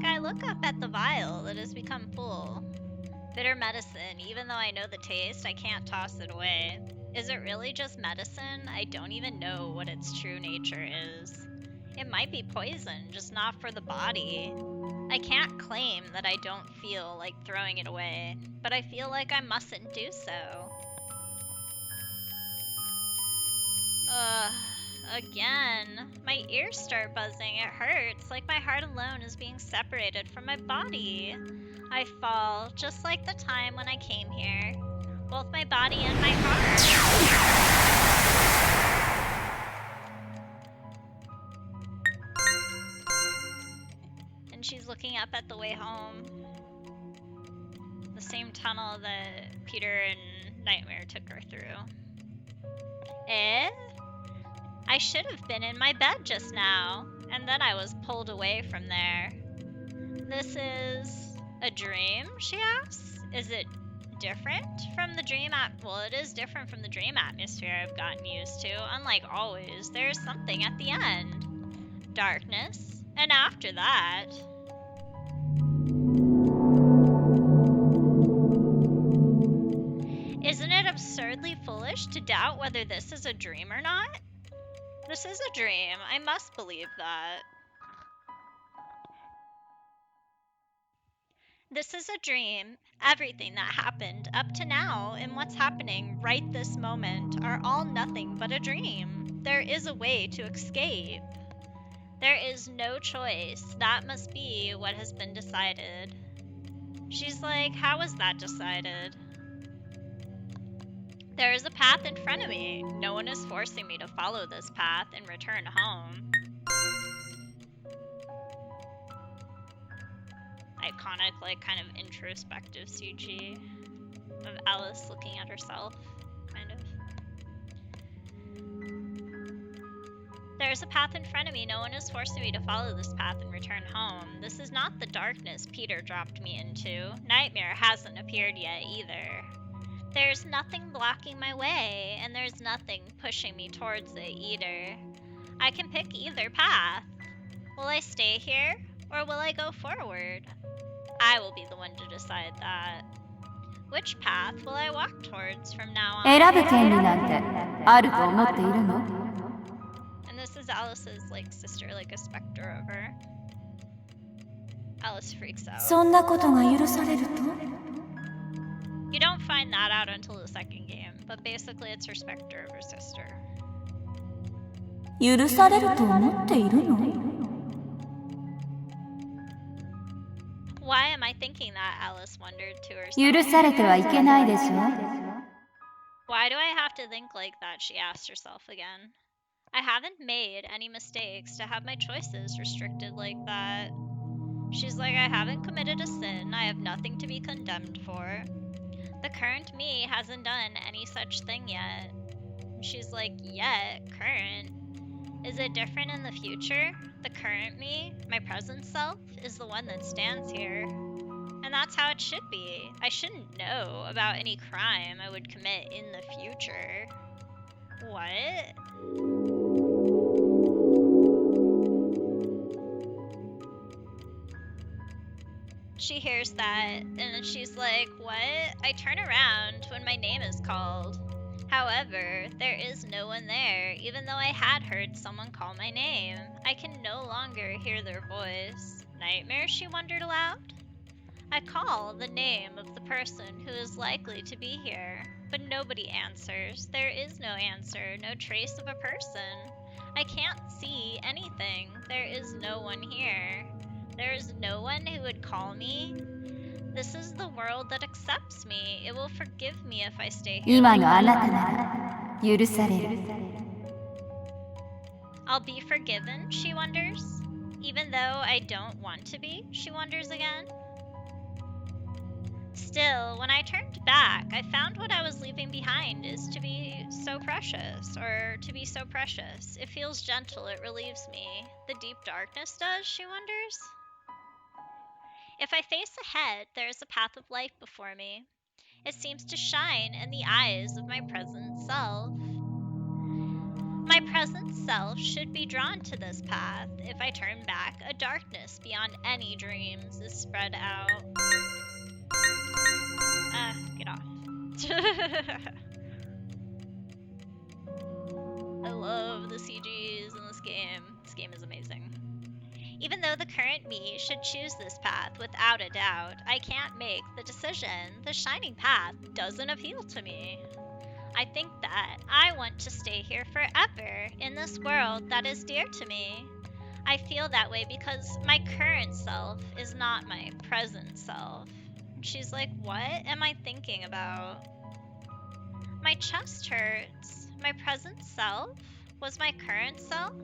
？I look up at the vial that has become full. Bitter medicine. Even though I know the taste, I can't toss it away. Is it really just medicine? I don't even know what its true nature is. It might be poison, just not for the body. I can't claim that I don't feel like throwing it away, but I feel like I mustn't do so. Again. My ears start buzzing. It hurts, like my heart alone is being separated from my body. I fall, just like the time when I came here. Both my body and my heart. And she's looking up at the way home. The same tunnel that Peter and Nightmare took her through. Eh? I should have been in my bed just now, and then I was pulled away from there. This is a dream, she asks? Is it different from the dream well, it is different from the dream atmosphere I've gotten used to. Unlike always, there's something at the end. Darkness, and after that... Isn't it absurdly foolish to doubt whether this is a dream or not? This is a dream. I must believe that. This is a dream. Everything that happened up to now and what's happening right this moment are all nothing but a dream. There is a way to escape. There is no choice. That must be what has been decided. She's like, how was that decided? There is a path in front of me. No one is forcing me to follow this path and return home. Iconic, like, kind of introspective CG of Alice looking at herself, kind of. There's a path in front of me. No one is forcing me to follow this path and return home. This is not the darkness Peter dropped me into. Nightmare hasn't appeared yet either. There's nothing blocking my way, and there's nothing pushing me towards it either. I can pick either path. Will I stay here, or will I go forward? I will be the one to decide that. Which path will I walk towards from now on? 選ぶ権利なんてあると思っているの？ And this is Alice's like sister like a specter of her? Alice freaks out. そんなことが許されると You don't find that out until the second game, but basically it's her specter of her sister. 許されると思っているの Why am I thinking that? Alice wondered to 許 herself. されてはいけないでしょ Why do I have to think like that? She asked herself again. I haven't made any mistakes to have my choices restricted like that. She's like, I haven't committed a sin. I have nothing to be condemned for. The current me hasn't done any such thing yet. She's like, yet? Current? Is it different in the future? The current me, my present self, is the one that stands here. And that's how it should be. I shouldn't know about any crime I would commit in the future. What? She hears that, and then she's like, what? I turn around when my name is called. However, there is no one there, even though I had heard someone call my name. I can no longer hear their voice. Nightmare, she wondered aloud? I call the name of the person who is likely to be here, but nobody answers. There is no answer, no trace of a person. I can't see anything. There is no one here. There is no one who would call me. This is the world that accepts me. It will forgive me if I stay here. 今のあなたなら許される I'll be forgiven, she wonders. Even though I don't want to be, she wonders again. Still, when I turned back, I found what I was leaving behind is to be so precious, or to be so precious. It feels gentle, it relieves me. The deep darkness does, she wonders. If I face ahead, there is a path of light before me. It seems to shine in the eyes of my present self. My present self should be drawn to this path. If I turn back, a darkness beyond any dreams is spread out. Get off. I love the CGs in this game. This game is amazing. Even though the current me should choose this path without a doubt, I can't make the decision. The shining path doesn't appeal to me. I think that I want to stay here forever in this world that is dear to me. I feel that way because my current self is not my present self. She's like, what am I thinking about? My chest hurts. My present self was my current self?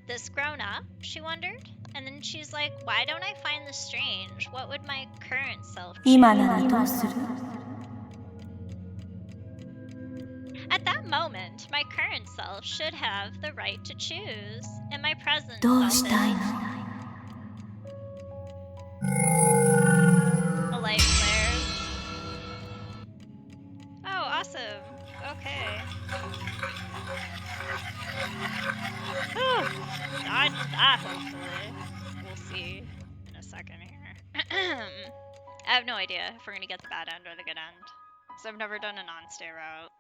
This grown up, she wondered. And then she's like, why don't I find this strange? What would my current self choose? 今ならどうする At that moment, my current self should have the right to choose. And my present どう self したいの The light flares. Oh, awesome. Okay. Dodge that, hopefully. We'll see in a second here. I have no idea if we're gonna get the bad end or the good end. So I've never done a non-stay route.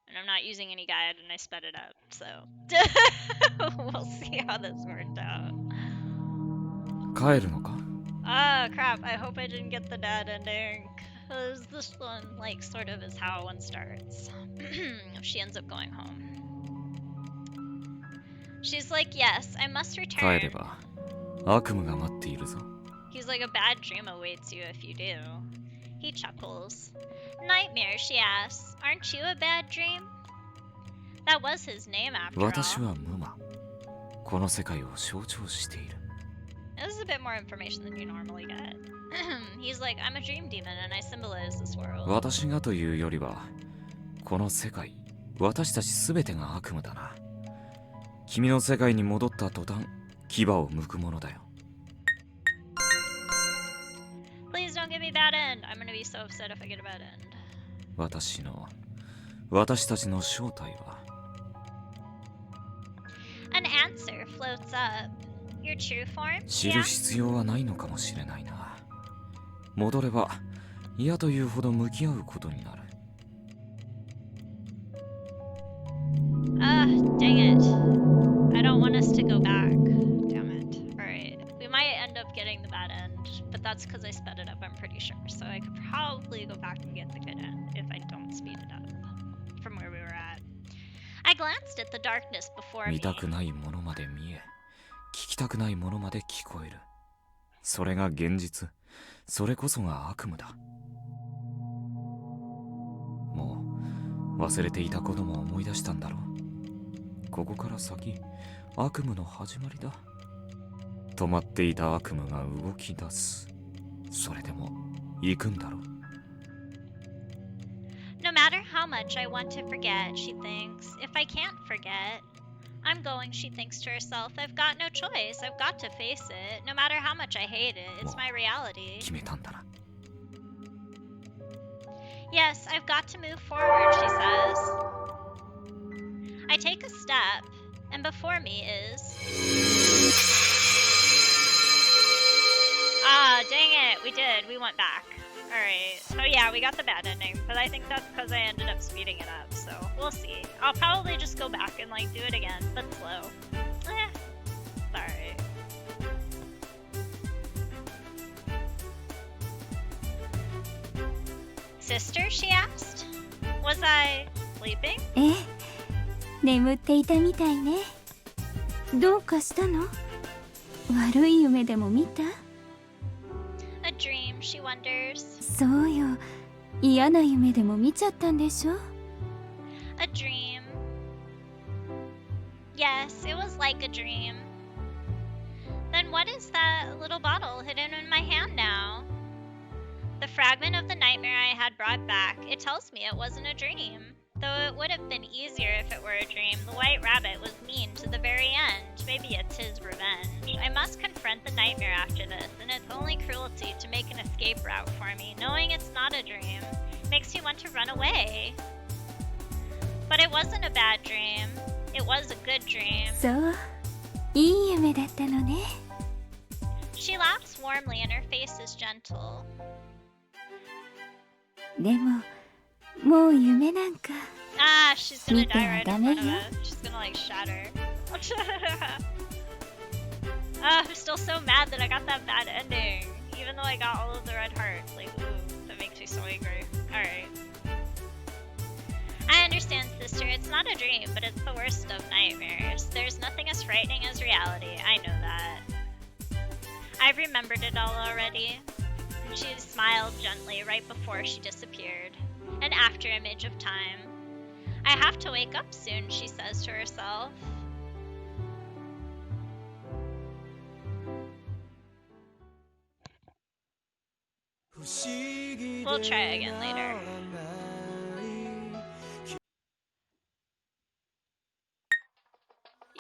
And I'm not using any guide and I sped it up, so we'll see how this worked out. 帰るのか Ah, crap, I hope I didn't get the bad ending. Because this one, like, sort of is how one starts. If she ends up going home. She's like, yes, I must 帰 return. れば悪夢が待っているぞ He's like, a bad dream awaits you if you do. He chuckles. Nightmare, she asks, aren't you a bad dream? That was his name after 私 all. は無魔この世界を象徴している This is a bit more information than you normally get. He's like, I'm a dream demon and I symbolize this world. 私がというよりはこの世界私たち全てが悪夢だな君の世界に戻った途端牙を剥くものだよ Please don't give me bad end. I'm gonna be so upset if I get a bad end. 私たちの正体は An answer floats up. Your true form? 知 He る asks. 必要はないのかもしれないな戻れば嫌というほど向き合うことになる that's because I sped it up, I'm pretty sure. So I could probably go back and get the good end if I don't speed it up from where we were at. I glanced at the darkness before me. 見たくないものまで見え、聞きたくないものまで聞こえる。それが現実。それこそが悪夢だ。もう忘れていたことも思い出したんだろう。ここから先、悪夢の始まりだ。止まっていた悪夢が動き出す。それでも行くんだろう。No matter how much I want to forget, she thinks. If I can't forget, I'm going, she thinks to herself. I've got no choice. I've got to face it. No matter how much I hate it, it's my reality. 決めたんだな。Yes, I've got to move forward, she says. I take a step, and before me is... Ah, dang it, we did. We went back. Alright, so yeah, we got the bad ending, but I think that's because I ended up speeding it up, so we'll see. I'll probably just go back and like do it again, but slow. Alright. Sister, she asked? Was I sleeping? ええ、眠っていたみたいね。どうかしたの？悪い夢でも見た？ A dream, she wonders. そうよ。嫌な夢でも見ちゃったんでしょ？ A dream. Yes, it was like a dream. Then what is that little bottle hidden in my hand now? The fragment of the nightmare I had brought back, it tells me it wasn't a dream. Though it would have been easier if it were a dream, the white rabbit was mean to the very end. Maybe it's his revenge. I must confront the nightmare after this, and it's only cruelty to make an escape route for me, knowing it's not a dream. Makes me want to run away. But it wasn't a bad dream. It was a good dream. そう、いい夢だったのね。She laughs warmly and her face is gentle. でも、もう夢なんか。Ah, she's gonna die right in front of 見てはダメよ。 us. She's gonna like shatter. I'm still so mad that I got that bad ending. Even though I got all of the red hearts. Like, ooh, that makes me so angry. Alright. I understand, sister. It's not a dream, but it's the worst of nightmares. There's nothing as frightening as reality. I know that. I've remembered it all already. And she smiled gently right before she disappeared. An after image of time. I have to wake up soon, she says to herself. We'll try again later.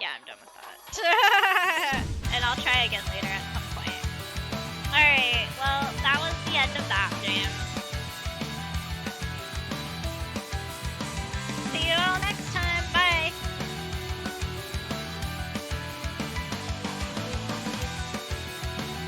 Yeah, I'm done with that. And I'll try again later at some point. Alright, well, that was the end of that game.